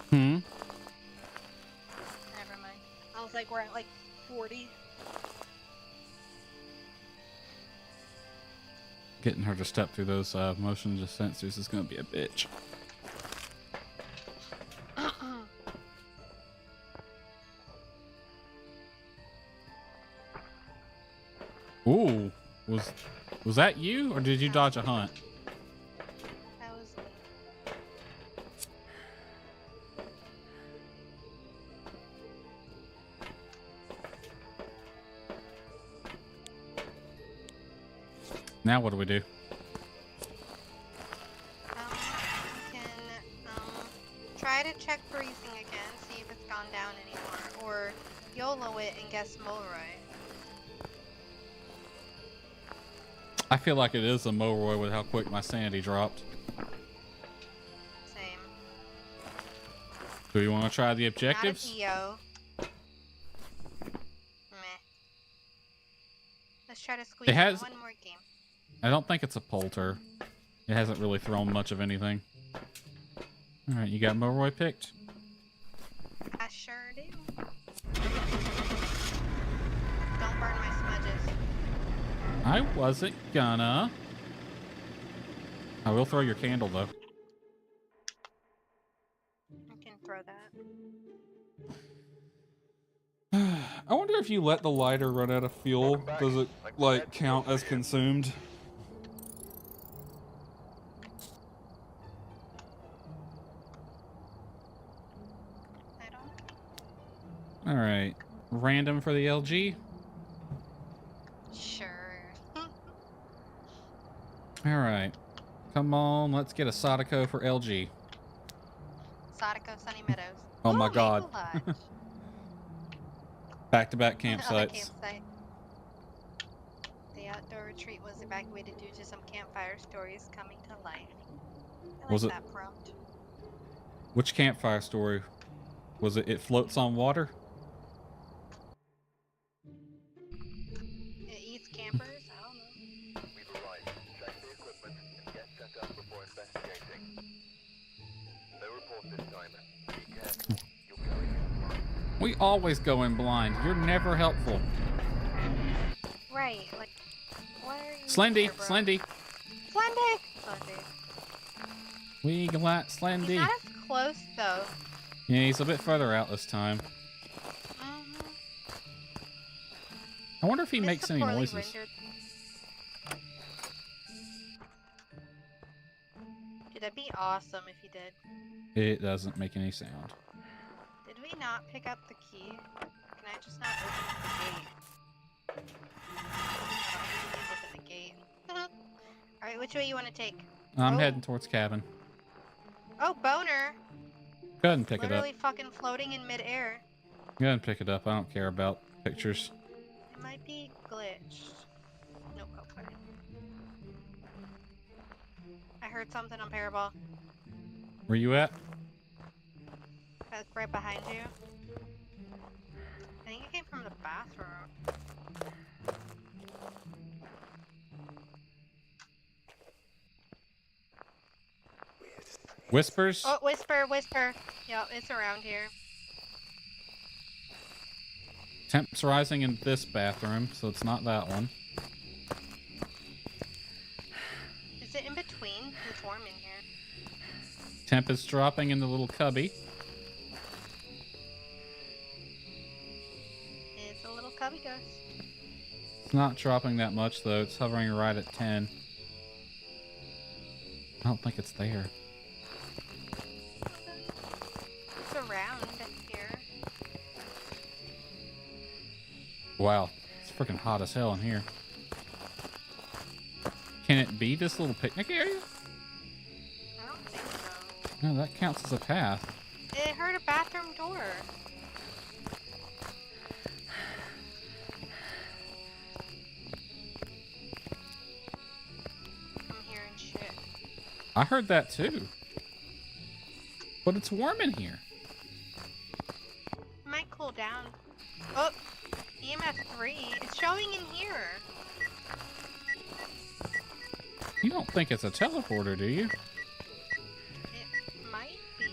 Hmm? Never mind. I was like, we're at like 40. Getting her to step through those motion sensors is going to be a bitch. Ooh, was that you, or did you dodge a hunt? That was me. Now what do we do? We can try to check breathing again, see if it's gone down anymore, or YOLO it and guess Mulroy. I feel like it is a Mulroy with how quick my sanity dropped. Same. Do you want to try the objectives? Not a Dio. Meh. Let's try to squeeze It has- in one more game. I don't think it's a Polter. It hasn't really thrown much of anything. Alright, you got Mulroy picked? I sure do. Don't burn my smudges. I wasn't gonna. I will throw your candle though. I can throw that. I wonder if you let the lighter run out of fuel, does it like count as consumed? I don't. Alright. Random for the LG? Sure. Alright. Come on, let's get a Sadako for LG. Sadako Sunny Meadows. Oh my god. Maple Lodge. Back-to-back Other campsites. campsite. The outdoor retreat was evacuated due to some campfire stories coming to life. I like Was it- that prompt. Which campfire story? Was it Floats on Water? It eats campers? I don't know. We've arrived. Check the equipment and get set up before investigating. No report this time. Be careful. You're going in blind. We always go in blind. You're never helpful. Right, like, what are you Slendy, here, bro? Slendy. Slendy! Slendy. We got He's Slendy. not as close, though. Yeah, he's a bit further out this time. I wonder if he This makes is a any poorly noises. rendered- Dude, that'd be awesome if he did. It doesn't make any sound. Did we not pick up the key? Can I just not open the gate? Oh, open the gate. Alright, which way you want to take? I'm Oh. heading towards cabin. Oh, boner! Go ahead and pick it up. Literally fucking floating in midair. Go ahead and pick it up. I don't care about pictures. It might be glitched. Nope, okay. I heard something on Parabol. Where you at? That's right behind you. I think it came from the bathroom. Whispers? Oh, whisper, whisper. Yep, it's around here. Temps rising in this bathroom, so it's not that one. Is it in between? It's warm in here. Temp is dropping in the little cubby. It's a little cubby ghost. It's not dropping that much though. It's hovering right at 10. I don't think it's there. It's around here. Wow, it's freaking hot as hell in here. Can it be this little picnic area? I don't think so. No, that counts as a path. It heard a bathroom door. I'm hearing shit. I heard that too. But it's warm in here. It might cool down. Oh, EMF 3. It's showing in here. You don't think it's a teleporter, do you? It might be.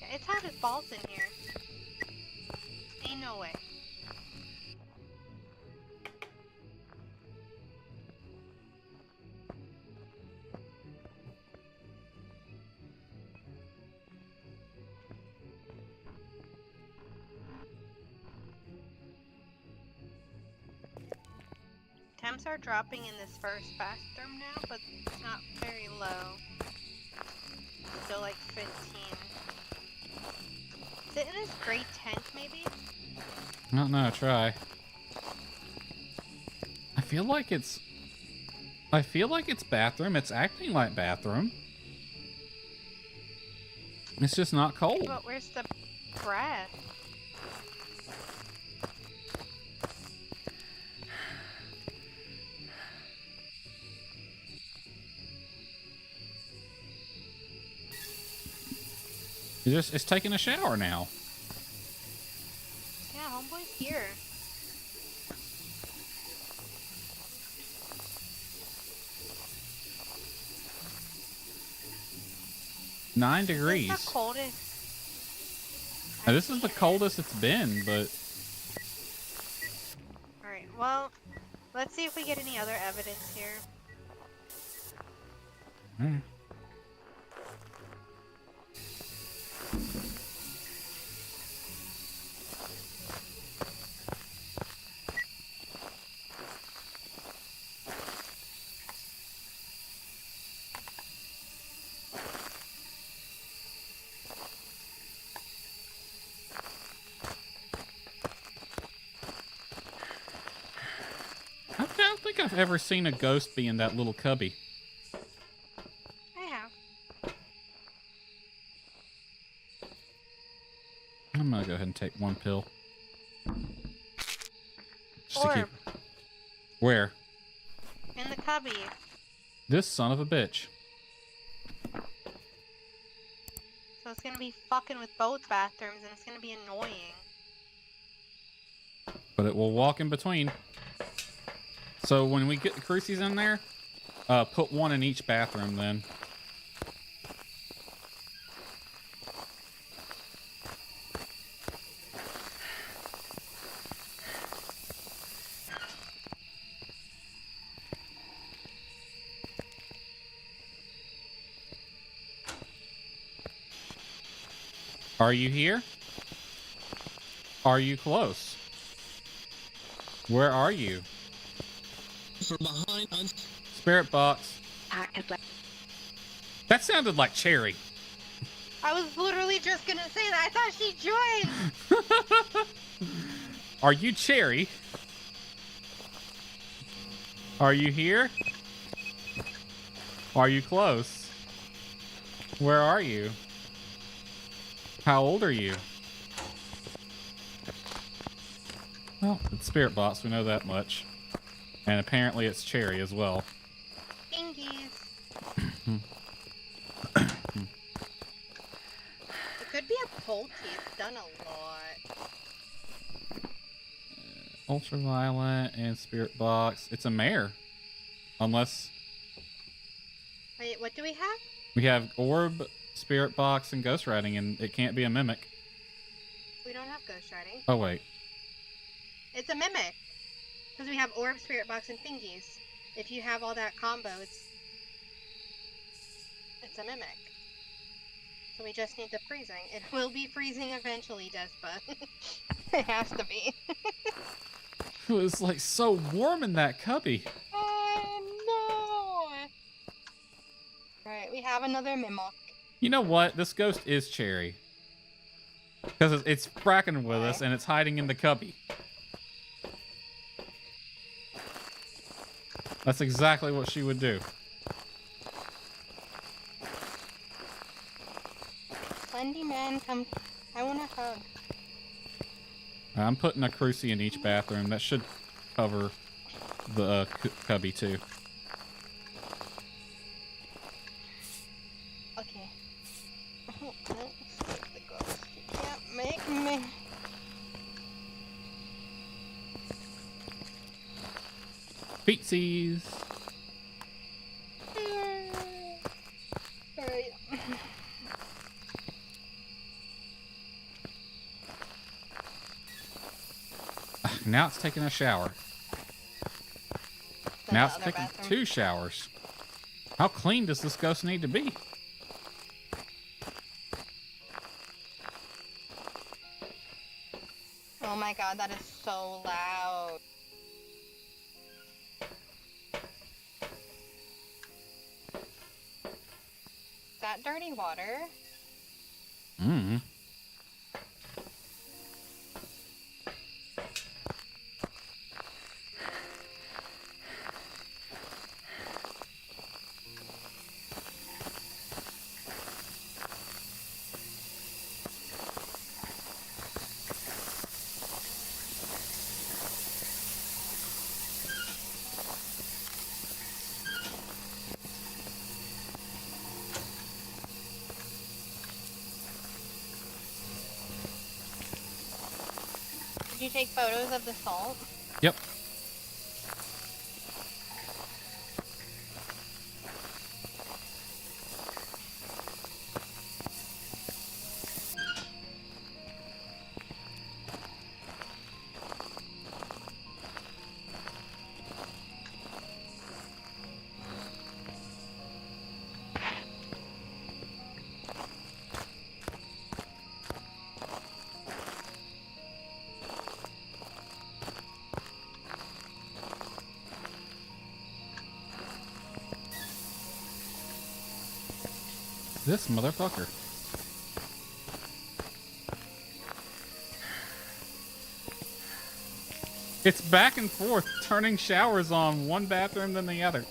Yeah, it's hot as balls in here. Ain't no way. Temps are dropping in this first bathroom now, but it's not very low. Still like 15. Is it in this gray tent, maybe? I don't know, try. I feel like it's bathroom. It's acting like bathroom. It's just not cold. But where's the breath? It's taking a shower now. Yeah, homeboy's here. Nine This degrees. is the coldest. Now, this is the coldest it's been, but Alright, well, let's see if we get any other evidence here. I don't think I've ever seen a ghost be in that little cubby. I have. I'm gonna go ahead and take one pill. Just to keep... Where? In the cubby. This son of a bitch. So it's gonna be fucking with both bathrooms and it's gonna be annoying. But it will walk in between. So when we get the crucies in there, put one in each bathroom then. Are you here? Are you close? Where are you? From behind us. Spirit box. That sounded like Cherry. I was literally just gonna say that. I thought she joined. Are you Cherry? Are you here? Are you close? Where are you? How old are you? Well, it's Spirit Box, we know that much. And apparently it's Cherry as well. Fingies. It could be a Polty. It's done a lot. Ultraviolet and Spirit Box. It's a mare. Unless Wait, what do we have? we have Orb, Spirit Box, and Ghost Riding, and it can't be a Mimic. We don't have Ghost Riding. Oh, wait. It's a Mimic. Because we have Orb, Spirit Box, and Fingies. If you have all that combo, it's a Mimic. So we just need the freezing. It will be freezing eventually, Despa. It has to be. It was like so warm in that cubby. Oh no! have another mimic. You know what? This ghost is Cherry. Because it's fracking with us and it's hiding in the cubby. That's exactly what she would do. Wendy, man, come. I want a hug. I'm putting a crucie in each bathroom. That should cover the cubby too. Okay. Oh, no, skip the ghost. You can't make me. Feetsies. Alright. Now it's taking a shower. Now it's taking 2 showers. How clean does this ghost need to be? Oh my god, that is so loud. Is that dirty water? Mm-hmm. Did you take photos of the salt? Yep. This motherfucker. It's back and forth, turning showers on one bathroom than the other.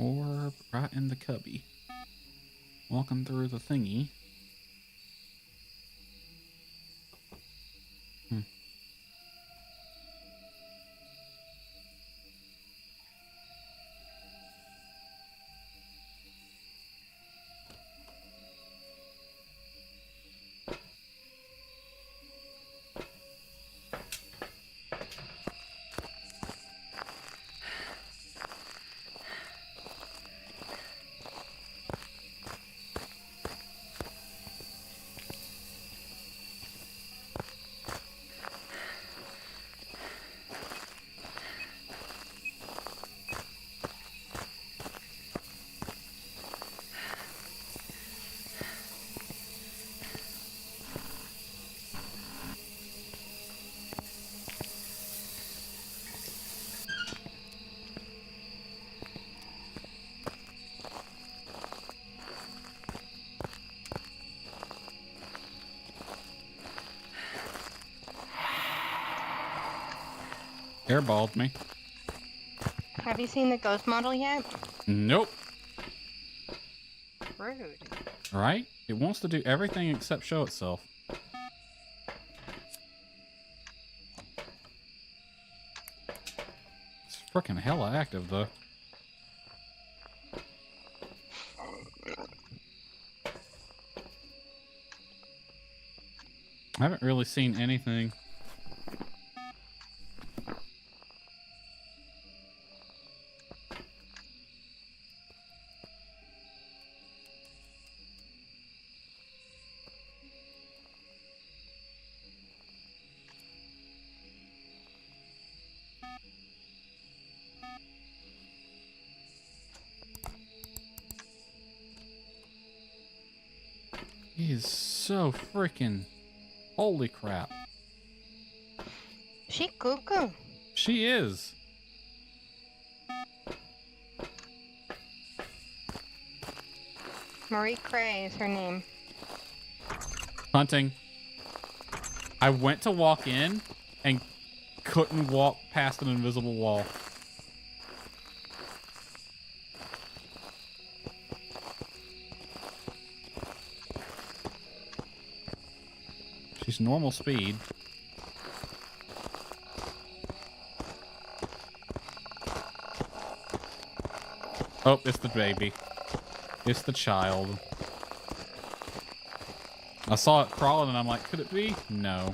Orb right in the cubby. Walking through the thingy. Airballed me. Have you seen the ghost model yet? Nope. Rude. Right? It wants to do everything except show itself. It's freaking hella active, though. I haven't really seen anything. He is so freaking... Holy crap. She cuckoo. She is. Marie Cray is her name. Hunting. I went to walk in and couldn't walk past an invisible wall. She's normal speed. Oh, it's the baby. It's the child. I saw it crawling and I'm like, could it be? No.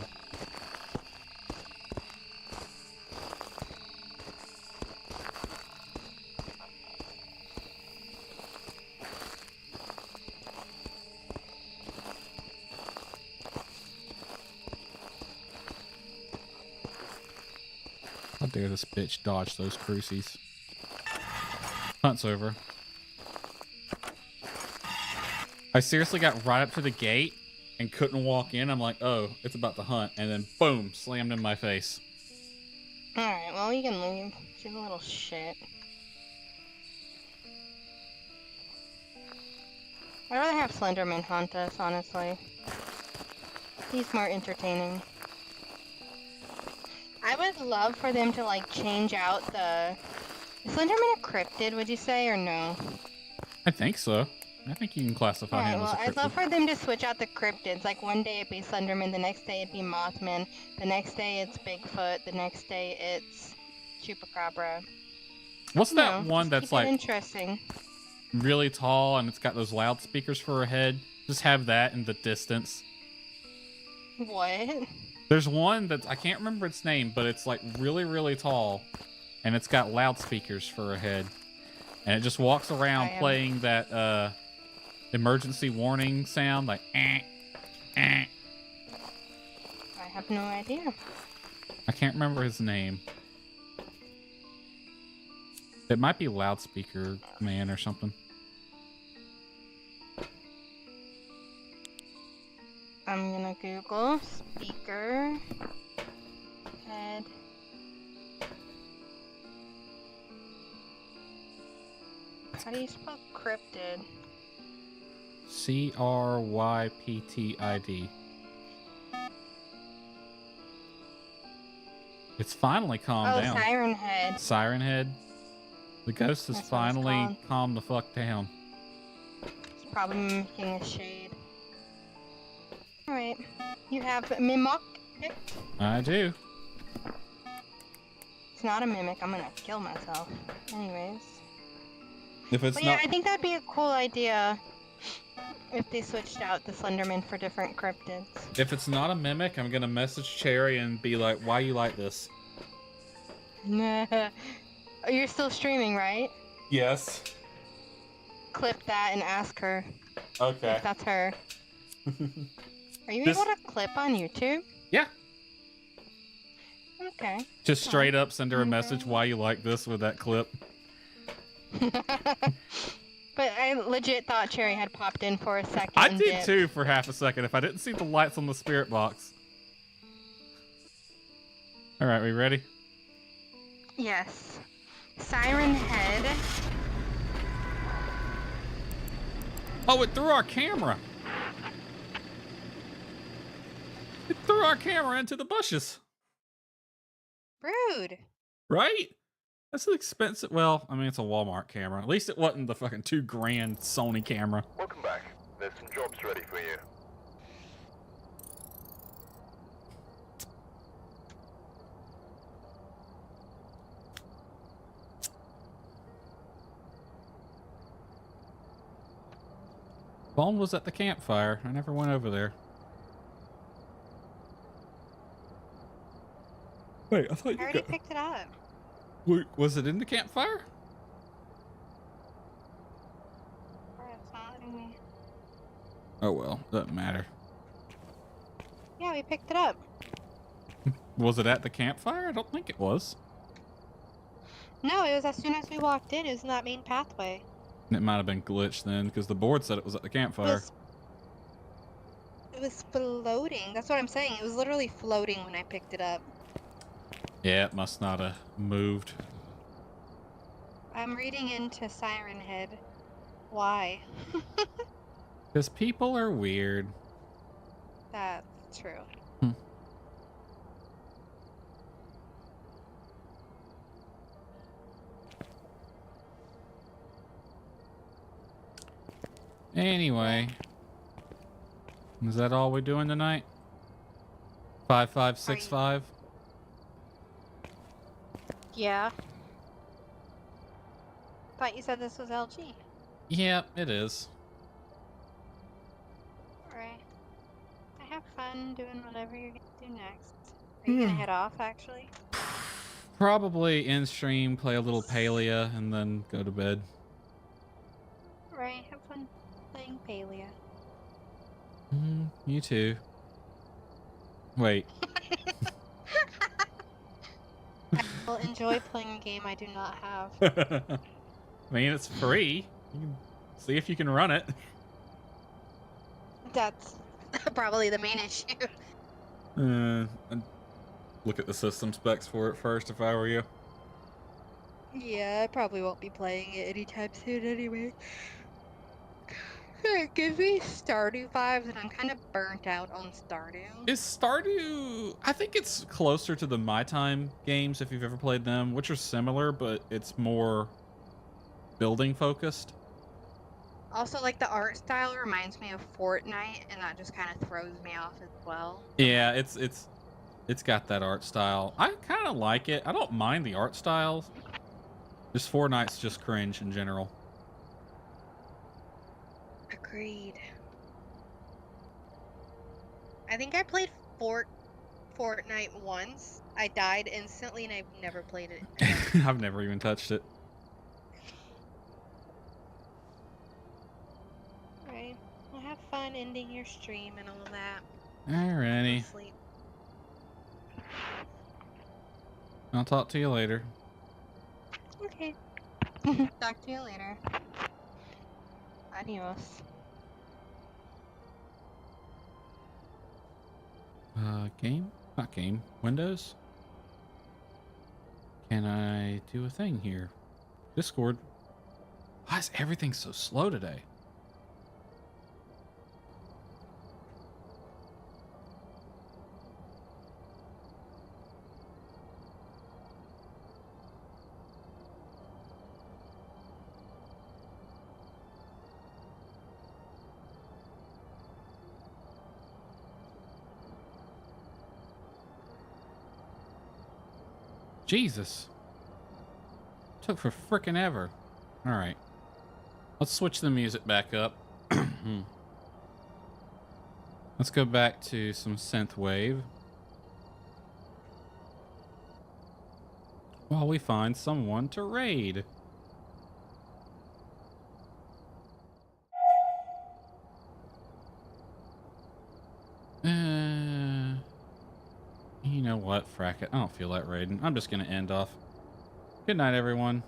How dare this bitch dodge those crucies. Hunt's over. I seriously got right up to the gate and couldn't walk in. I'm like, oh, it's about to hunt. And then boom, slammed in my face. Alright, well, you can leave. She's a little shit. I'd rather have Slenderman hunt us, honestly. He's more entertaining. I would love for them to, like, change out the... Is Slenderman a cryptid, would you say, or no? I think so. I think you can classify him as a cryptid. I'd love for them to switch out the cryptids. Like, one day it'd be Slenderman, the next day it'd be Mothman, the next day it's Bigfoot, the next day it's Chupacabra. What's that one that's like interesting? Really tall and it's got those loudspeakers for a head? Just have that in the distance. What? There's one that I can't remember its name, but it's like really, really tall and it's got loudspeakers for a head. And it just walks around playing that emergency warning sound, like eh. I have no idea. I can't remember his name. It might be Loudspeaker Man or something. I'm gonna Google speaker head. How do you spell cryptid? CRYPTID. It's finally calmed down. Siren Head. Siren Head. The ghost has finally calmed the fuck down. It's probably mimicking a shade. Alright. You have Mimic picked? I do. It's not a mimic. I'm gonna kill myself. Anyways. If it's yeah, I think that'd be a cool idea if they switched out the Slenderman for different cryptids. If it's not a mimic, I'm gonna message Cherry and be like, why you like this? You're still streaming, right? Yes. Clip that and ask her. Okay. If that's her. Are you able to clip on YouTube? Yeah. Okay. Just straight up send her a message, why you like this, with that clip. But I legit thought Cherry had popped in for a second. I did too for half a second if I didn't see the lights on the spirit box. Alright, we ready? Yes. Siren Head. Oh, it threw our camera. It threw our camera into the bushes. Rude. Right? That's an expensive. Well, I mean, it's a Walmart camera. At least it wasn't the fucking $2,000 Sony camera. Welcome back. There's some jobs ready for you. Bone was at the campfire. I never went over there. Wait, I thought you already picked it up. Wait, was it in the campfire? It's not letting me. Oh well, doesn't matter. Yeah, we picked it up. Was it at the campfire? I don't think it was. No, it was as soon as we walked in. It was in that main pathway. It might have been glitched then, because the board said it was at the campfire. It was floating. That's what I'm saying. It was literally floating when I picked it up. Yeah, it must not have moved. I'm reading into Siren Head. Why? Because people are weird. That's true. Anyway, is that all we're doing tonight? 5565? Yeah. Thought you said this was LG. Yeah, it is. Alright. I have fun doing whatever you're gonna do next. Are you gonna head off, actually? Probably in stream, play a little Palea, and then go to bed. Alright, have fun playing Palea. You too. Wait. I will enjoy playing a game I do not have. I mean, it's free. You can see if you can run it. That's probably the main issue. I'd look at the system specs for it first if I were you. Yeah, I probably won't be playing it anytime soon anyway. It gives me Stardew vibes, and I'm kind of burnt out on Stardew. Is Stardew... I think it's closer to the My Time games, if you've ever played them, which are similar, but it's more building focused. Also, like, the art style reminds me of Fortnite, and that just kind of throws me off as well. Yeah, it's got that art style. I kind of like it. I don't mind the art style. Just Fortnite's just cringe in general. Agreed. I think I played Fortnite once. I died instantly, and I've never played it again. I've never even touched it. Right. Well, have fun ending your stream and all that. Alrighty. Sleep. I'll talk to you later. Okay. Talk to you later. Adios. Game? Not game. Windows? Can I do a thing here? Discord. Why is everything so slow today? Jesus. Took for frickin' ever. Alright. Let's switch the music back up. Let's go back to some synthwave. While we find someone to raid. You know what? Frack it. I don't feel like raiding. I'm just gonna end off. Good night, everyone.